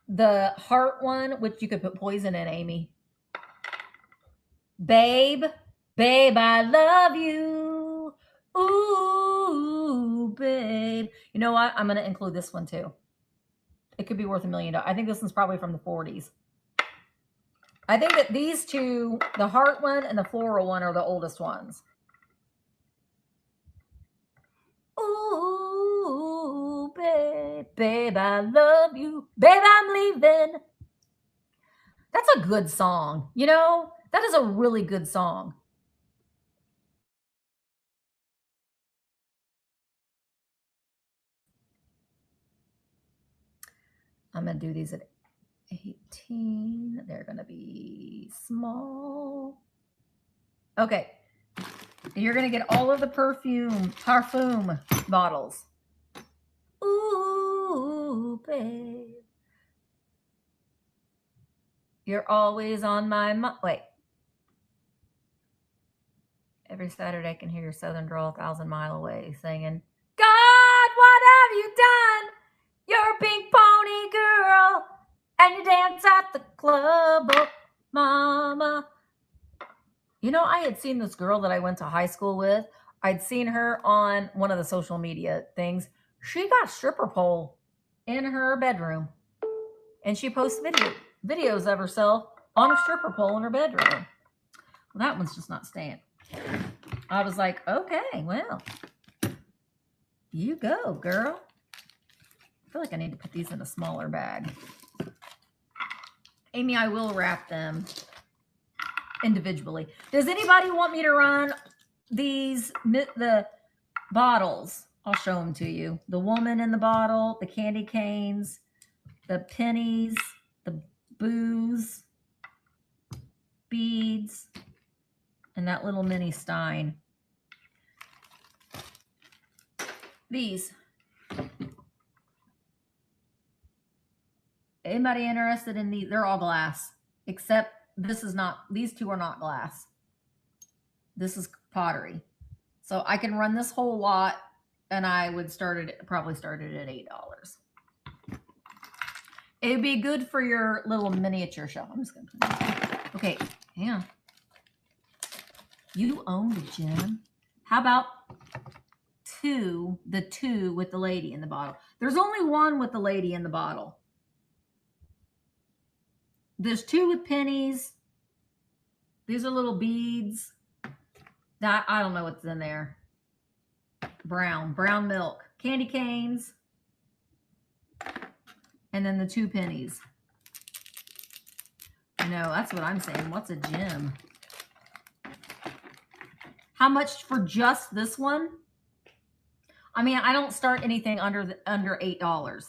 A: The heart one, which you could put poison in, Amy. Babe, babe, I love you. Ooh, babe. You know what? I'm going to include this one too. It could be worth $1 million. I think this one's probably from the 40s. I think that these two, the heart one and the floral one, are the oldest ones. Ooh, babe, babe, I love you. Babe, I'm leaving. That's a good song. You know, that is a really good song. I'm going to do these at 18. They're going to be small. Okay. You're going to get all of the perfume bottles. Ooh, babe. You're always on my mind. Wait. Every Saturday I can hear your southern drawl 1,000 miles away singing, God, what have you done? You're a pink pony girl, and you dance at the club, oh, mama. You know, I had seen this girl that I went to high school with. I'd seen her on one of the social media things. She got stripper pole in her bedroom, and she posts videos of herself on a stripper pole in her bedroom. Well, that one's just not staying. I was like, okay, well, you go, girl. I feel like I need to put these in a smaller bag. Amy, I will wrap them individually. Does anybody want me to run the bottles? I'll show them to you. The woman in the bottle, the candy canes, the pennies, the booze, beads, and that little mini stein. These. Anybody interested in these? They're all glass, except this is not, these two are not glass. This is pottery. So I can run this whole lot, and I would probably start it at $8. It would be good for your little miniature shelf. I'm just going to put it. Okay, hang on. You own the gem. How about the two with the lady in the bottle? There's only one with the lady in the bottle. There's two with pennies. These are little beads. That, I don't know what's in there. Brown milk, candy canes, and then the 2 pennies. I know, that's what I'm saying. What's a gem? How much for just this one? I mean, I don't start anything under $8.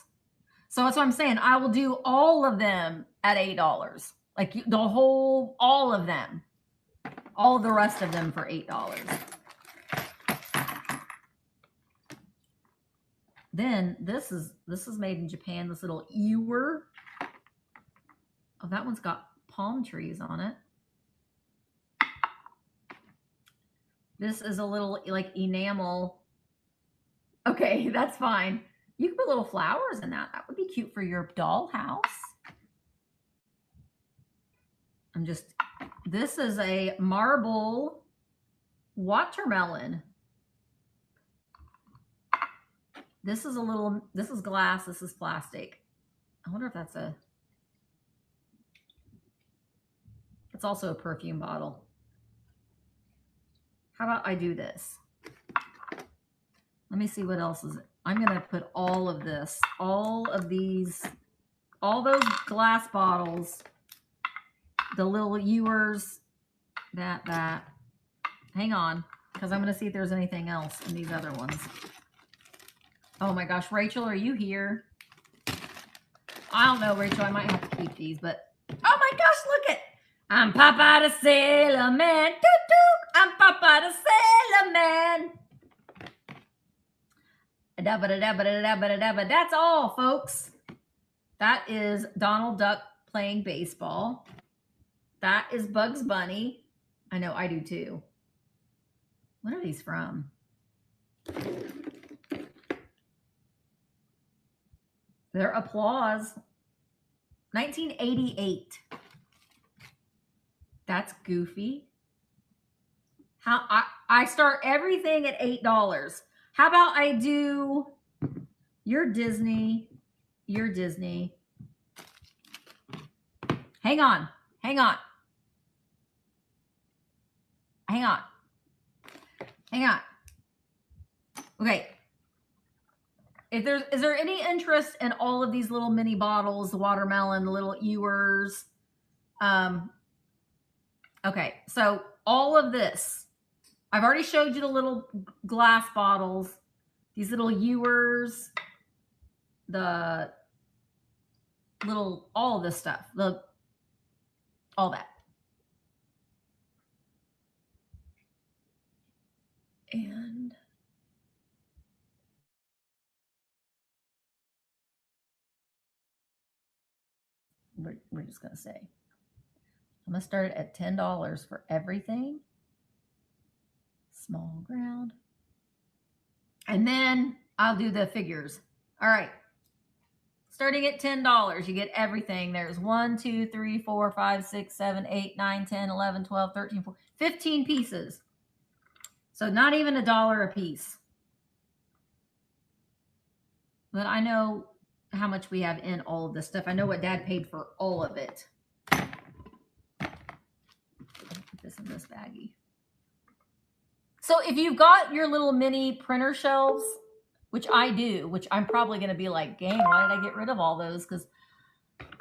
A: So that's what I'm saying. I will do all of them at $8. Like the whole, all of them. All the rest of them for $8. Then this is made in Japan. This little ewer. Oh, that one's got palm trees on it. This is a little like enamel. Okay, that's fine. You can put little flowers in that. That would be cute for your dollhouse. This is a marble watermelon. This is glass, this is plastic. I wonder if it's also a perfume bottle. How about I do this? Let me see what else is it. I'm going to put all of this, all of these, all those glass bottles, the little ewers, that. Hang on, because I'm going to see if there's anything else in these other ones. Oh my gosh, Rachel, are you here? I don't know, Rachel, I might have to keep these, but oh my gosh, look at, I'm Papa the Sailor Man, I'm Papa the Sailor Man. That's all, folks. That is Donald Duck playing baseball. That is Bugs Bunny. I know, I do too. What are these from? They're Applause. 1988. That's Goofy. I start everything at $8. How about I do your Disney? Hang on. Okay. Is there any interest in all of these little mini bottles, the watermelon, the little ewers? Okay, so all of this, I've already showed you the little glass bottles, these little ewers, the little, all of this stuff, all that. And we're just going to say, I'm going to start at $10 for everything. Small ground. And then I'll do the figures. All right. Starting at $10, you get everything. There's 1, 2, 3, 4, 5, 6, 7, 8, 9, 10, 11, 12, 13, 14, 15 pieces. So not even $1 a piece. But I know how much we have in all of this stuff. I know what Dad paid for all of it. Put this in this baggie. So if you've got your little mini printer shelves, which I do, which I'm probably going to be like, dang, why did I get rid of all those? Because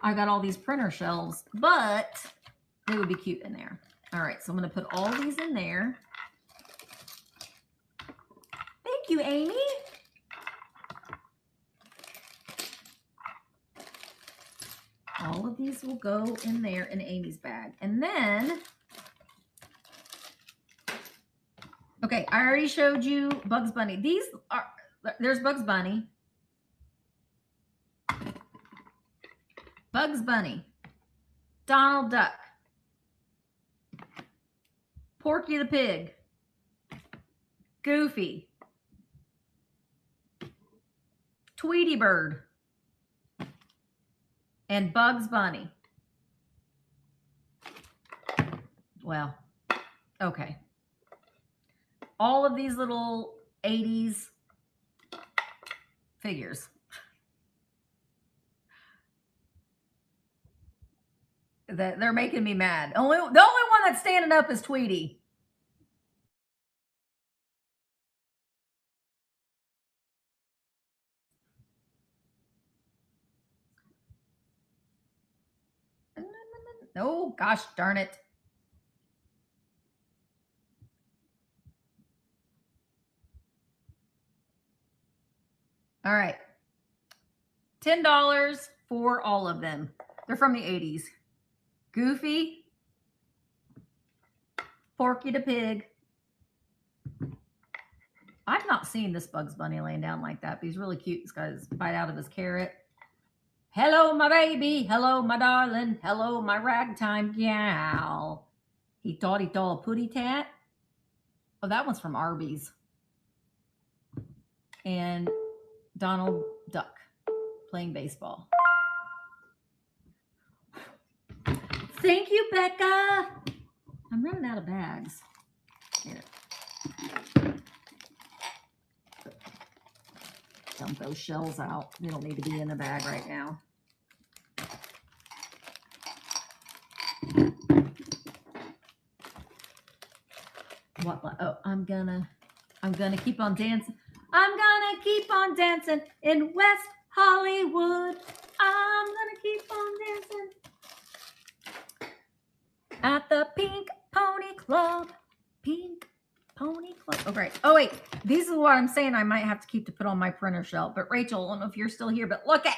A: I got all these printer shelves, but they would be cute in there. All right, so I'm going to put all these in there. Thank you, Amy. All of these will go in there in Amy's bag. And then, okay, I already showed you Bugs Bunny. These are, there's Bugs Bunny. Bugs Bunny. Donald Duck. Porky the Pig. Goofy. Tweety Bird. And Bugs Bunny. Well, okay. All of these little 80s figures. They're making me mad. The only one that's standing up is Tweety. Oh, gosh darn it. All right. $10 for all of them. They're from the 80s. Goofy. Porky the Pig. I've not seen this Bugs Bunny laying down like that, but he's really cute. He's got his bite out of his carrot. Hello, my baby. Hello, my darling. Hello, my ragtime gal. He thought a putty tat. Oh, that one's from Arby's. And Donald Duck playing baseball. Thank you, Becca. I'm running out of bags. Here. Dump those shells out. They don't need to be in the bag right now. What? Oh, I'm gonna keep on dancing. I'm gonna keep on dancing in West Hollywood. I'm gonna keep on dancing at the Pink Pony Club. Pink Pony Club. Oh, right. Oh, wait. This is what I'm saying I might have to keep to put on my printer shelf. But Rachel, I don't know if you're still here, but look at.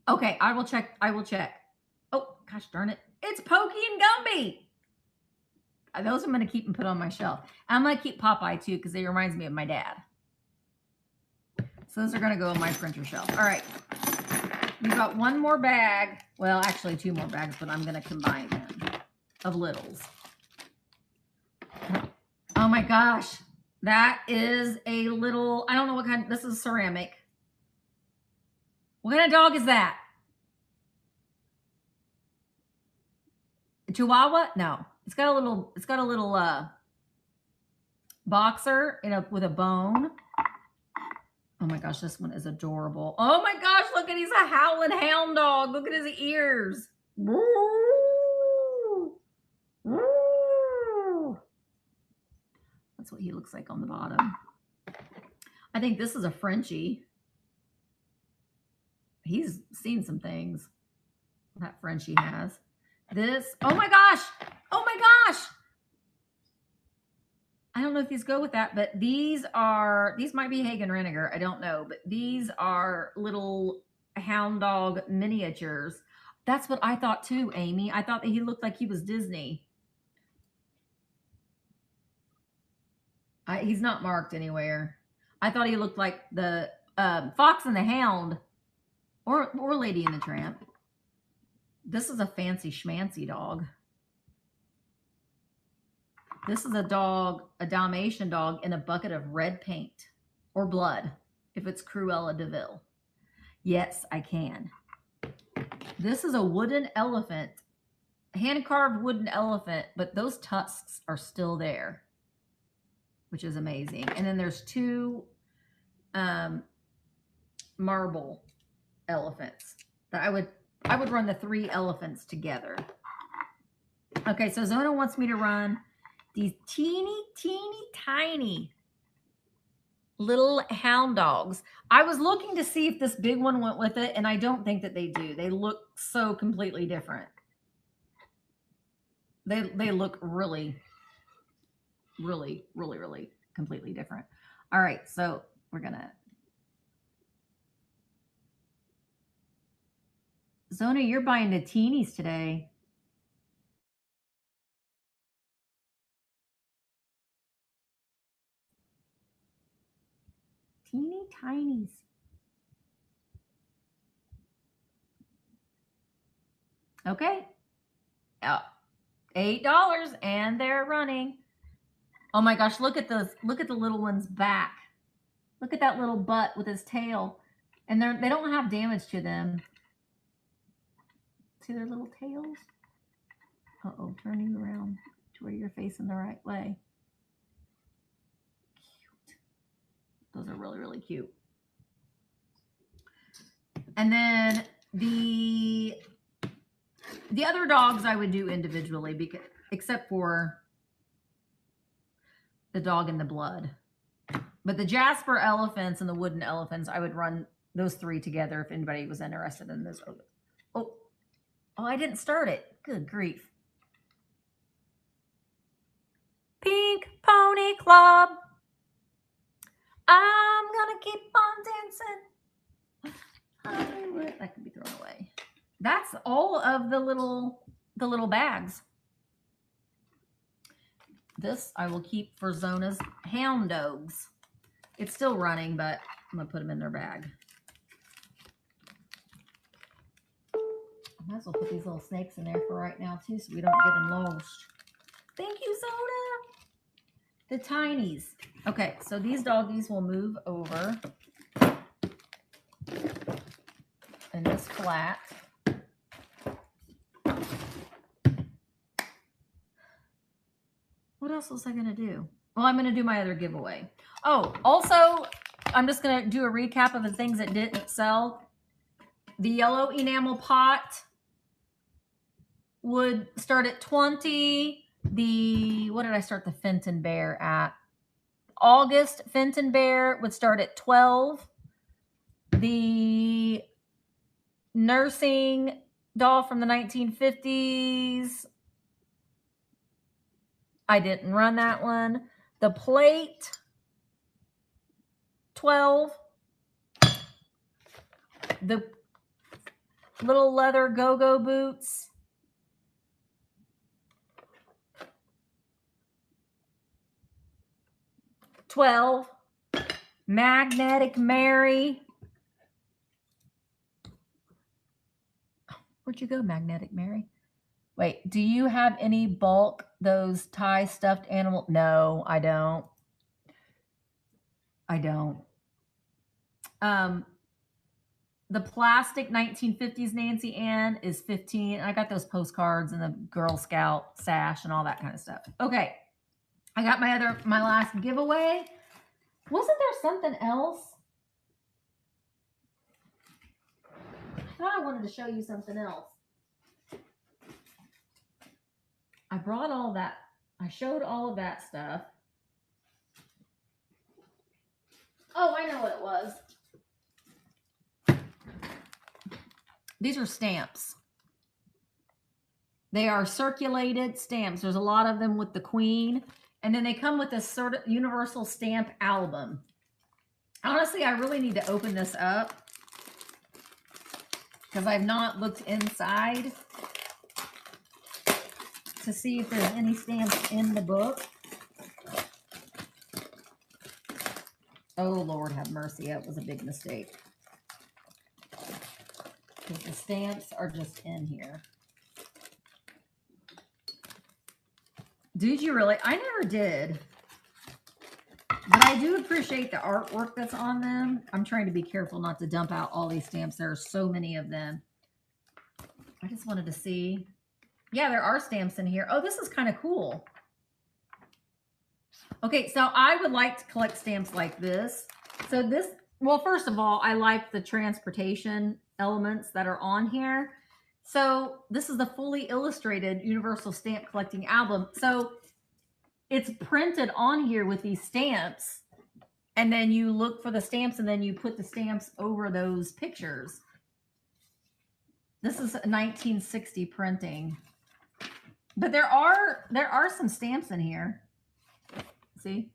A: Okay, I will check. I will check. Oh, gosh darn it. It's Pokey and Gumby. Those I'm going to keep and put on my shelf. I'm going to keep Popeye, too, because it reminds me of my dad. So those are going to go on my printer shelf. All right. We've got one more bag. Well, actually, two more bags, but I'm going to combine them of littles. Oh, my gosh. That is a little, I don't know what kind. This is ceramic. What kind of dog is that? A Chihuahua? No. It's got a little boxer with a bone. Oh my gosh, this one is adorable. Oh my gosh, look at, he's a howling hound dog. Look at his ears. Woo! Woo! That's what he looks like on the bottom. I think this is a Frenchie. He's seen some things that Frenchie has. This, oh my gosh. Oh my gosh. I don't know if these go with that, but these might be Haeger Reniger. I don't know, but these are little hound dog miniatures. That's what I thought too, Amy. I thought that he looked like he was Disney. He's not marked anywhere. I thought he looked like the Fox and the Hound or Lady and the Tramp. This is a fancy schmancy dog. This is a dog, a Dalmatian dog in a bucket of red paint or blood, if it's Cruella de Vil. Yes, I can. This is a wooden elephant, hand-carved wooden elephant, but those tusks are still there, which is amazing. And then there's two marble elephants. But I would run the 3 elephants together. Okay, so Zona wants me to run these teeny tiny little hound dogs. I was looking to see if this big one went with it, and I don't think that they do. They look so completely different. They look really completely different. All right, so we're gonna. Zona, you're buying the teenies today. Teeny tinies. Okay. $8 and they're running. Oh my gosh, look at those. Look at the little one's back. Look at that little butt with his tail. And they don't have damage to them. See their little tails? Uh-oh, turn you around to where you're facing the right way. Cute. Those are really cute. And then the other dogs I would do individually, because except for the dog in the blood. But the Jasper elephants and the wooden elephants, I would run those 3 together if anybody was interested in this. Oh, I didn't start it. Good grief. Pink Pony Club. I'm gonna keep on dancing. Hollywood. That can be thrown away. That's all of the little bags. This I will keep for Zona's hound dogs. It's still running, but I'm gonna put them in their bag. I might as well put these little snakes in there for right now too, so we don't get them lost. Thank you, Zona. The tinies. Okay, so these doggies will move over in this flat. What else was I going to do? Well, I'm going to do my other giveaway. Oh, also, I'm just going to do a recap of the things that didn't sell. The yellow enamel pot would start at 20. What did I start the Fenton Bear at? August Fenton Bear would start at 12. The nursing doll from the 1950s, I didn't run that one. The plate, 12. The little leather go-go boots, 12. Magnetic Mary. Where'd you go, Magnetic Mary? Wait, do you have any bulk, those tie stuffed animal? No, I don't. I don't. The plastic 1950s Nancy Ann is 15. I got those postcards and the Girl Scout sash and all that kind of stuff. Okay. I got my last giveaway. Wasn't there something else? I thought I wanted to show you something else. I brought all that. I showed all of that stuff. Oh, I know what it was. These are stamps. They are circulated stamps. There's a lot of them with the Queen. And then they come with this sort of universal stamp album. Honestly, I really need to open this up because I've not looked inside to see if there's any stamps in the book. Oh, Lord have mercy. That was a big mistake. Because the stamps are just in here. Did you really? I never did. But I do appreciate the artwork that's on them. I'm trying to be careful not to dump out all these stamps. There are so many of them. I just wanted to see. Yeah, there are stamps in here. Oh, this is kind of cool. Okay, so I would like to collect stamps like this. So this, well, first of all, I like the transportation elements that are on here. So this is the fully illustrated Universal Stamp Collecting Album. So it's printed on here with these stamps. And then you look for the stamps and then you put the stamps over those pictures. This is a 1960 printing. But there are some stamps in here. See?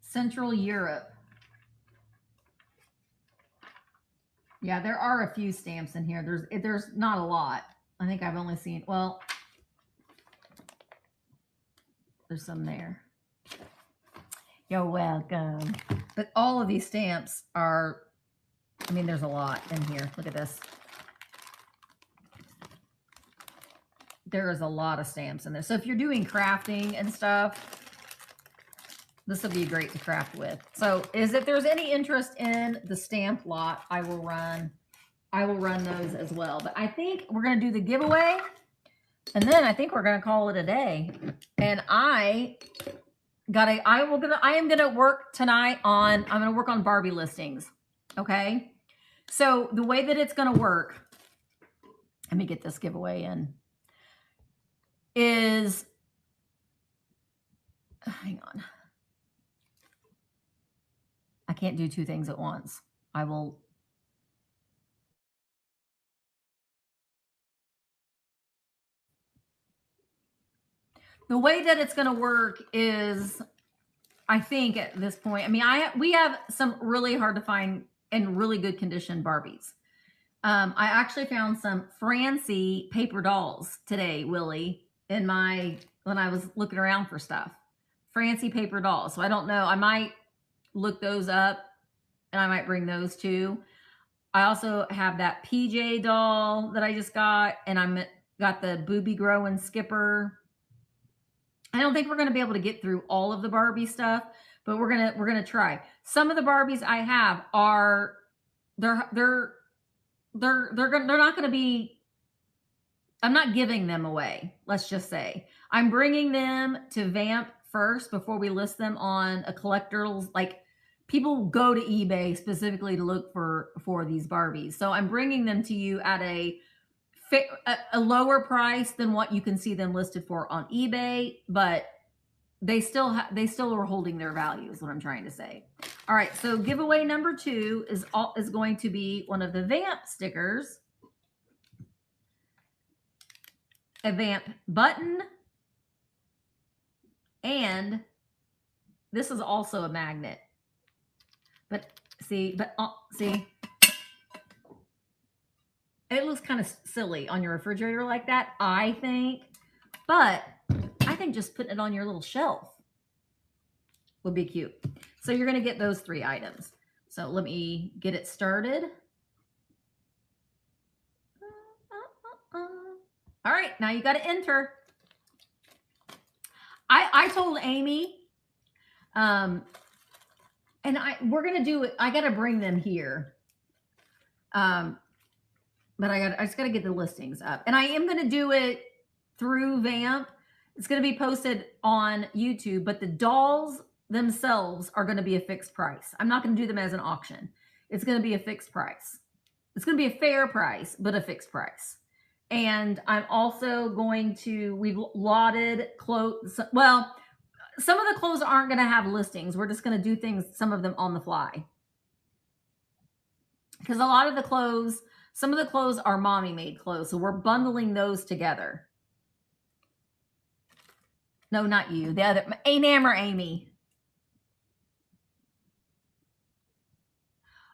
A: Central Europe. Yeah, there are a few stamps in here. There's not a lot. I think I've only seen, well, there's some there. You're welcome. But all of these stamps are, I mean, there's a lot in here. Look at this. There is a lot of stamps in there. So if you're doing crafting and stuff, this will be great to craft with. So if there's any interest in the stamp lot, I will run those as well. But I think we're going to do the giveaway. And then I think we're going to call it a day. And I am going to work tonight on, I'm going to work on Barbie listings. Okay. So the way that it's going to work, let me get this giveaway in, is, hang on. I can't do two things at once. I will the way that it's going to work is, I think at this point, I mean, we have some really hard to find and really good condition Barbies. I actually found some Francie paper dolls today, Willie, when I was looking around for stuff. Francie paper dolls. So I don't know. I might look those up and I might bring those too. I also have that PJ doll that I just got, and I'm got the Booby Grow and Skipper. I don't think we're going to be able to get through all of the Barbie stuff, but we're gonna try. Some of the Barbies I have are they're not going to be. I'm not giving them away. Let's just say I'm bringing them to Vamp first before we list them on a collector's. Like, people go to eBay specifically to look for these Barbies, so I'm bringing them to you at a lower price than what you can see them listed for on eBay, but they still are holding their value is what I'm trying to say. All right, so giveaway number 2 is going to be one of the Vamp stickers, a Vamp button, and this is also a magnet. But see, it looks kind of silly on your refrigerator like that, I think. But I think just putting it on your little shelf would be cute. So you're going to get those 3 items. So let me get it started. All right, now you got to enter. I told Amy, and we're going to do it. I got to bring them here. But I just got to get the listings up. And I am going to do it through Vamp. It's going to be posted on YouTube, but the dolls themselves are going to be a fixed price. I'm not going to do them as an auction. It's going to be a fixed price. It's going to be a fair price, but a fixed price. And I'm also going to, we've lotted clothes. Well, some of the clothes aren't going to have listings. We're just going to do things, some of them on the fly. Because a lot of the clothes, some of the clothes are mommy made clothes. So we're bundling those together. No, not you. The other, Enamel Amy.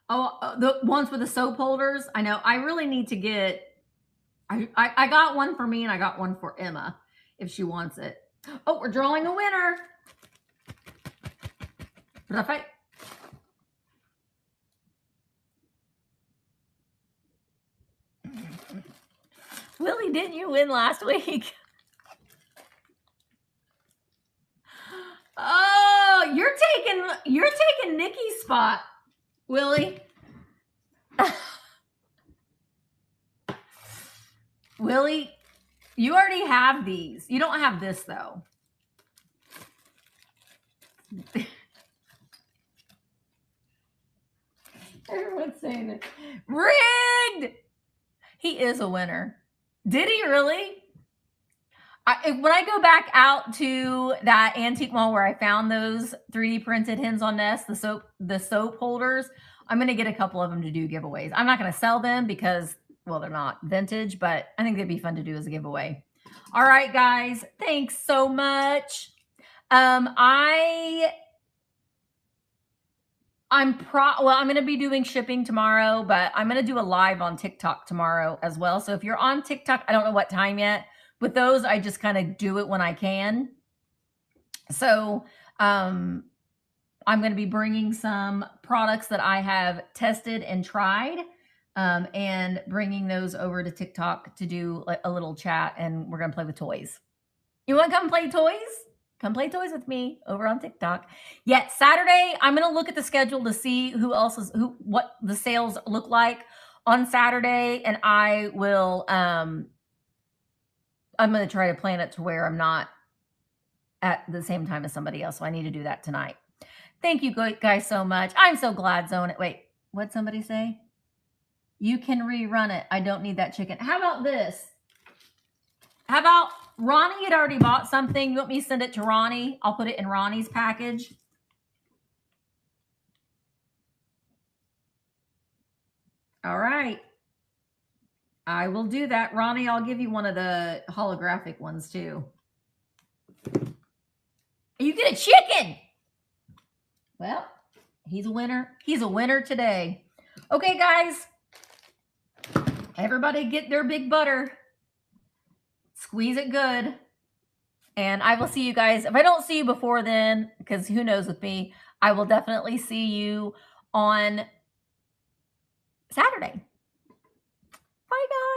A: Oh, the ones with the soap holders. I know. I really need to get, I got one for me and I got one for Emma if she wants it. Oh, we're drawing a winner. But if I, Willie, didn't you win last week? Oh, you're taking Nikki's spot, Willie. Willie, you already have these. You don't have this though. Everyone's saying it. Rigged! He is a winner. Did he really? When I go back out to that antique mall where I found those 3D printed hens on nest, the soap holders, I'm going to get a couple of them to do giveaways. I'm not going to sell them because, well, they're not vintage, but I think they'd be fun to do as a giveaway. All right, guys. Thanks so much. I'm going to be doing shipping tomorrow, but I'm going to do a live on TikTok tomorrow as well. So if you're on TikTok, I don't know what time yet. With those, I just kind of do it when I can. So I'm going to be bringing some products that I have tested and tried and bringing those over to TikTok to do like a little chat, and we're going to play with toys. You want to come play toys? Come play toys with me over on TikTok. Yeah, Saturday, I'm going to look at the schedule to see what the sales look like on Saturday, and I will I'm going to try to plan it to where I'm not at the same time as somebody else. So I need to do that tonight. Thank you guys so much. I'm so glad Zone it. Wait, what'd somebody say? You can rerun it. I don't need that chicken. How about this? How about Ronnie had already bought something. You want me to send it to Ronnie? I'll put it in Ronnie's package. All right. I will do that. Ronnie, I'll give you one of the holographic ones too. You get a chicken. Well, he's a winner. He's a winner today. Okay, guys. Everybody get their big butter. Squeeze it good. And I will see you guys. If I don't see you before then, because who knows with me, I will definitely see you on Saturday. Bye, guys.